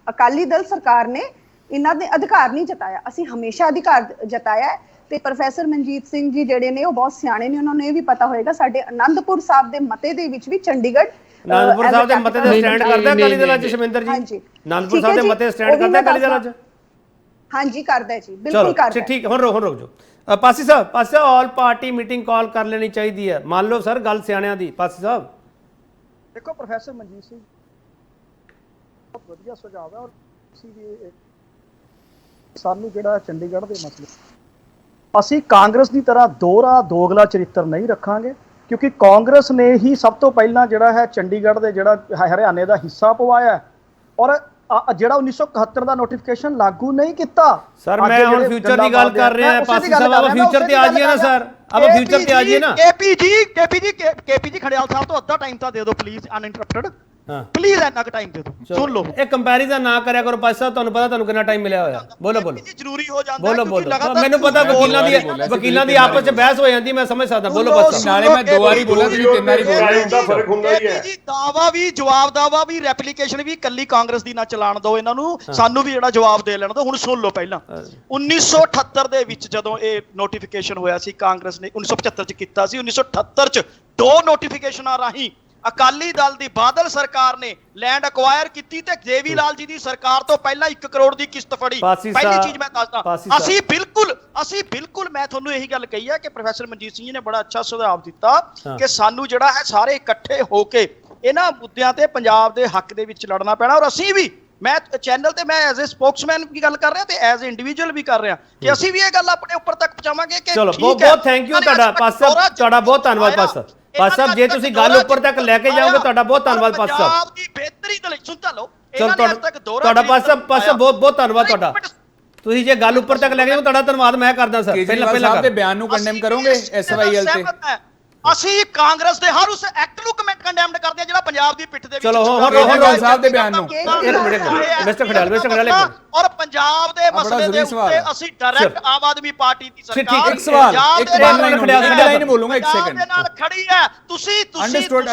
ਅਕਾਲੀ ਦਲ ਸਰਕਾਰ ਨੇ ਇਹਨਾਂ ਦੇ ਅਧਿਕਾਰ ਨਹੀਂ ਜਤਾਇਆ, ਅਸੀਂ ਹਮੇਸ਼ਾ ਅਧਿਕਾਰ ਜਤਾਇਆ। ਤੇ ਪ੍ਰੋਫੈਸਰ ਮਨਜੀਤ ਸਿੰਘ ਜੀ ਜਿਹੜੇ ਨੇ ਉਹ ਬਹੁਤ ਸਿਆਣੇ ਨੇ, ਉਹਨਾਂ ਨੂੰ ਇਹ ਵੀ ਪਤਾ ਹੋਏਗਾ ਸਾਡੇ ਆਨੰਦਪੁਰ ਸਾਹਿਬ ਦੇ ਮਤੇ ਦੇ ਵਿੱਚ ਵੀ ਚੰਡੀਗੜ੍ਹ ਆਨੰਦਪੁਰ ਸਾਹਿਬ ਦੇ ਮਤੇ ਦਾ ਸਟੈਂਡ ਕਰਦਾ ਅਕਾਲੀ ਦਲ ਅੱਜ। ਸ਼ਮਿੰਦਰ ਜੀ ਆਨੰਦਪੁਰ ਸਾਹਿਬ ਦੇ ਮਤੇ ਸਟੈਂਡ ਕਰਦਾ ਅਕਾਲੀ ਦਲ ਅੱਜ? ਹਾਂਜੀ ਕਰਦਾ ਜੀ, ਬਿਲਕੁਲ ਕਰਦਾ। ਠੀਕ ਹੁਣ ਰੁਕ ਜਾਓ। ਪਾਸੀ ਸਾਹਿਬ ਆਲ ਪਾਰਟੀ ਮੀਟਿੰਗ ਕਾਲ ਕਰ ਲੈਣੀ ਚਾਹੀਦੀ ਹੈ, ਮੰਨ ਲਓ ਸਰ ਗੱਲ ਸਿਆਣਿਆਂ ਦੀ। ਪਾਸੀ ਸਾਹਿਬ ਦੇਖੋ ਪ੍ਰੋਫੈਸਰ ਮਨਜੀਤ ਸਿੰਘ ਬਹੁਤ ਵਧੀਆ ਸੁਝਾਅ ਹੈ, ਔਰ ਅਸੀਂ ਵੀ ਸਾਨੂੰ ਜਿਹੜਾ ਚੰਡੀਗੜ੍ਹ ਦੇ ਮਸਲੇ ਅਸੀਂ ਕਾਂਗਰਸ ਦੀ ਤਰ੍ਹਾਂ ਦੋਗਲਾ ਚਰਿੱਤਰ ਨਹੀਂ ਰੱਖਾਂਗੇ, ਕਿਉਂਕਿ ਕਾਂਗਰਸ ਨੇ ਹੀ ਸਭ ਤੋਂ ਪਹਿਲਾਂ ਜਿਹੜਾ ਹੈ ਚੰਡੀਗੜ੍ਹ ਦੇ ਜਿਹੜਾ ਹਰਿਆਣੇ ਦਾ ਹਿੱਸਾ ਪਵਾਇਆ, ਔਰ ਜਿਹੜਾ 1971 ਦਾ ਨੋਟੀਫਿਕੇਸ਼ਨ ਲਾਗੂ ਨਹੀਂ ਕੀਤਾ। ਸਰ ਮੈਂ ਹੁਣ ਫਿਊਚਰ ਦੀ ਗੱਲ ਕਰ ਰਿਹਾ ਹਾਂ। ਪਾਸੀ ਸਾਹਿਬ ਆਪਾਂ ਫਿਊਚਰ ਤੇ ਆ ਜਾਈਏ ਨਾ ਸਰ, ਆਪਾਂ ਫਿਊਚਰ ਤੇ ਆ ਜਾਈਏ ਨਾ। ਕੇਪੀ ਜੀ ਖੜਿਆਲ ਸਾਹਿਬ ਤੋਂ ਅੱਧਾ ਟਾਈਮ ਤਾਂ ਦੇ ਦਿਓ ਪਲੀਜ਼, ਅਨਇੰਟਰਪਟਡ ਪਲੀਜ਼। ਇੰਨਾ ਕੁ ਟਾਈਮ ਦੇ ਦਿਓ, ਸੁਣ ਲਓ। ਇਹ ਕੰਪੈਰੀਜ਼ਨ ਨਾ ਕਰਿਆ ਕਰੋ ਪਾਸੀ ਸਾਹਿਬ, ਤੁਹਾਨੂੰ ਪਤਾ ਤੁਹਾਨੂੰ ਕਿੰਨਾ ਟਾਈਮ ਮਿਲਿਆ ਹੋਇਆ। ਬੋਲੋ ਜ਼ਰੂਰੀ ਹੋ ਜਾਂਦਾ ਮੈਨੂੰ ਪਤਾ ਵਕੀਲਾਂ ਦੀ ਆਪਸ ਚ ਬਹਿਸ ਹੋ ਜਾਂਦੀ, ਮੈਂ ਸਮਝ ਸਕਦਾ। ਬੋਲੋ ਪਾਸੀ। ਨਾਲੇ ਮੈਂ 2 ਵਾਰੀ ਬੋਲਾਂ, ਤੁਸੀਂ 3 ਵਾਰੀ ਬੋਲ ਰਹੇ ਹੋ। ਫਰਕ ਹੁੰਦਾ ਹੀ ਹੈ ਜੀ। ਦਾਵਾ ਵੀ ਜਵਾਬ ਦਾਵਾ ਵੀ ਰੈਪਲੀਕੇਸ਼ਨ ਵੀ ਕੱਲੀ ਕਾਂਗਰਸ ਦੀ ਨਾ ਚਲਾਣ ਦਿਓ ਇਹਨਾਂ ਨੂੰ, ਸਾਨੂੰ ਵੀ ਜਿਹੜਾ ਜਵਾਬ ਦੇ ਲੈਣ ਦਿਓ। ਹੁਣ ਸੁਣ ਲਓ ਪਹਿਲਾਂ 1978 ਦੇ ਵਿੱਚ ਜਦੋਂ ਇਹ ਨੋਟੀਫਿਕੇਸ਼ਨ ਹੋਇਆ ਸੀ, ਕਾਂਗਰਸ ਨੇ 1975 ਚ ਕੀਤਾ ਸੀ। 1978 ਚ 2 ਨੋਟੀਫਿਕੇਸ਼ਨਾਂ ਰਾਹੀਂ ਅਕਾਲੀ ਦਲ ਦੀ ਬਾਦਲ ਸਰਕਾਰ ਨੇ ਲੈਂਡ ਅਕਵਾਇਰ ਕੀਤੀ ਤੇ ਦੇਵੀ ਲਾਲ ਜੀ ਦੀ ਸਰਕਾਰ ਤੋਂ ਪਹਿਲਾਂ 1 ਕਰੋੜ ਦੀ ਕਿਸ਼ਤ ਫੜੀ। ਪਹਿਲੀ ਚੀਜ਼ ਮੈਂ ਦੱਸਦਾ, ਅਸੀਂ ਬਿਲਕੁਲ ਮੈਂ ਤੁਹਾਨੂੰ ਇਹੀ ਗੱਲ ਕਹੀ ਹੈ ਕਿ ਪ੍ਰੋਫੈਸਰ ਮਨਜੀਤ ਸਿੰਘ ਜੀ ਨੇ ਬੜਾ ਅੱਛਾ ਸੁਝਾਅ ਦਿੱਤਾ ਕਿ ਸਾਨੂੰ ਜਿਹੜਾ ਹੈ ਸਾਰੇ ਇਕੱਠੇ ਹੋ ਕੇ ਇਹਨਾਂ ਮੁੱਦਿਆਂ ਤੇ ਪੰਜਾਬ ਦੇ ਹੱਕ ਦੇ ਵਿੱਚ ਲੜਨਾ ਪੈਣਾ। ਔਰ ਅਸੀਂ ਵੀ, ਮੈਂ ਚੈਨਲ ਤੇ ਮੈਂ ਐਜ਼ ਅ ਸਪੋਕਸਮੈਨ ਵੀ ਗੱਲ ਕਰ ਰਿਹਾ ਤੇ ਐਜ਼ ਅ ਇੰਡੀਵਿਜੂਅਲ ਵੀ ਕਰ ਰਿਹਾ ਕਿ ਅਸੀਂ ਵੀ ਇਹ ਗੱਲ ਆਪਣੇ ਉੱਪਰ ਤੱਕ ਪਹੁੰਚਾਵਾਂਗੇ ਕਿ ਚਲੋ ਬਹੁਤ ਥੈਂਕ ਯੂ ਤੁਹਾਡਾ ਪਾਸੀ ਸਾਹਿਬ, ਤੁਹਾਡਾ ਬਹੁਤ ਧੰਨਵਾਦ ਪਾਸੀ ਸਾਹਿਬ। ਜੇ ਤੁਸੀਂ ਗੱਲ ਉੱਪਰ ਤੱਕ ਲੈ ਕੇ ਜਾਓਗੇ ਤੁਹਾਡਾ ਬਹੁਤ ਧੰਨਵਾਦ ਪਾਸੀ ਸਾਹਿਬ। ਪੰਜਾਬ ਦੀ ਬਿਹਤਰੀ ਦੇ ਲਈ ਸੁਣ ਲਓ, ਤੁਹਾਡਾ ਪਾਸੀ ਸਾਹਿਬ ਬਹੁਤ ਧੰਨਵਾਦ ਤੁਹਾਡਾ। ਤੁਸੀਂ ਜੇ ਗੱਲ ਉੱਪਰ ਤੱਕ ਲੈ ਗਏ ਤੁਹਾਡਾ ਧੰਨਵਾਦ ਮੈਂ ਕਰਦਾ ਸਰ। ਕੇਜਰੀਵਾਲ ਸਾਹਿਬ ਦੇ ਬਿਆਨ ਨੂੰ ਕੰਡੈਮ ਕਰੋਗੇ ਐਸਵਾਈਐਲ ਤੇ? ਅਸੀਂ ਕਾਂਗਰਸ ਦੇ ਹਰ ਉਸ ਐਕਟ ਨੂੰ ਕੰਡੈਮਡ ਕਰਦੇ ਆ ਜਿਹੜਾ ਪੰਜਾਬ ਦੀ ਪਿੱਠ ਦੇ ਵਿੱਚ ਚਲੋ ਕੇਜਰੀਵਾਲ ਸਾਹਿਬ ਦੇ ਬਿਆਨ ਨੂੰ ਮਿਸਟਰ ਖੜਿਆਲ ਔਰ ਪੰਜਾਬ ਦੇ ਮਸਲੇ ਦੇ ਉੱਤੇ ਅਸੀਂ ਡਾਇਰੈਕਟ ਆਮ ਆਦਮੀ ਪਾਰਟੀ ਦੀ ਸਰਕਾਰ ਇੱਕ ਸਵਾਲ ਇੱਕ ਲਾਈਨ ਬੋਲੂੰਗਾ, ਇੱਕ ਸੈਕਿੰਡ ਦੇ ਨਾਲ ਖੜੀ ਹੈ। ਤੁਸੀਂ ਅੰਡਰਸਟੂਡ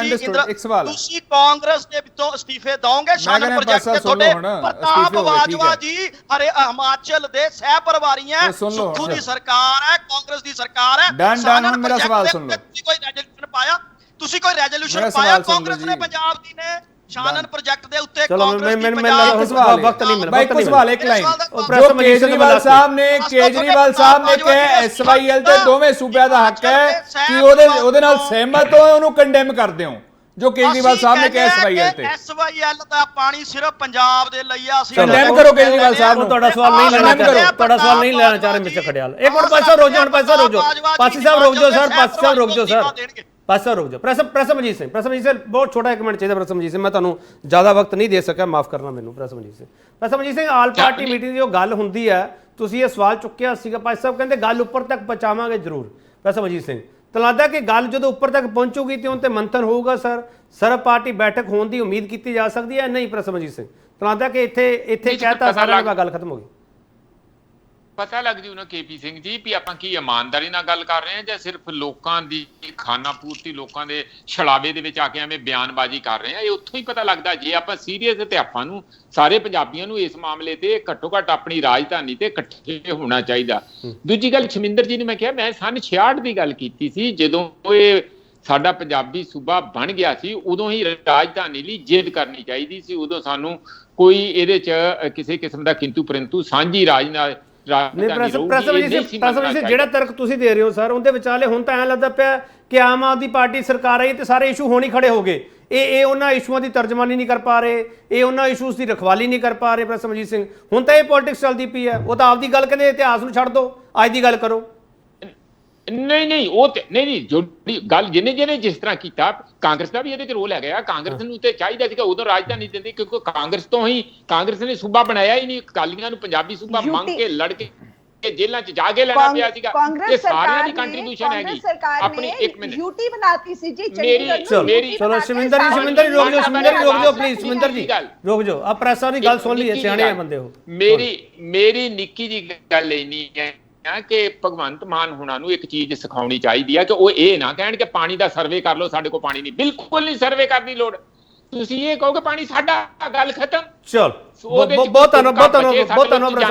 ਇੱਕ ਸਵਾਲ ਤੁਸੀਂ ਕਾਂਗਰਸ ਦੇ ਵਿੱਚੋਂ ਅਸਤੀਫੇ ਦੋਗੇ ਸ਼ਾਨਨ ਪ੍ਰੋਜੈਕਟ ਤੇ ਤੁਹਾਡੇ ਪ੍ਰਤਾਪ ਬਾਜਵਾ ਜੀ ਹਰੇ ਹਿਮਾਚਲ ਦੇ ਸਹਿ ਪ੍ਰਵਾਰੀ ਹੈ, ਸੁੱਖੂ ਦੀ ਸਰਕਾਰ ਹੈ, ਕਾਂਗਰਸ ਦੀ ਸਰਕਾਰ ਹੈ। ਡਨ ਹੁਣ ਮੇਰਾ ਸਵਾਲ ਸੁਣ ਲਓ। ਰੈਜ਼ੋਲੂਸ਼ਨ ਪਾਇਆ ਤੁਸੀਂ ਕੋਈ ਰੈਜ਼ੋਲੂਸ਼ਨ ਪਾਇਆ ਕਾਂਗਰਸ ਨੇ ਪੰਜਾਬ ਦੀ ਨੇ ਸ਼ਾਨਨ ਪ੍ਰੋਜੈਕਟ ਦੇ ਉੱਤੇ ਕਾਂਗਰਸ ਦੀ ਪੰਜਾਬ ਵਕਤ ਨਹੀਂ ਮਿਲਦਾ। ਬਾਈ ਕੁਝ ਸਵਾਲ ਇੱਕ ਲਾਈਨ ਜੋ ਕੇਜਰੀਵਾਲ ਸਾਹਿਬ ਨੇ ਕਿਹਾ ਐਸਵਾਈਐਲ ਤੇ ਦੋਵੇਂ ਸੂਬਿਆਂ ਦਾ ਹੱਕ ਹੈ ਕਿ ਉਹਦੇ ਨਾਲ ਸਹਿਮਤ ਹੋ, ਉਹਨੂੰ ਕੰਡੈਮ ਕਰਦੇ ਹੋ ਜੋ ਕੇਜਰੀਵਾਲ ਸਾਹਿਬ ਨੇ ਕਿਹਾ ਐਸਵਾਈਐਲ ਦਾ ਪਾਣੀ ਸਿਰਫ ਪੰਜਾਬ ਦੇ ਲਈ ਆ। ਅਸੀਂ ਕੰਡੈਮ ਕਰੋ ਕੇਜਰੀਵਾਲ ਸਾਹਿਬ ਨੂੰ। ਤੁਹਾਡਾ ਸਵਾਲ ਨਹੀਂ ਲੈਣਾ ਚਾਹ ਰਹੇ, ਤੁਹਾਡਾ ਸਵਾਲ ਨਹੀਂ ਲੈਣਾ ਚਾਹ ਰਹੇ ਮਿਸਟਰ ਖੜਿਆਲ। ਇੱਕ ਮਿੰਟ ਪਾਸਾ ਰੁਕ ਜਾਓ, ਪਾਸਾ ਰੁਕ ਜਾਓ, ਪਾਸੀ ਸਾਹਿਬ ਰੁਕ ਜਾਓ ਸਰ, ਪਾਸੀ ਸਾਹਿਬ ਰੁਕ ਜਾਓ ਸਰ, ਪਾਸਾ ਰੁਕ ਜਾਓ। ਪ੍ਰਸਮਜੀਤ ਸਿੰਘ ਬਹੁਤ ਛੋਟਾ ਇੱਕ ਮਿੰਟ ਚਾਹੀਦਾ। ਪ੍ਰਸਮਜੀਤ ਸਿੰਘ ਮੈਂ ਤੁਹਾਨੂੰ ਜ਼ਿਆਦਾ ਵਕਤ ਨਹੀਂ ਦੇ ਸਕਿਆ, ਮਾਫ ਕਰਨਾ ਮੈਨੂੰ। Prasamjeet Singh all party meeting ਦੀ ਜੋ ਗੱਲ ਹੁੰਦੀ ਹੈ, ਤੁਸੀਂ ਇਹ ਸਵਾਲ ਚੁੱਕਿਆ ਸੀਗਾ, ਪਾਸੀ ਸਾਹਿਬ ਕਹਿੰਦੇ ਗੱਲ ਉੱਪਰ ਤੱਕ ਪਹੁੰਚਾਵਾਂਗੇ ਜ਼ਰੂਰ। ਪ੍ਰਸਮਜੀਤ ਸਿੰਘ ਤਾਂ ਲੱਗਦਾ ਕਿ ਗੱਲ ਜਦੋਂ ਉੱਪਰ ਤੱਕ ਪਹੁੰਚੂਗੀ ਤੇ ਉਹਨਾਂ ਤੇ ਮੰਥਨ ਹੋਊਗਾ ਸਰ, ਸਰਬ ਪਾਰਟੀ ਬੈਠਕ ਹੋਣ ਦੀ ਉਮੀਦ ਕੀਤੀ ਜਾ ਸਕਦੀ ਹੈ ਨਹੀਂ? ਪ੍ਰਸਮਜੀਤ ਸਿੰਘ ਤਾਂ ਲੱਗਦਾ ਕਿ ਇੱਥੇ ਕਹਿਤਾ ਸਾਰਿਆਂ ਨੂੰ ਗੱਲ ਖਤਮ ਹੋ ਗਈ। ਪਤਾ ਲੱਗ ਜੂ ਨਾ ਕੇਪੀ ਸਿੰਘ ਜੀ ਵੀ ਆਪਾਂ ਕੀ ਇਮਾਨਦਾਰੀ ਨਾਲ ਗੱਲ ਕਰ ਰਹੇ ਹਾਂ ਜਾਂ ਸਿਰਫ ਲੋਕਾਂ ਦੀ ਖਾਨਾ ਪੂਰਤੀ, ਲੋਕਾਂ ਦੇ ਛਲਾਵੇ ਦੇ ਵਿੱਚ ਆ ਕੇ ਐਵੇਂ ਬਿਆਨਬਾਜ਼ੀ ਕਰ ਰਹੇ ਹਾਂ। ਇਹ ਉੱਥੋਂ ਹੀ ਪਤਾ ਲੱਗਦਾ ਜੇ ਆਪਾਂ ਸੀਰੀਅਸ ਤੇ ਆਪਾਂ ਨੂੰ ਸਾਰੇ ਪੰਜਾਬੀਆਂ ਨੂੰ ਇਸ ਮਾਮਲੇ ਤੇ ਘੱਟੋ ਘੱਟ ਆਪਣੀ ਰਾਜਧਾਨੀ ਤੇ ਇਕੱਠੇ ਹੋਣਾ ਚਾਹੀਦਾ। ਦੂਜੀ ਗੱਲ ਸ਼ਮਿੰਦਰ ਜੀ ਨੇ ਮੈਂ ਕਿਹਾ ਮੈਂ ਸੰਨ 66 ਦੀ ਗੱਲ ਕੀਤੀ ਸੀ ਜਦੋਂ ਇਹ ਸਾਡਾ ਪੰਜਾਬੀ ਸੂਬਾ ਬਣ ਗਿਆ ਸੀ, ਉਦੋਂ ਹੀ ਰਾਜਧਾਨੀ ਲਈ ਜਿੱਦ ਕਰਨੀ ਚਾਹੀਦੀ ਸੀ। ਉਦੋਂ ਸਾਨੂੰ ਕੋਈ ਇਹਦੇ 'ਚ ਕਿਸੇ ਕਿਸਮ ਦਾ ਕਿੰਤੂ ਪਰੰਤੂ ਸਾਂਝੀ ਜਿਹੜਾ ਤਰਕ ਤੁਸੀਂ ਦੇ ਰਹੇ ਹੋ ਸਰ ਉਹਦੇ ਵਿਚਾਲੇ ਹੁਣ ਤਾਂ ਐਂ ਲੱਗਦਾ ਪਿਆ ਕਿ ਆਮ ਆਦਮੀ ਪਾਰਟੀ ਸਰਕਾਰ ਆਈ ਤੇ ਸਾਰੇ ਇਸ਼ੂ ਹੋਣੀ ਖੜੇ ਹੋ ਗਏ। ਇਹ ਉਹਨਾਂ ਇਸ਼ੂਆਂ ਦੀ ਤਰਜਮਾਨੀ ਨਹੀਂ ਕਰ ਪਾ ਰਹੇ, ਇਹ ਉਹਨਾਂ ਇਸ਼ੂਸ ਦੀ ਰਖਵਾਲੀ ਨਹੀਂ ਕਰ ਪਾ ਰਹੇ। ਪ੍ਰਸਮਜੀਤ ਸਿੰਘ ਹੁਣ ਤਾਂ ਇਹ ਪੋਲਿਟਿਕਸ ਚੱਲਦੀ ਪਈ ਹੈ। ਉਹ ਤਾਂ ਆਪਦੀ ਗੱਲ ਕਹਿੰਦੇ ਇਤਿਹਾਸ ਨੂੰ ਛੱਡ ਦਿਓ, ਅੱਜ ਦੀ ਗੱਲ ਕਰੋ। ਨਹੀਂ ਉਹ ਤੇ ਨਹੀਂ ਜੋ ਗੱਲ ਜਿਹਨੇ ਜਿਸ ਤਰ੍ਹਾਂ ਕੀਤਾ, ਕਾਂਗਰਸ ਦਾ ਵੀ ਇਹਦੇ 'ਚ ਰੋਲ ਹੈਗਾ। ਕਾਂਗਰਸ ਨੂੰ ਤੇ ਚਾਹੀਦਾ ਸੀਗਾ ਉਦੋਂ ਰਾਜਧਾਨੀ ਦਿੰਦੀ, ਕਿਉਂਕਿ ਕਾਂਗਰਸ ਨੇ ਸੂਬਾ ਬਣਾਇਆ ਹੀ ਨਹੀਂ। ਅਕਾਲੀਆਂ ਨੂੰ ਪੰਜਾਬੀ ਸੂਬਾ ਮੰਗ ਕੇ ਲੜ ਕੇ ਜੇਲ੍ਹਾਂ 'ਚ ਜਾ ਕੇ ਲੈਣਾ ਪਿਆ ਸੀਗਾ। ਇਹ ਸਾਰਿਆਂ ਦੀ ਕੰਟਰੀਬਿਊਸ਼ਨ ਹੈਗੀ। ਆਪਣੀ ਇੱਕ ਮਿੰਟ ਯੂਟੀ ਬਣਾਤੀ ਸੀ ਜੀ ਚਲੋ ਸ਼ਮਿੰਦਰ ਜੀ ਰੁਕ ਜਾਓ ਪਲੀਜ਼। ਸ਼ਮਿੰਦਰ ਜੀ ਰੁਕ ਜਾਓ, ਆ ਪ੍ਰੈਸਾਂ ਦੀ ਗੱਲ ਸੁਣ ਲਈਏ, ਸਿਆਣੇ ਬੰਦੇ ਹੋ। ਮੇਰੀ ਨਿੱਕੀ ਜੀ ਗੱਲ ਇੰਨੀ ਹੈ ਕਿ ਭਗਵੰਤ ਮਾਨ ਹੁਣਾਂ ਨੂੰ ਇੱਕ ਚੀਜ਼ ਸਿਖਾਉਣੀ ਚਾਹੀਦੀ ਹੈ ਕਿ ਉਹ ਇਹ ਨਾ ਕਹਿਣ ਕਿ ਪਾਣੀ ਦਾ ਸਰਵੇ ਕਰ ਲਓ, ਸਾਡੇ ਕੋਲ ਪਾਣੀ ਨਹੀਂ। ਬਿਲਕੁਲ ਨਹੀਂ ਸਰਵੇ ਕਰਨ ਦੀ ਲੋੜ। ਤੁਸੀਂ ਇਹ ਕਹੋਗੇ ਪਾਣੀ ਸਾਡਾ, ਗੱਲ ਖਤਮ। ਚਲ ਬਹੁਤ ਧੰਨਵਾਦ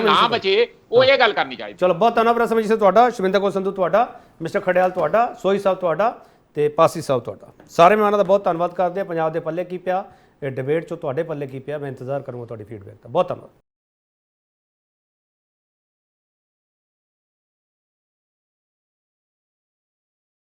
ਨਾ ਬਚੇ, ਉਹ ਇਹ ਗੱਲ ਕਰਨੀ ਚਾਹੀਦੀ। ਚਲੋ ਬਹੁਤ ਧੰਨਵਾਦ ਪ੍ਰਸਮਜੀਤ ਸਿੰਘ ਤੁਹਾਡਾ, ਸ਼ਮਿੰਦਰ ਕੌਰ ਸੰਧੂ ਤੁਹਾਡਾ, ਮਿਸਟਰ ਖੜਿਆਲ ਤੁਹਾਡਾ, ਸੋਹੀ ਸਾਹਿਬ ਤੁਹਾਡਾ ਤੇ ਪਾਸੀ ਸਾਹਿਬ ਤੁਹਾਡਾ। ਸਾਰੇ ਮਹਿਮਾਨਾਂ ਦਾ ਬਹੁਤ ਧੰਨਵਾਦ ਕਰਦੇ ਆ। ਪੰਜਾਬ ਦੇ ਪੱਲੇ ਕੀ ਪਿਆ, ਇਹ ਡਿਬੇਟ 'ਚੋਂ ਤੁਹਾਡੇ ਪੱਲੇ ਕੀ ਪਿਆ, ਮੈਂ ਇੰਤਜ਼ਾਰ ਕਰੂੰਗਾ ਤੁਹਾਡੀ ਫੀਡਬੈਕ ਦਾ। ਬਹੁਤ ਧੰਨਵਾਦ।